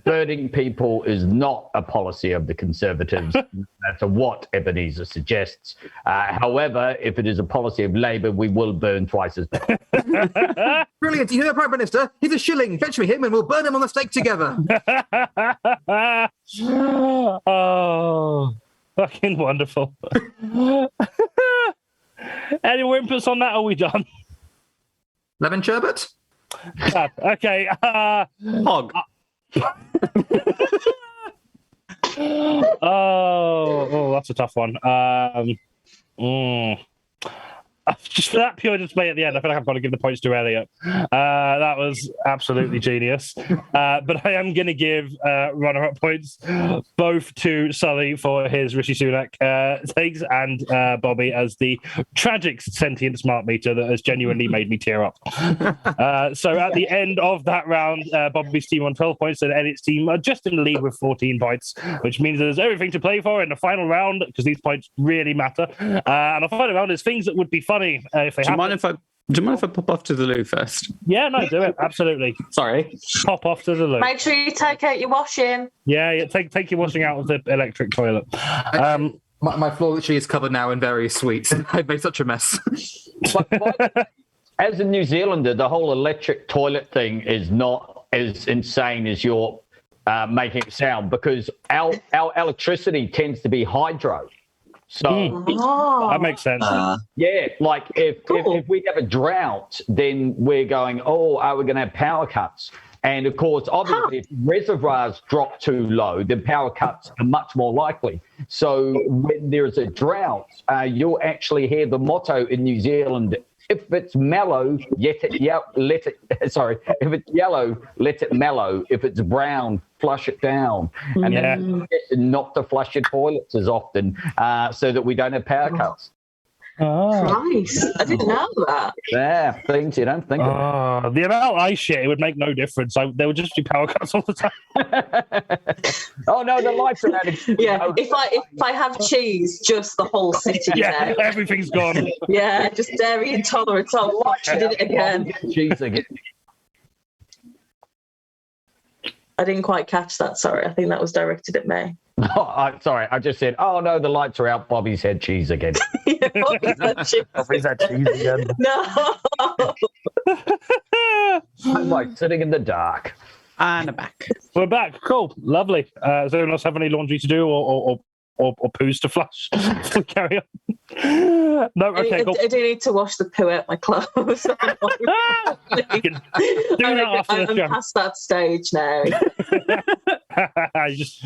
burning people is not a policy of the Conservatives, no matter what Ebenezer suggests. However, if it is a policy of Labour, we will burn twice as many. Brilliant. You hear that, Prime Minister? Here's a shilling. Fetch me him and we'll burn him on the stake together. Oh, fucking wonderful. Any more inputs on that? Or are we done? Lemon sherbet? Okay. Hog. Oh, that's a tough one. Just for that pure display at the end, I feel like I've got to give the points to Elliot. That was absolutely genius. But I am going to give runner-up points both to Sully for his Rishi Sunak takes and Bobby as the tragic sentient smart meter that has genuinely made me tear up. So at the end of that round, Bobby's team on 12 points and Elliot's team are just in the lead with 14 points, which means there's everything to play for in the final round because these points really matter. And the final round is things that would be funny if they happen. Do you mind if I pop off to the loo first? Yeah, no, do it. Absolutely. Sorry. Pop off to the loo. Make sure you take out your washing. Yeah, take your washing out of the electric toilet. My floor literally is covered now in various sweets. I've made such a mess. But as a New Zealander, the whole electric toilet thing is not as insane as you're making it sound, because our electricity tends to be hydro. So that makes sense. yeah, like if we have a drought, then we're going, oh, are we going to have power cuts? And of course, obviously, if reservoirs drop too low, then power cuts are much more likely. So when there's a drought, you'll actually hear the motto in New Zealand: if it's mellow, if it's yellow, let it mellow. If it's brown, flush it down. And then not to flush your toilets as often, so that we don't have power cuts. Oh. Nice. I didn't know that. Yeah, things you don't think of. The amount I shit, it would make no difference. There would just be power cuts all the time. Oh no, the lights are out. Yeah, if I have cheese, just the whole city. Yeah, everything's gone. Yeah, just dairy intolerance. Oh, fuck, she did it again. Cheese again. I didn't quite catch that. Sorry, I think that was directed at me. Oh, sorry, I just said, oh no, the lights are out. Bobby's had cheese again. Yeah, Bobby's had cheese again. No. I'm like sitting in the dark. And I'm back. We're back. Cool. Lovely. Does anyone else have any laundry to do or poos to flush? We carry on. No, okay, cool. I do need to wash the poo out my clothes. You can do that after the show. I'm past that stage now. You just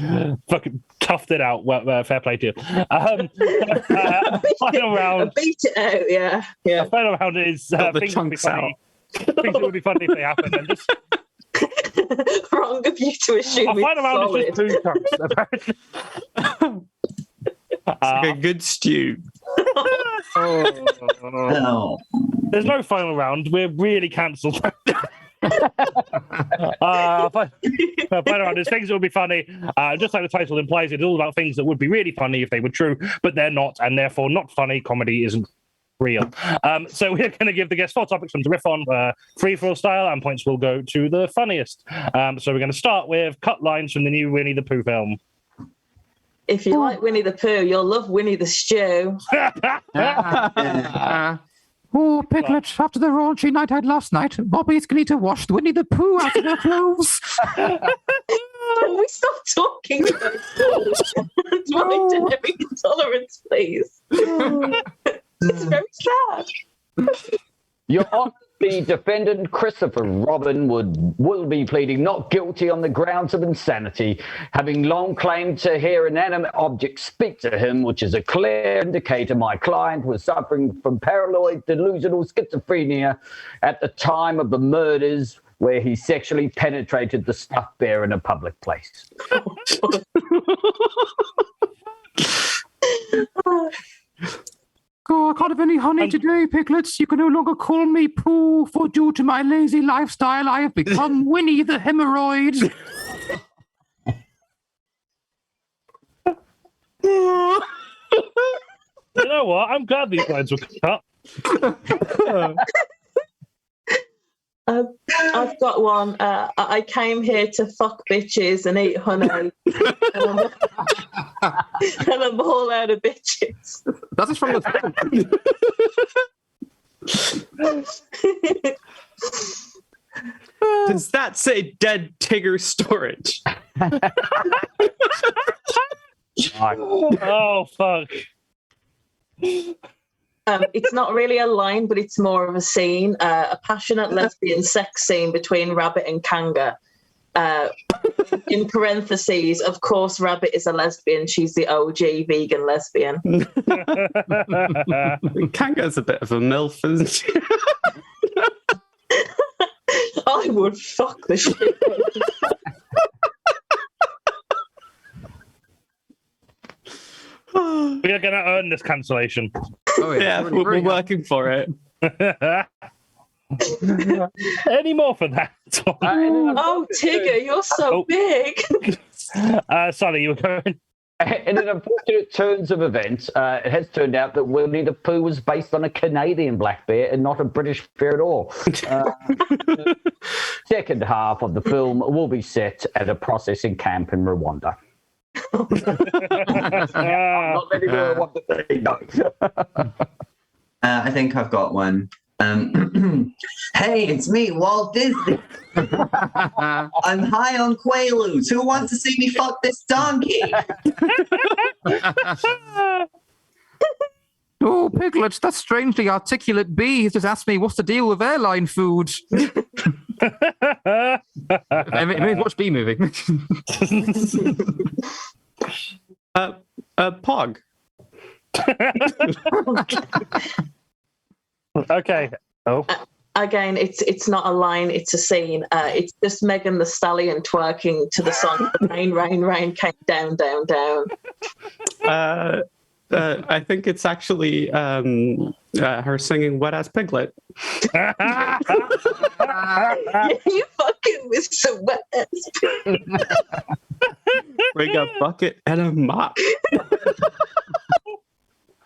fucking toughed it out. Well, fair play to you. Final round. I beat it out, yeah. The final round is Got the things that would be chunks funny. Things that would be funny if they happen. And just Wrong of you to assume our final round is solid. just poo chunks. Apparently. It's like a good stew. Oh. There's no final round. We're really cancelled. Final round is things that would be funny. Just like the title implies, it's all about things that would be really funny if they were true, but they're not, and therefore not funny. Comedy isn't real. So we're going to give the guests 4 topics to riff on, free-for-all style, and points will go to the funniest. So we're going to start with cut lines from the new Winnie the Pooh film. If you like Winnie the Pooh, you'll love Winnie the Stew. Oh, Piglet, after the raunchy night I had last night, Bobby's going to need to wash Winnie the Pooh out of her clothes. Can we stop talking about my intolerance, please? It's very sad. Your Honor, the defendant Christopher Robin will be pleading not guilty on the grounds of insanity, having long claimed to hear inanimate objects speak to him, which is a clear indicator my client was suffering from paranoid delusional schizophrenia at the time of the murders, where he sexually penetrated the stuffed bear in a public place. Oh, I can't have any honey today, Piglets. You can no longer call me Pooh, for due to my lazy lifestyle, I have become Winnie the Hemorrhoid. You know what? I'm glad these lines were cut. I've got one. I came here to fuck bitches and eat honey. And I'm all out of bitches. That is from the film. Does that say dead Tigger storage? Oh, fuck. It's not really a line, but it's more of a scene, a passionate lesbian sex scene between Rabbit and Kanga. In parentheses, of course, Rabbit is a lesbian. She's the OG vegan lesbian. Kanga's a bit of a MILF, isn't she? I would fuck the shit out of her. We are going to earn this cancellation. Oh, Yeah, we're working for it. Any more for that? Oh, Tigger, you're so big. Sonny, you were going. In an unfortunate turns of events, it has turned out that Winnie the Pooh was based on a Canadian black bear and not a British bear at all. The second half of the film will be set at a processing camp in Rwanda. Not letting Rwanda say no. I think I've got one. Hey, it's me, Walt Disney. I'm high on Quaaludes. Who wants to see me fuck this donkey? Oh, Piglet, that strangely articulate bee has just asked me what's the deal with airline food. I mean, watch B movie. Pog. Okay. Oh. Again, it's not a line, it's a scene. It's just Megan the Stallion twerking to the song Rain, Rain, Rain came down, down, down. I think it's actually her singing Wet Ass Piglet. Yeah, you fucking with some wet ass. Bring a bucket and a mop.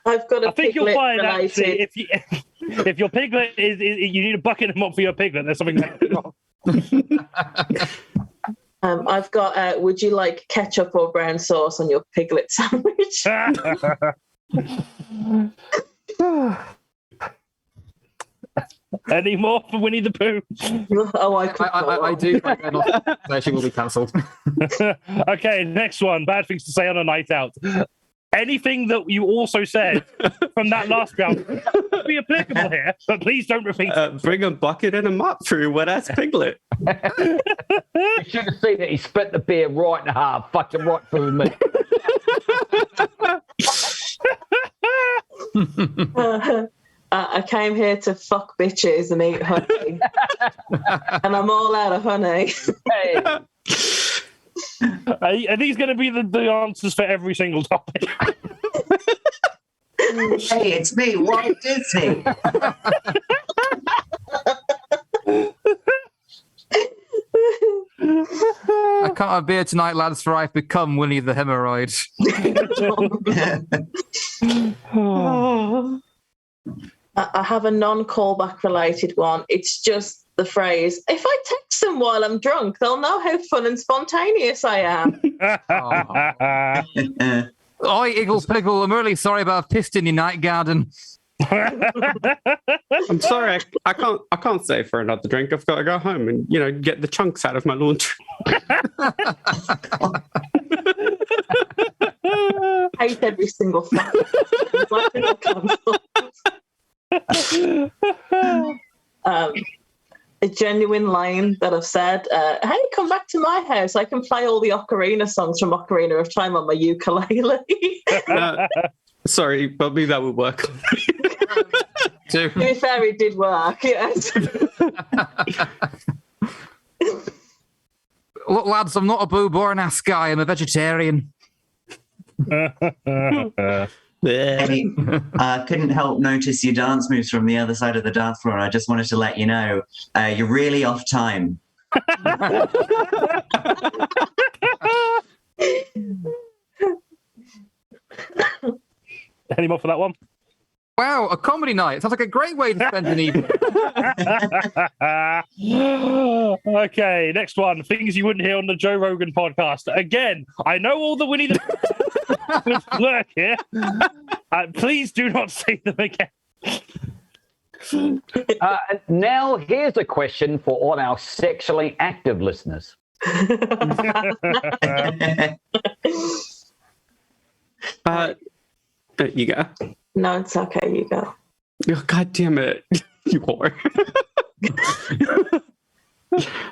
I've got a I think you'll piglet find related. actually if your piglet is you need a bucket and mop for your piglet, there's something wrong. I've got would you like ketchup or brown sauce on your piglet sandwich? Any more for Winnie the Pooh? Oh, I could I do. No, she will be cancelled. Okay, next one. Bad things to say on a night out. Anything that you also said from that last round could be applicable here, but please don't repeat it. Bring a bucket and a mop for your Wet Ass Piglet. You should have seen that he split the beer right in half. Fucking right through me. I came here to fuck bitches and eat honey. And I'm all out of honey. Hey. Are these going to be the answers for every single topic? Hey, it's me, Walt Disney. I can't have beer tonight, lads, for I've become Winnie the Hemorrhoid. I have a non-callback related one. It's just the phrase, if I text them while I'm drunk, they'll know how fun and spontaneous I am. Oi, Eagles Pickle, I'm really sorry about I've pissed in your night garden. I'm sorry, I can't stay for another drink. I've got to go home and get the chunks out of my laundry. I hate every single fact. A genuine line that I've said, hey, come back to my house. I can play all the Ocarina songs from Ocarina of Time on my ukulele. Sorry, Bobby, that would work. To be fair, it did work, yes. Look, lads, I'm not a boo-born ass guy. I'm a vegetarian. Hey, couldn't help notice your dance moves from the other side of the dance floor. I just wanted to let you know you're really off time. Any more for that one? Wow, a comedy night. Sounds like a great way to spend an evening. Okay, next one. Things you wouldn't hear on the Joe Rogan podcast. Again, I know all the Winnie the work here. Please do not say them again. Now, here's a question for all our sexually active listeners. You go. No, it's okay. You go. Oh, God damn it, you whore!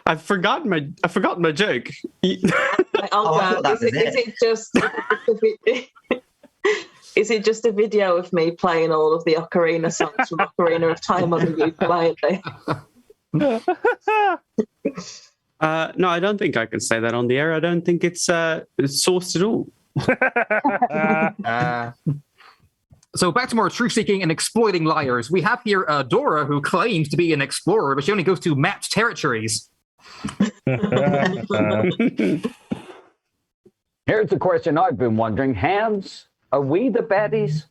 I've forgotten my joke. Is it just a video of me playing all of the Ocarina songs from Ocarina of Time on the ukulele? No, I don't think I can say that on the air. I don't think it's sourced at all. So back to more truth-seeking and exploiting liars. We have here Dora, who claims to be an explorer, but she only goes to mapped territories. Here's the question I've been wondering. Hams, are we the baddies?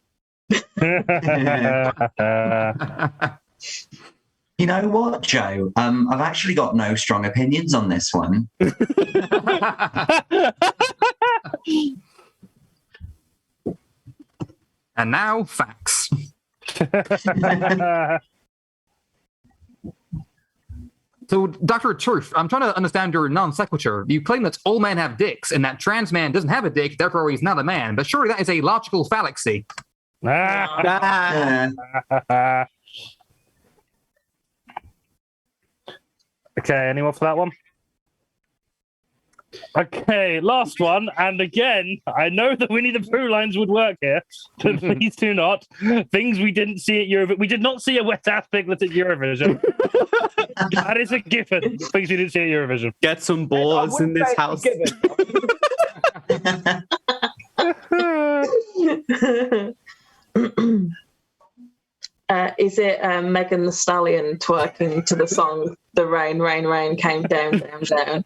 You know what, Joe? I've actually got no strong opinions on this one. And now, facts. So, Dr. Truth, I'm trying to understand your non sequitur. You claim that all men have dicks and that trans man doesn't have a dick, therefore he's not a man. But surely that is a logical fallacy. Okay, anyone for that one? Okay, last one. And again, I know the Winnie the Pooh lines would work here, but please do not. Things we didn't see at Eurovision. We did not see a wet ass piglet at Eurovision. That is a given. Things we didn't see at Eurovision. Get some boars in this house. Is it Megan the Stallion twerking to the song "The Rain, Rain, Rain Came Down, Down, Down"?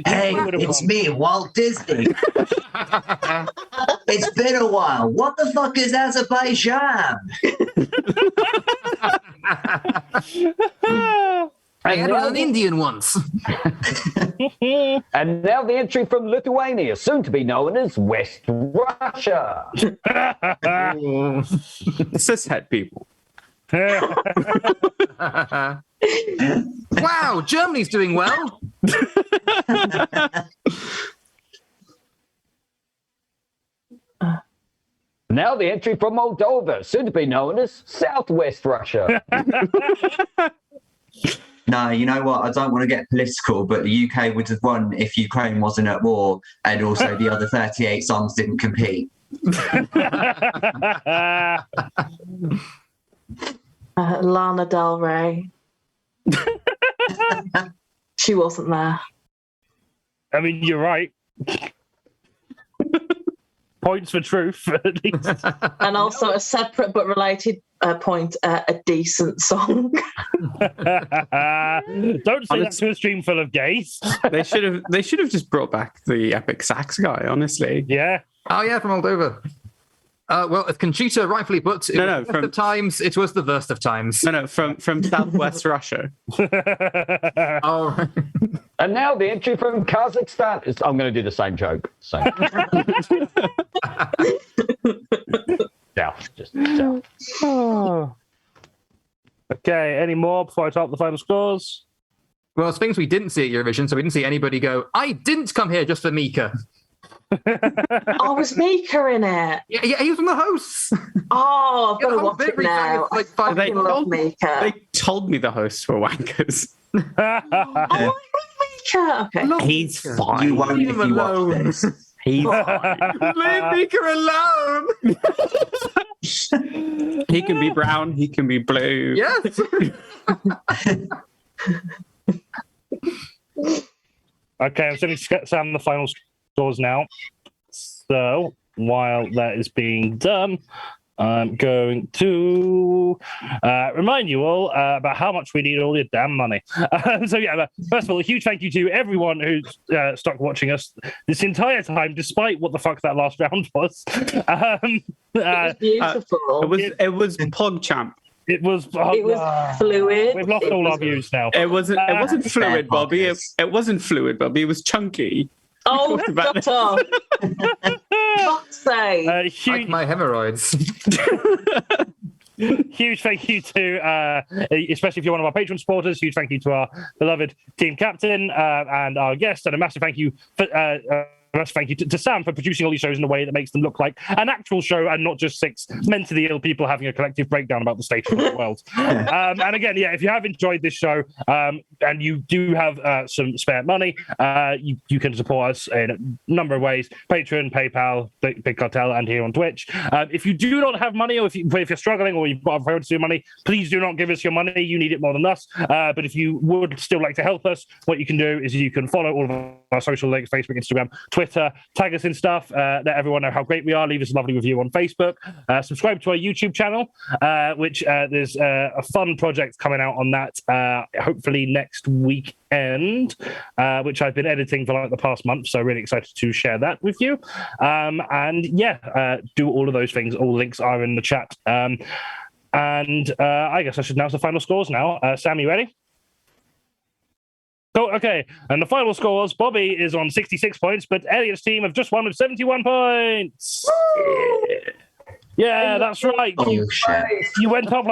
Hey, it's me, Walt Disney. It's been a while. What the fuck is Azerbaijan? I had an Indian once. And now the entry from Lithuania, soon to be known as West Russia. Cishet people. Wow, Germany's doing well. Now the entry from Moldova, soon to be known as Southwest Russia. No, you know what? I don't want to get political, but the UK would have won if Ukraine wasn't at war and also the other 38 songs didn't compete. Lana Del Rey. She wasn't there. I mean, you're right. Points for truth, at least. And also a separate but related point, a decent song. Don't say that to a stream full of gays. They should have just brought back the epic sax guy, honestly. Yeah. Oh, yeah, from Moldova. Well, as Conchita rightfully put, it was the best of times, it was the worst of times. No, from Southwest Russia. Oh, right. And now the entry from Kazakhstan. I'm going to do the same joke. Same. South. Okay, any more before I type the final scores? Well, it's things we didn't see at Eurovision, so we didn't see anybody go, I didn't come here just for Mika. Oh, was Mika in it? Yeah, he was one of the hosts. Oh, I've got to Yeah, watch it very now. like I five- fucking love Mika. They told me the hosts were wankers. Oh, I love Mika. Okay. He's fine. You won't Leave if him you watch alone. this. He's fine. Leave Mika alone. He can be brown. He can be blue. Yes. Okay, I'm sending Sam the final scores now. So while that is being done, I'm going to remind you all about how much we need all your damn money. So yeah, first of all, a huge thank you to everyone who's stuck watching us this entire time, despite what the fuck that last round was. It was beautiful. It was PogChamp. It was fluid. We've lost all our views now. It wasn't fluid, Bobby. Podcast. It wasn't fluid, Bobby. It was chunky. Oh, talked about shut up. Fuck's sake. Like Huge, my hemorrhoids. huge thank you to, especially if you're one of our Patreon supporters, huge thank you to our beloved team captain and our guest, and a massive thank you for. Thank you to Sam for producing all these shows in a way that makes them look like an actual show and not just 6 mentally ill people having a collective breakdown about the state of the world. And again, yeah, if you have enjoyed this show and you do have some spare money, you can support us in a number of ways: Patreon, PayPal, Big Cartel, and here on Twitch. If you do not have money, or if you're struggling, or you've got a priority of money, please do not give us your money. You need it more than us. But if you would still like to help us, what you can do is you can follow all of our social links: Facebook, Instagram, Twitter, tag us in stuff, let everyone know how great we are, leave us a lovely review on Facebook, subscribe to our YouTube channel, which there's a fun project coming out on that hopefully next weekend, which I've been editing for like the past month, so really excited to share that with you. And yeah, do all of those things. All links are in the chat. And I guess I should announce the final scores now. Sam, you ready? Oh, okay. And the final scores, Bobby is on 66 points, but Elliot's team have just won with 71 points. Yeah, that's right. Oh, shit. You went up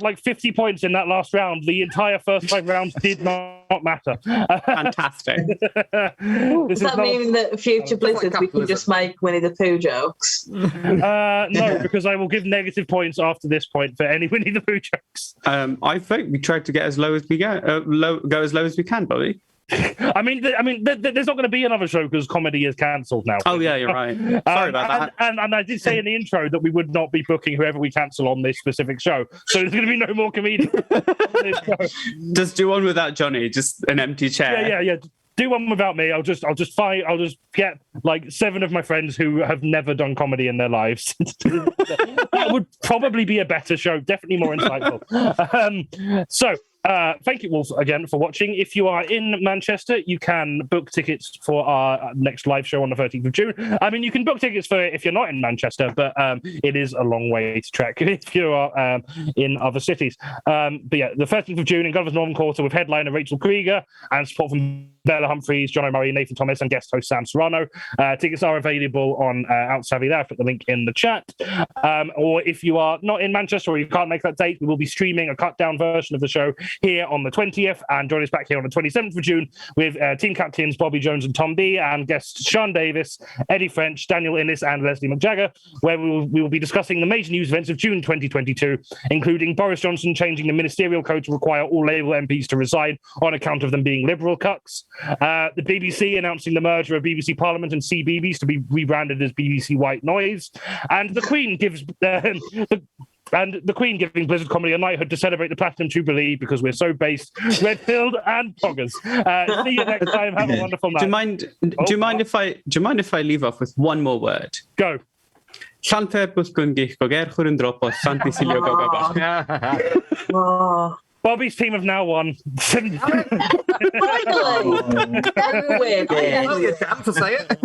like 50 points in that last round. The entire first 5 rounds did not matter. Fantastic. Does that mean that future Blizzards we can just make Winnie the Pooh jokes? No, because I will give negative points after this point for any Winnie the Pooh jokes. I think we tried to get as low as we go as low as we can, Bobby. I mean, there's not going to be another show because comedy is cancelled now. Oh yeah, you're right. Sorry about that. And I did say in the intro that we would not be booking whoever we cancel on this specific show, so there's going to be no more comedians. Just do one without Johnny, just an empty chair. Yeah. Do one without me. I'll just get like 7 of my friends who have never done comedy in their lives. That would probably be a better show. Definitely more insightful. So. Thank you all again for watching. If you are in Manchester, you can book tickets for our next live show on the 13th of June. I mean, you can book tickets for it if you're not in Manchester, but it is a long way to trek if you are in other cities. But yeah, the 13th of June in Glover's Northern Quarter with headliner Rachel Krieger and support from Bella Humphries, John O'Murray, Nathan Thomas, and guest host Sam Serrano. Tickets are available on Out Savvy there. I've put the link in the chat. Or if you are not in Manchester or you can't make that date, we will be streaming a cut-down version of the show here on the 20th, and join us back here on the 27th of June with team captains Bobby Jones and Tom B, and guests Sean Davis, Eddie French, Daniel Innes, and Leslie McJagger, where we will be discussing the major news events of June 2022, including Boris Johnson changing the ministerial code to require all Labour MPs to resign on account of them being Liberal cucks, the BBC announcing the merger of BBC Parliament and CBeebies to be rebranded as BBC White Noise, and the Queen gives the Queen giving Blizzard Comedy a knighthood to celebrate the Platinum Jubilee because we're so based, Redfield and Poggers. See you next time. Have a wonderful night. Do you mind if I leave off with one more word? Go. Bobby's team have now won. Finally! I'll get a chance to say it.